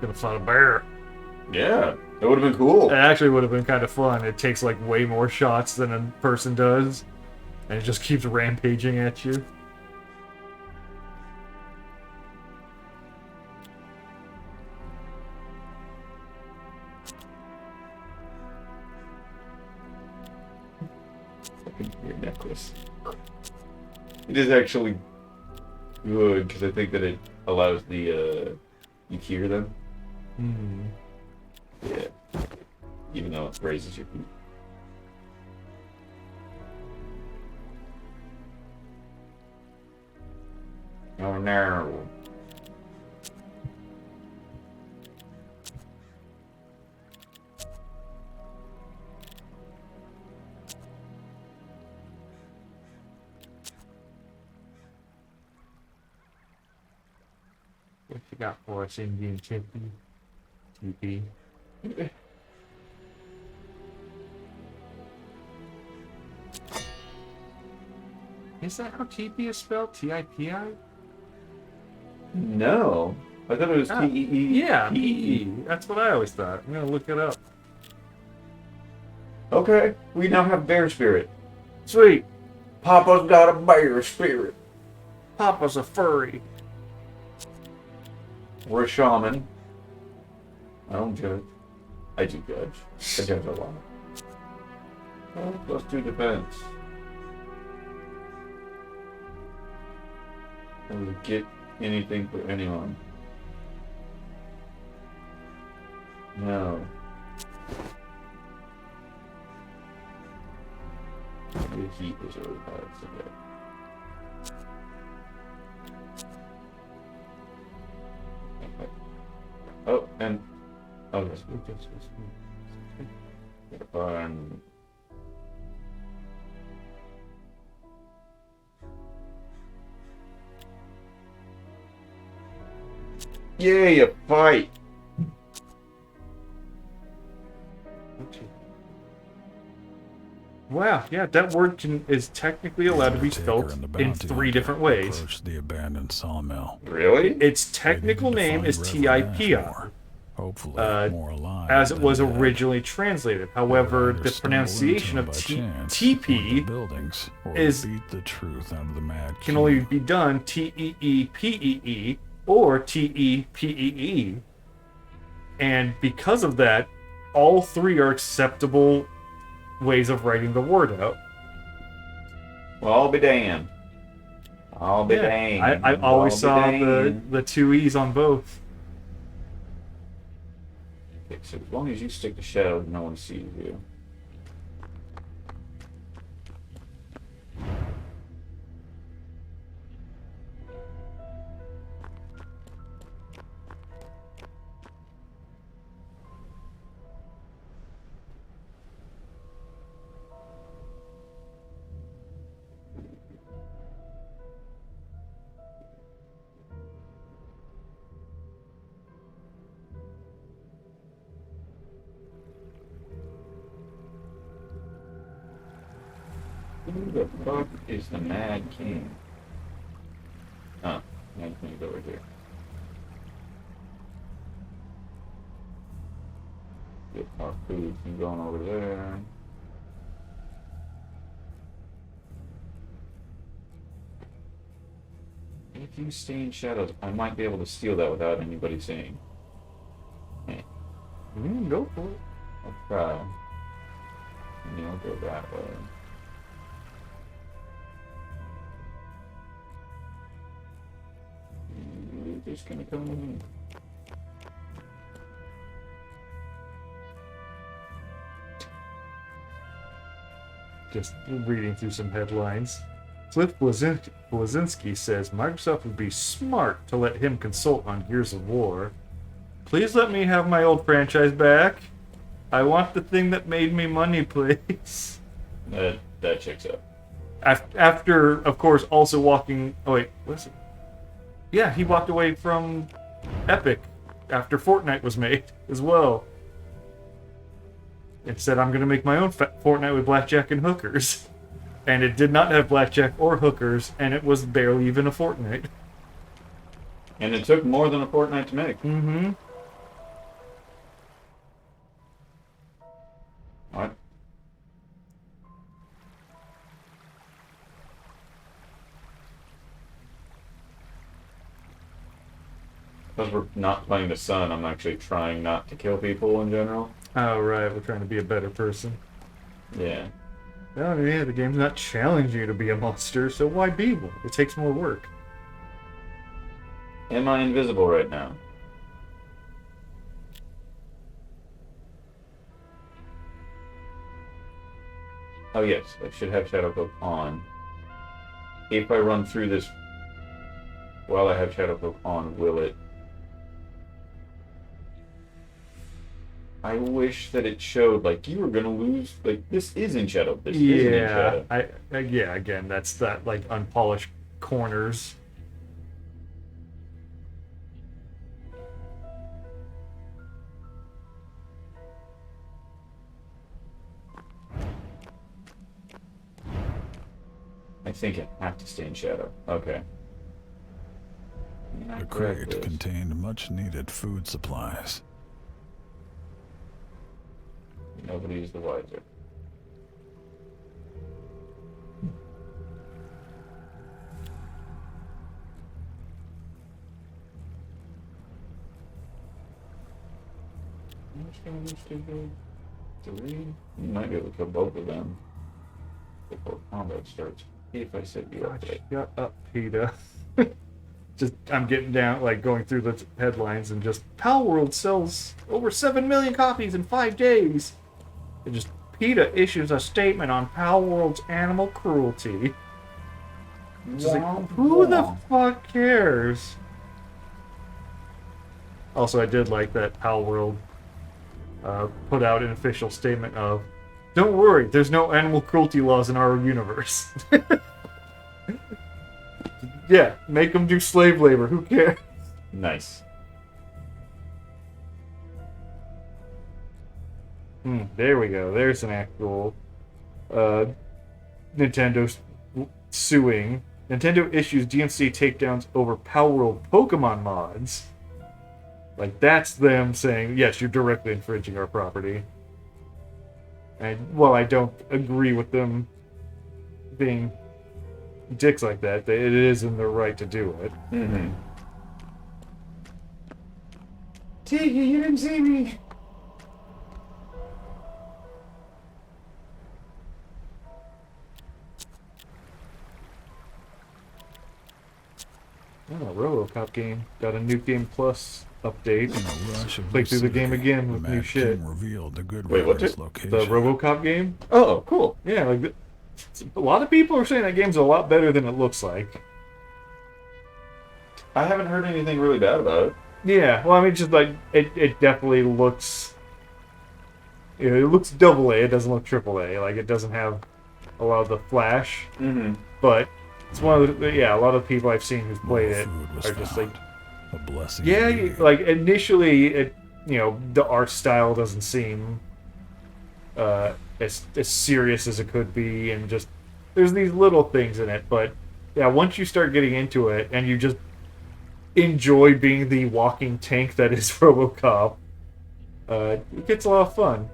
Gonna fight a bear. Yeah, that would have been cool. It actually would have been kind of fun. It takes like way more shots than a person does, and it just keeps rampaging at you. Your necklace. It is actually good because I think that it allows the you hear them. Yeah. Even though it raises your feet. Oh no. What you got for us, Indian Chippy? TP. Is that how TP is spelled? T-I-P-I? No. I thought it was T-E-E. Yeah, P-E. That's what I always thought. I'm gonna look it up. Okay, we now have bear spirit. Sweet! Papa's got a bear spirit. Papa's a furry. We're a shaman. I don't judge. I do judge. I judge a lot. Well, +2 defense. I would get anything for anyone. No. The heat is really hard today. Okay. Oh, and yes, fun. Yay, a fight! Wow, yeah, that word is technically allowed to be spelled in 3 different ways. Approached the abandoned sawmill. Really? Its technical name is T-I-P-I, Hopefully, more alive as it than was dead. originally translated. However, the pronunciation of TP buildings, or is beat the truth out of the mad can king. only be done T-E-E-P-E-E or T-E-P-E-E. And because of that, all 3 are acceptable ways of writing the word out. Well, I'll be damned. I'll be damned. I always I'll saw be damned. the 2 E's on both. Okay, so as long as you stick to shadows, no one sees you. Who the fuck is the Mad King? Oh, Mad King's over here. Get our food from going over there. If you stay in shadows, I might be able to steal that without anybody seeing. Hey, Go for it. I'll try. Maybe I'll go that way. You're just gonna come with me. Just reading through some headlines. Cliff Blazinski says Microsoft would be smart to let him consult on Gears of War. Please let me have my old franchise back. I want the thing that made me money, please. That checks out. After, of course, also walking... Oh, wait, listen. Yeah, he walked away from Epic after Fortnite was made as well. It said, I'm going to make my own Fortnite with blackjack and hookers. And it did not have blackjack or hookers, and it was barely even a Fortnite. And it took more than a fortnight to make. Mm-hmm. What? Because we're not playing the sun, I'm actually trying not to kill people in general. Oh, right. We're trying to be a better person. Yeah. Oh, yeah, the game's not challenging you to be a monster, so why be one? It takes more work. Am I invisible right now? Oh yes, I should have Shadow Cloak on. If I run through this while I have Shadow Cloak on, will it? I wish that it showed, like, you were gonna lose, like, this is in Shadow, this isn't in Shadow. Yeah, again, that's that, like, unpolished corners. I think I have to stay in Shadow. Okay. The crate contained much-needed food supplies. Nobody's the wiser. How much damage did they? 3? You might be able to kill both of them before combat starts. If I said you up right. Shut up, PETA. Just, I'm getting down, like, going through the headlines and just, Palworld sells over 7 million copies in 5 days. And just, PETA issues a statement on Palworld's animal cruelty. Just like, who the fuck cares? Also, I did like that Palworld put out an official statement of, don't worry, there's no animal cruelty laws in our universe. Yeah, make them do slave labor, who cares? Nice. There we go, there's an actual Nintendo suing. Nintendo issues DMC takedowns over Palworld Pokemon mods. Like, that's them saying, yes, you're directly infringing our property. And while I don't agree with them being dicks like that, it is in their right to do it. Mm-hmm. Tiggy, you didn't see me! Oh, RoboCop game. Got a new Game Plus update. In a rush of Play through the game again with new Matt shit. King revealed the good Wait, what's River's it? location. The RoboCop game? Oh, cool. Yeah, like a lot of people are saying that game's a lot better than it looks like. I haven't heard anything really bad about it. Yeah, well, I mean, just like it definitely looks. You know, it looks double A. It doesn't look triple A. Like, it doesn't have a lot of the flash. Mm-hmm. But it's one of the, a lot of people I've seen who've played More it food was are just like, found. A blessing. yeah, indeed. like initially, the art style doesn't seem as serious as it could be, and just there's these little things in it. But yeah, once you start getting into it, and you just enjoy being the walking tank that is RoboCop, it gets a lot of fun.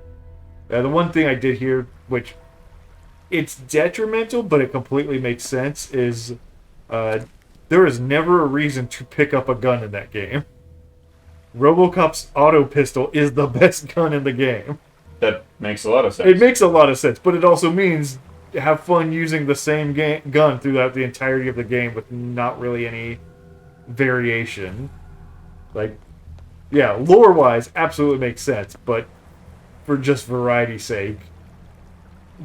The one thing I did hear, which it's detrimental, but it completely makes sense, is there is never a reason to pick up a gun in that game. RoboCop's auto pistol is the best gun in the game. That makes a lot of sense. It makes a lot of sense, but it also means have fun using the same gun throughout the entirety of the game with not really any variation. Like, yeah, lore-wise, absolutely makes sense, but for just variety's sake,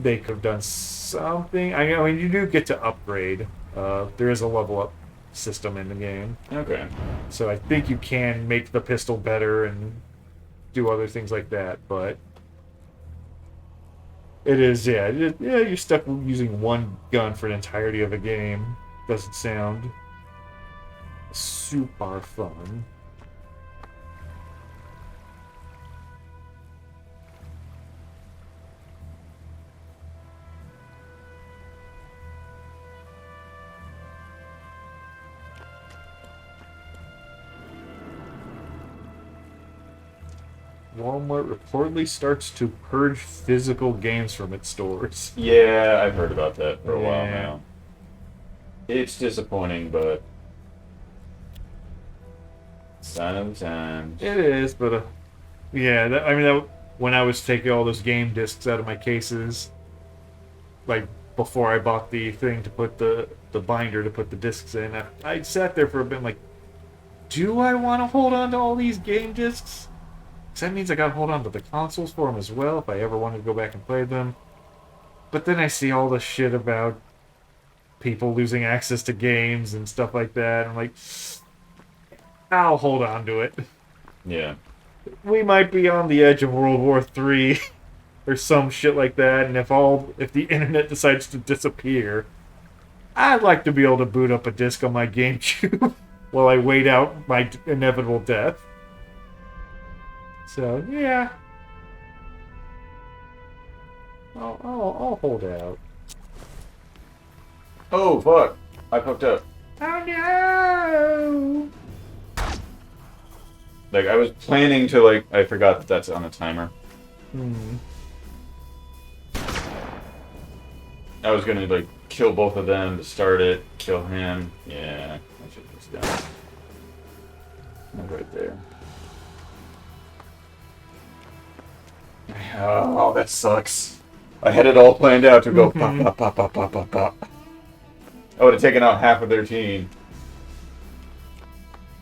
they could have done something. I mean, you do get to upgrade. There is a level up system in the game, Okay. so I think you can make the pistol better and do other things like that. But it is, yeah, you're stuck using one gun for an entirety of a game. Doesn't sound super fun. Walmart reportedly starts to purge physical games from its stores. Yeah, I've heard about that for a while Yeah. now. It's disappointing, but sign of the times. It is, but yeah, when I was taking all those game discs out of my cases, like before I bought the thing to put the binder to put the discs in, I sat there for a bit, like, do I want to hold on to all these game discs? Because that means I got to hold on to the consoles for them as well if I ever wanted to go back and play them. But then I see all the shit about people losing access to games and stuff like that. And I'm like, I'll hold on to it. Yeah. We might be on the edge of World War III or some shit like that, and if the internet decides to disappear, I'd like to be able to boot up a disc on my GameCube while I wait out my inevitable death. So yeah, I'll hold out. Oh, fuck. I fucked up. Oh no! Like, I was planning to, like, I forgot that that's on a timer. I was gonna, like, kill both of them to start it, kill him. Yeah, I should have just done it. Right there. Oh, that sucks. I had it all planned out to go pop, pop, pop, pop, pop, pop, pop. I would have taken out half of their team.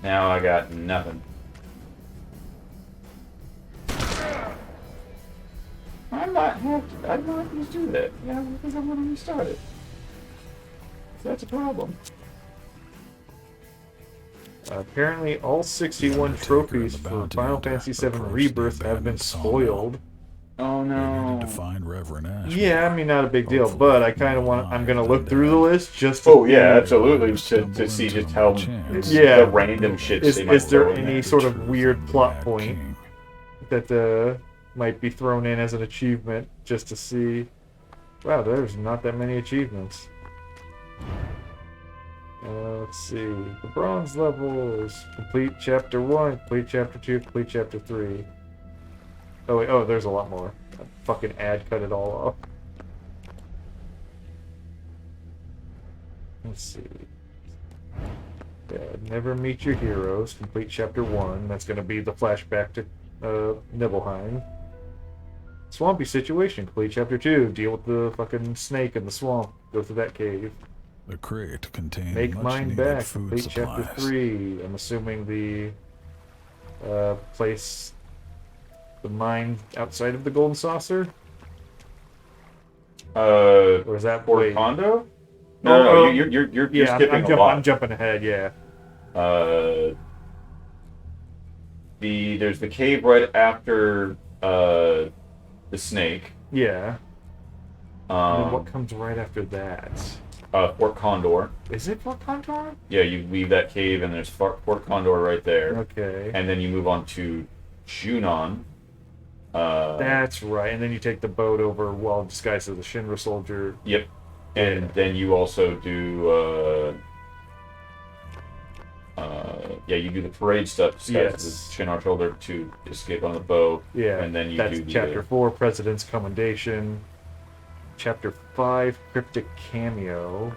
Now I got nothing. I might just do that. Yeah, because I'm going to restart it. So that's a problem. Apparently, all 61 trophies for Final Fantasy VII Rebirth have been spoiled. Oh no. To find Reverend Ash. Yeah, I mean, not a big deal, but I kind of want. I'm gonna look through the list just to. Oh yeah, absolutely. To see just how Yeah. the random shit. Is they might there throw in any there. sort of weird plot point that might be thrown in as an achievement just to see? Wow, there's not that many achievements. Let's see. The bronze levels. Complete chapter 1, complete chapter 2, complete chapter 3. Oh wait, there's a lot more. That fucking ad cut it all off. Let's see. Yeah, never meet your heroes. Complete chapter 1. That's gonna be the flashback to Nibelheim. Swampy situation. Complete chapter 2. Deal with the fucking snake in the swamp. Go through that cave. The crate contained Make much mine needed back. food Complete supplies. chapter 3. I'm assuming the place, the mine outside of the Golden Saucer, or is that Fort wait? Condo? Oh, No, you're Yeah, skipping a I'm lot. jumping ahead. Yeah. There's the cave right after the snake. Yeah. And then what comes right after that? Fort Condor. Is it Fort Condor? Yeah, you leave that cave and there's Fort Condor right there. Okay. And then you move on to Junon. That's right. And then you take the boat over while disguised as a Shinra soldier. Yep. And then you also do you do the parade stuff disguised as a Shinra soldier to escape on the boat. Yeah. And then you that's do chapter 4, President's Commendation. Chapter 5, Cryptic Cameo.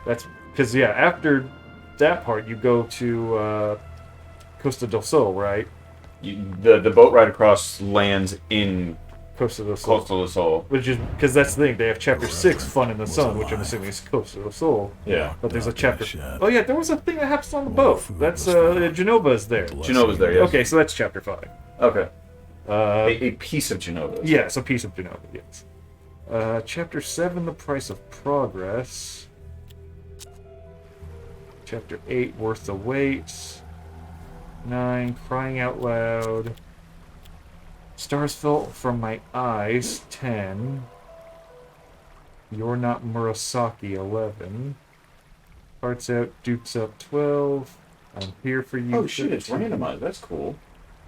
That's because after that part you go to Costa del Sol, right? The boat ride across lands in Costa del Sol. Coastal del Sol. Which is because that's the thing. They have chapter 6, Fun in the Sun, which I'm assuming is Costa del Sol. Yeah. But there's a Dark chapter. shed. Oh yeah, there was a thing that happens on the More boat. food That's was found. Genova's there. Genova's there, yes. Okay, so that's chapter 5. Okay. Uh, A piece of Genova. yes, a piece of Genova. Yes. Chapter 7, The Price of Progress. Chapter 8, Worth the Wait. 9, Crying Out Loud. Stars Fell From My Eyes, 10. You're Not Murasaki, 11. Hearts Out, Dukes Up, 12. I'm Here For You, Oh shit, it's 13. randomized. That's cool.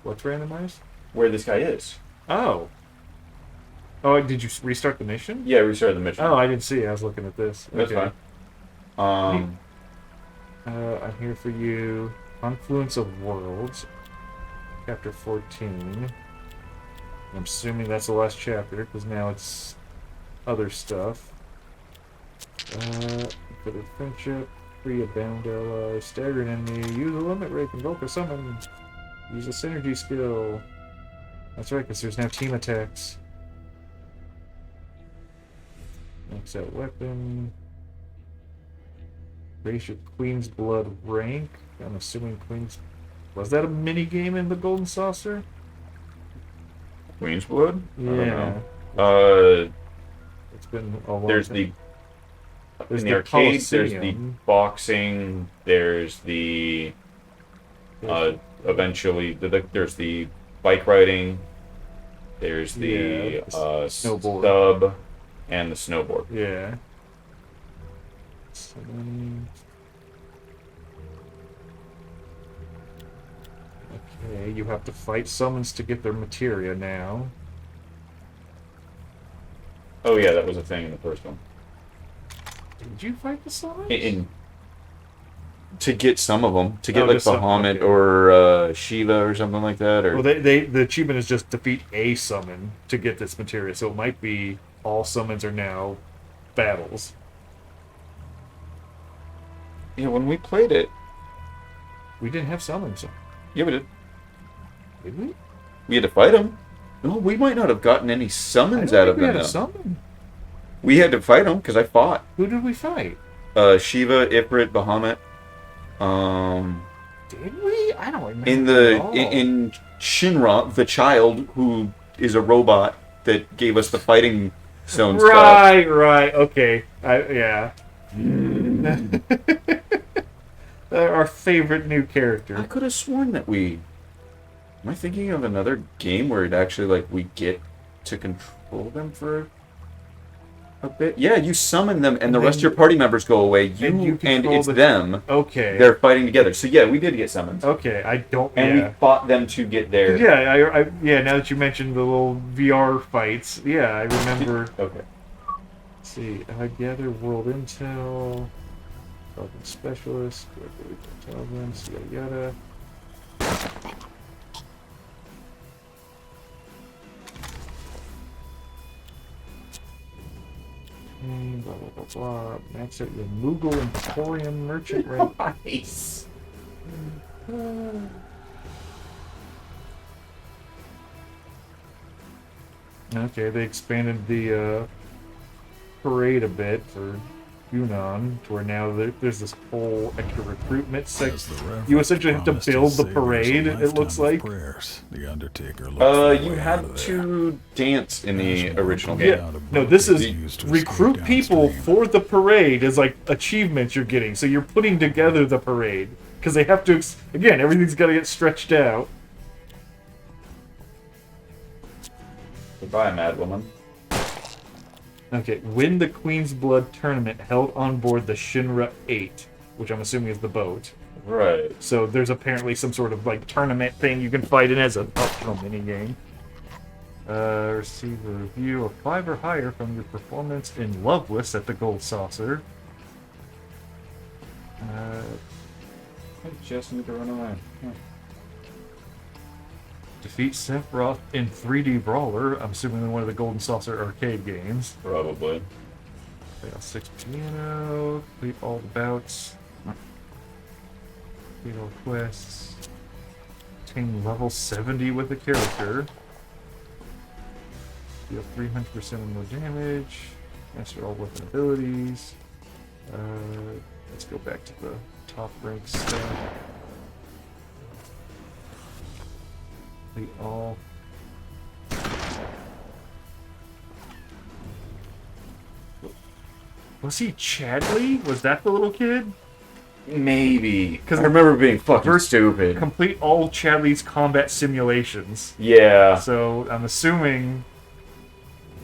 What's randomized? Where this guy is. Oh. Oh, did you restart the mission? Yeah, we started the mission. Oh, I didn't see it. I was looking at this. That's Okay. fine. I'm Here For You. Confluence of Worlds. Chapter 14. I'm assuming that's the last chapter, because now it's other stuff. For the friendship, free a bound ally, stagger an enemy, use a limit break, invoke a summon, use a synergy skill. That's right, because there's now team attacks. Max out weapon. Raise your Queen's Blood rank. I'm assuming Queen's... Was that a mini game in the Golden Saucer? Queen's Blood? Yeah. I don't know. It's been a long There's time. the... There's in the the arcade, there's the Colosseum. boxing, there's the... eventually, there's the bike riding, there's the Yeah, the snowboard. sub, and the snowboard. Yeah. Okay, you have to fight summons to get their materia now. Oh yeah, that was a thing in the first one. Did you fight the summons? To get some of them, to get Oh, like just some, Bahamut okay. or Shiva or something like that, or Well, the achievement is just defeat a summon to get this materia, so it might be all summons are now battles. yeah, when we played it, We didn't have summons, yeah, we did. did we? We had to fight them. No, we might not have gotten any I summons don't out think of we them. had a Though. summon. We had to fight them because I fought Who did we fight? Shiva, Ifrit, Bahamut. Did we? I don't remember. In at the all. in Shinra, the child who is a robot that gave us the fighting stone stuff. Right. Okay. Yeah. Our favorite new I character. could have sworn that we. Am I thinking of another game where it actually like we get to control them for a bit? Yeah, you summon them, and the And rest of then- your party members go away. and you And control it's the- them. Okay. They're fighting together. So yeah, we did get summoned, Okay. I don't. and Yeah. we fought them to get there. Yeah. Yeah. Now that you mentioned the little VR fights, yeah, I remember. Okay. Let's see. Gather world intel. Intelligence specialist. Intelligence. Yada yada. Blah blah blah blah. Max out your Moogle Emporium merchant rank. Nice. Okay, they expanded the parade a bit for Yunnan, to where now there's this whole extra recruitment As the section. Reverend You essentially have to promised his build the saviors a parade, it looks lifetime of like. prayers, the Undertaker looked for a You way out had of there. to dance in the National original Guard game. Yeah, out a no, boat this they is used to escape recruit people downstream. for the parade is like achievements you're getting. So you're putting together the parade. Because they have to, again, everything's got to get stretched out. Goodbye, Mad Woman. Okay, win the Queen's Blood tournament held on board the Shinra 8, which I'm assuming is the boat. Right. So there's apparently some sort of like tournament thing you can fight in as an optional minigame. Receive a review of 5 or higher from your performance in Loveless at the Gold Saucer. I just need to run away. Defeat Sephiroth in 3D Brawler. I'm assuming in one of the Golden Saucer arcade games. Probably. Fail 6 piano. Complete all the bouts. Complete all quests. Attain level 70 with the character. Deal 300% more damage. Master all weapon abilities. Let's go back to the top rank stuff. Complete all. Was he Chadley? Was that the little kid? Maybe. Because I 'Cause remember being fucking first- stupid. Complete all Chadley's combat simulations. Yeah. So I'm assuming.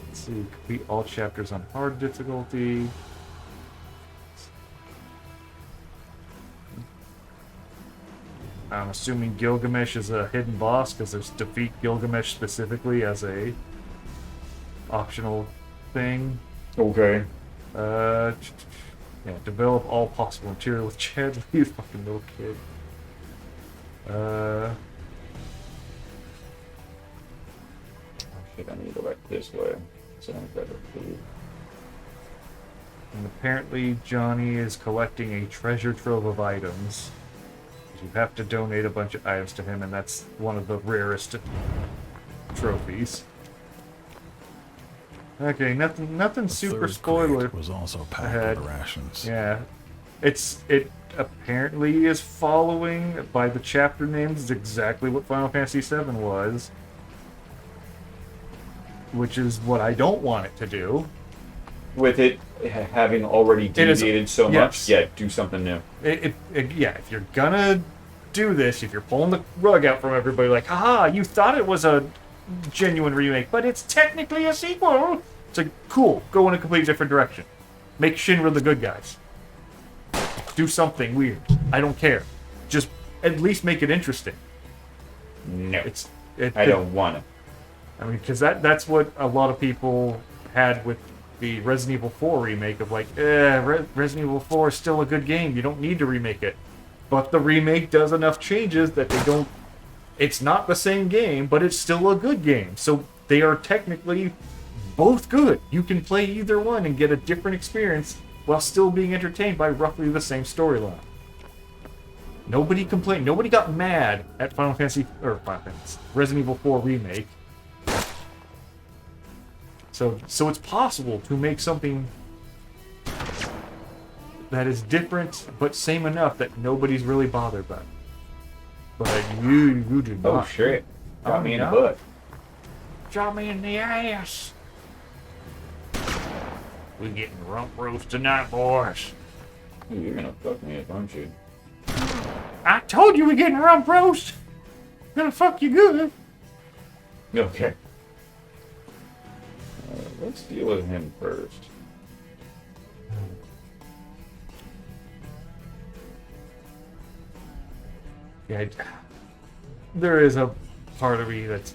Let's see. Complete all chapters on hard difficulty. I'm assuming Gilgamesh is a hidden boss because there's defeat Gilgamesh specifically as a optional thing. Okay. Yeah, develop all possible material with Chadley, fucking little kid. Oh, shit, I need to go back this way. Sounds better. And apparently Johnny is collecting a treasure trove of items. You have to donate a bunch of items to him, and that's one of the rarest trophies. Okay, nothing The super third spoiler. crate was also packed ahead. with rations. Yeah, it apparently is following by the chapter names exactly what Final Fantasy VII was, which is what I don't want it to do. With it having already is- deviated so yes. much, yeah, do something new. Yeah, if you're gonna do this, if you're pulling the rug out from everybody, like, haha, you thought it was a genuine remake, but it's technically a sequel. It's like, cool, go in a completely different direction. Make Shinra the good guys. Do something weird. I don't care. Just at least make it interesting. No. I I don't want it. I mean, because that's what a lot of people had with the Resident Evil 4 remake of like, Resident Evil 4 is still a good game. You don't need to remake it. But the remake does enough changes that they don't. It's not the same game, but it's still a good game. So they are technically both good. You can play either one and get a different experience while still being entertained by roughly the same storyline. Nobody complained. Nobody got mad at Final Fantasy Resident Evil 4 remake. So it's possible to make something that is different but same enough that nobody's really bothered by. But you do not. Oh, shit. Got me in the no. butt. Drop me in the ass. We getting rump roast tonight, boys. Ooh, you're gonna fuck me up, aren't you? I told you we getting rump roast. Gonna fuck you good. Okay. Let's deal with him first. Yeah, there is a part of me that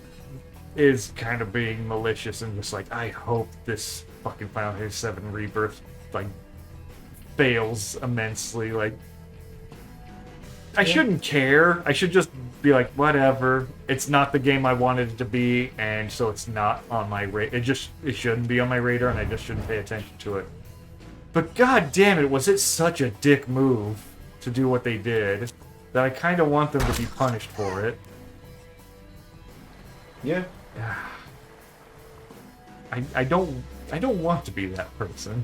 is kind of being malicious and just like, I hope this fucking Final Fantasy VII Rebirth like fails immensely. Like, I shouldn't care. I should just be like, whatever. It's not the game I wanted it to be, and so it's not on my radar. It shouldn't be on my radar, and I just shouldn't pay attention to it. But god damn it, was it such a dick move to do what they did that I kind of want them to be punished for it. Yeah. I don't want to be that person.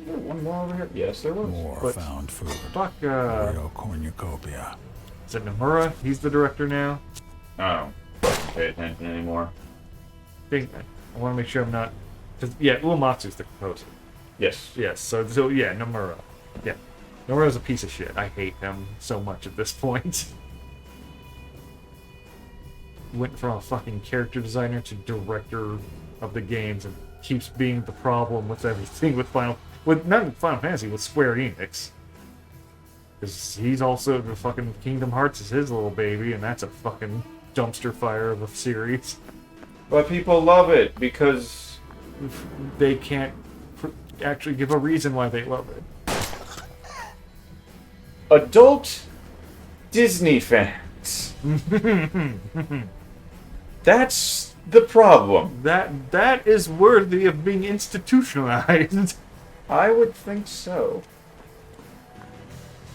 Is there one more over here? Yes, there was. More But- found food. Fuck, Real cornucopia. is it Nomura? He's the director now? I don't fucking pay attention anymore. I want to make sure I'm not... Cause, yeah, Uematsu's the composer. Yes. Yes, so yeah, Nomura. Yeah. Nomura's a piece of shit. I hate him so much at this point. Went from a fucking character designer to director of the games and keeps being the problem with everything with not Final Fantasy, with Square Enix. Because he's also the fucking Kingdom Hearts is his little baby, and that's a fucking dumpster fire of a series. But people love it because They can't actually give a reason why they love it. adult Disney fans. That's the problem. That is worthy of being institutionalized. I would think so.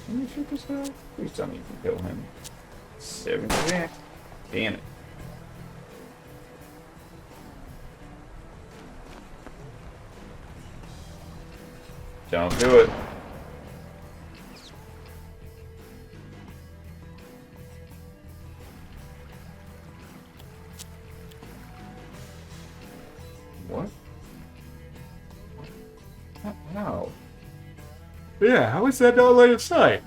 Can you shoot this guy? Please tell me you can kill him. 70. Damn it. Don't do it. What? How? Yeah, how is that not line of sight?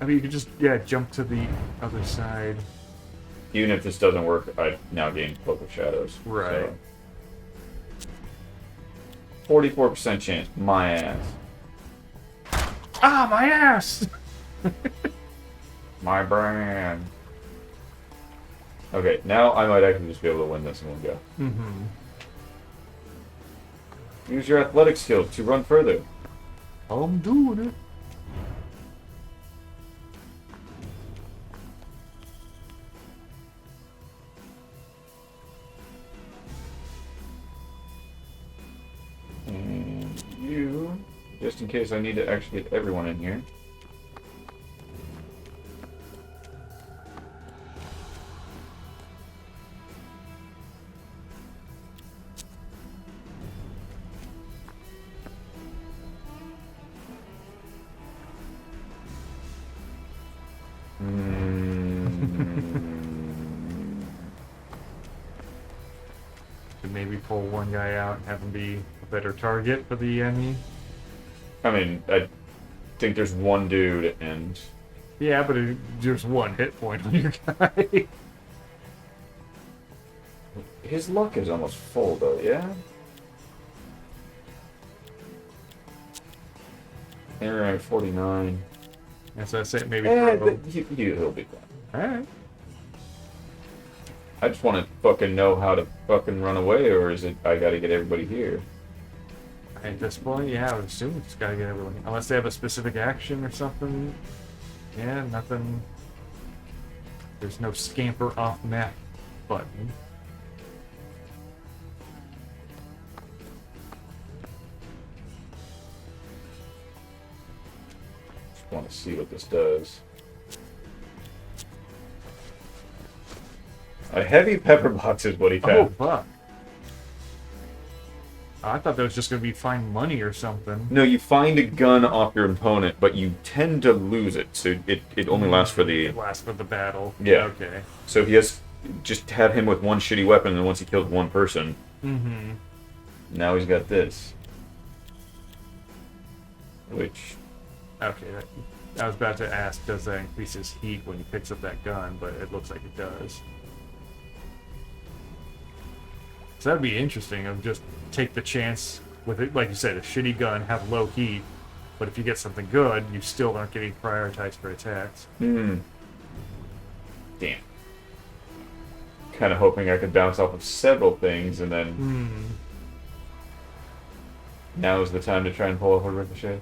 I mean, you could just, jump to the other side. Even if this doesn't work, I now gain Cloak of Shadows. Right. So. 44% chance. My ass. Ah, my ass! My brand. Okay, now I might actually just be able to win this in one go. Mm-hmm. Use your athletic skills to run further. I'm doing it. And you, just in case I need to actually get everyone in here. Could maybe pull one guy out and have him be a better target for the enemy. I mean, I think there's one dude, and Yeah, but there's one hit point on your guy. his luck is almost full, though, yeah? Aaron 49. That's what I said, maybe He'll be fine. Alright. I just want to fucking know how to fucking run away, or is it I gotta get everybody here? At this point, yeah, I would assume it's gotta get everyone. Unless they have a specific action or something. Yeah, nothing. There's no scamper off map button. Just want to see what this does. A heavy pepper box is what he found. Oh, fuck. I thought that was just gonna be find money or something. No, you find a gun off your opponent, but you tend to lose it, so it only lasts for the... It lasts for the battle. Yeah. Okay. So he has... Just have him with one shitty weapon, and once he kills one person, Mm-hmm. now he's got this. Which... Okay. I was about to ask, does that increase his heat when he picks up that gun, but it looks like it does. So that'd be interesting, of just take the chance with it, like you said, a shitty gun, have low heat, but if you get something good, you still aren't getting prioritized for attacks. Damn. Kind of hoping I could bounce off of several things, and then now is the time to try and pull off a ricochet.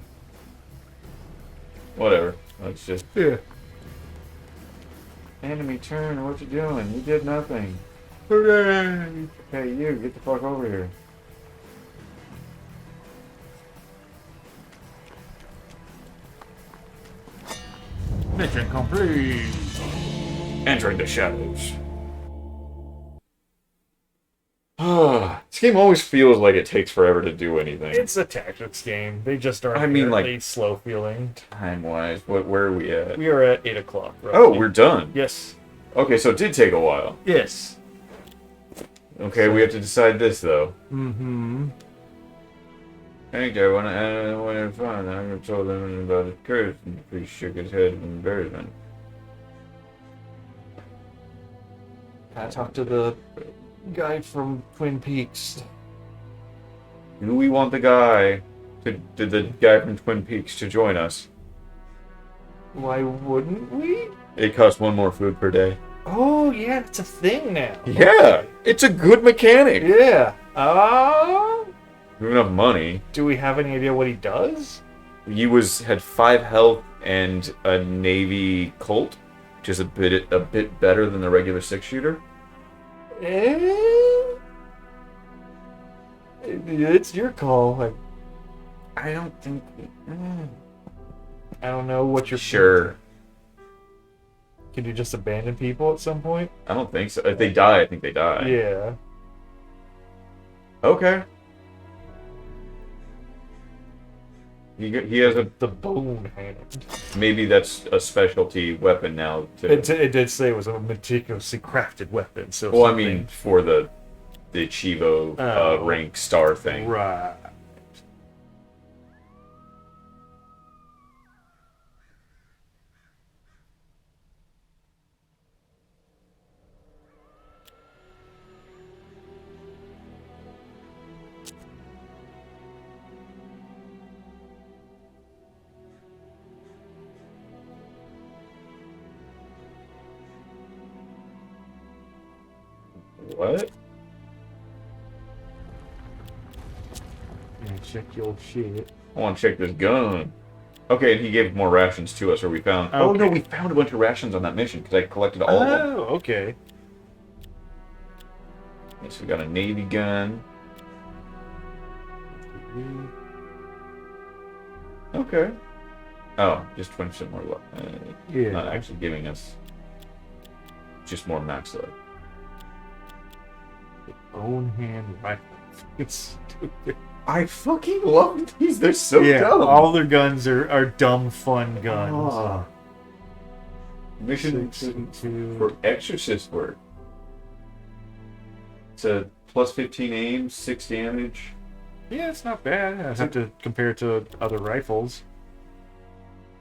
Whatever. Let's just... Yeah. Enemy turn, what you doing? You did nothing. Hooray! Hey, you, get the fuck over here. Mission complete! Entering the shadows. This game always feels like it takes forever to do anything. It's a tactics game. They just are I mean, like- inherently slow feeling. Time-wise, where are we at? We are at 8 o'clock. Oh, we're done. Yes. Okay, so it did take a while. Yes. Okay, we have to decide this, though. Mm-hmm. I think I want to fun. I told him about his curse, and he shook his head in embarrassment. I talked to the guy from Twin Peaks. Do we want the guy from Twin Peaks to join us? Why wouldn't we? It costs one more food per day. Oh, yeah, it's a thing now. Yeah, it's a good mechanic. Yeah. We have enough money. Do we have any idea what he does? He had 5 health and a Navy Colt, which is a bit better than the regular 6-shooter. It's your call. Like, I don't think. I don't know what you're. Sure. Can you just abandon people at some point? I don't think so. If they die, I think they die. Yeah. Okay. He has The bone hand. maybe that's a specialty weapon now. It did say it was a meticulously crafted weapon. So. Well, I something- mean, for the Chivo rank star thing. Right. What? Yeah, check your shit. I want to check this gun. Okay, and he gave more rations to us, or we found. Oh no, Okay. we found a bunch of rations on that mission because I collected all of them. Oh, okay. So we got a Navy gun. Okay. Oh, just 20% more luck. Yeah. Not actually giving us just more max luck. Own hand rifles. It's stupid. I fucking love these. They're so Yeah, dumb. all their guns are dumb, fun guns. Ah. Mission 62. for exorcist work. It's a plus 15 aim, 6 damage. Yeah, it's not bad. I have to compare it to other rifles.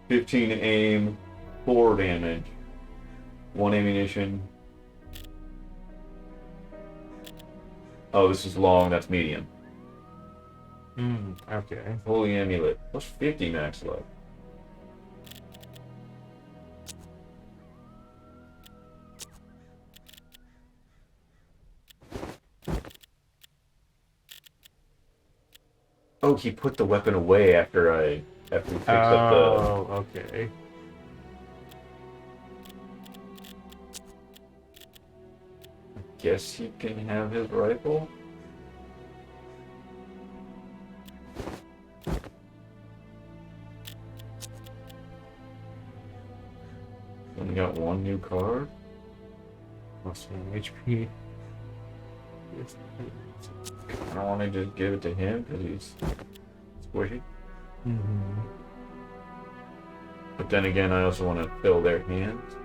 15 aim, 4 damage. 1 ammunition. Oh, this is long. That's medium. Okay. Holy amulet. Plus 50 max luck. Oh, he put the weapon away after we fixed up the. Oh, okay. Guess he can have his rifle. Only got 1 new card. Plus 1 HP. I don't want to just give it to him because he's squishy. Mm-hmm. But then again, I also want to fill their hands.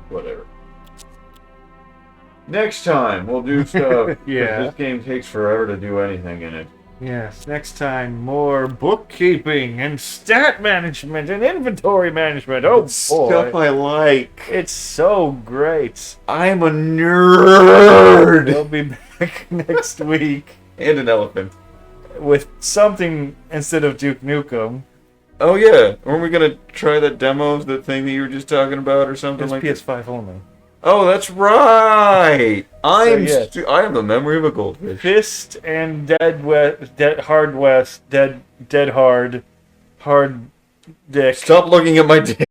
Whatever. Next time we'll do stuff. 'Cause Yeah. This game takes forever to do anything in it. Yes, next time more bookkeeping and stat management and inventory management. Oh boy. Stuff I like. It's so great. I'm a nerd. We'll be back next week And an elephant. with something instead of Duke Nukem. Oh yeah, weren't we gonna try that demos, that thing that you were just talking about, or something It's like that? PS5 only. Oh, that's right. yes. I have the memory of a goldfish. Fist and Dead Hard West, Dead Hard, Hard Dick. Stop looking at my dick.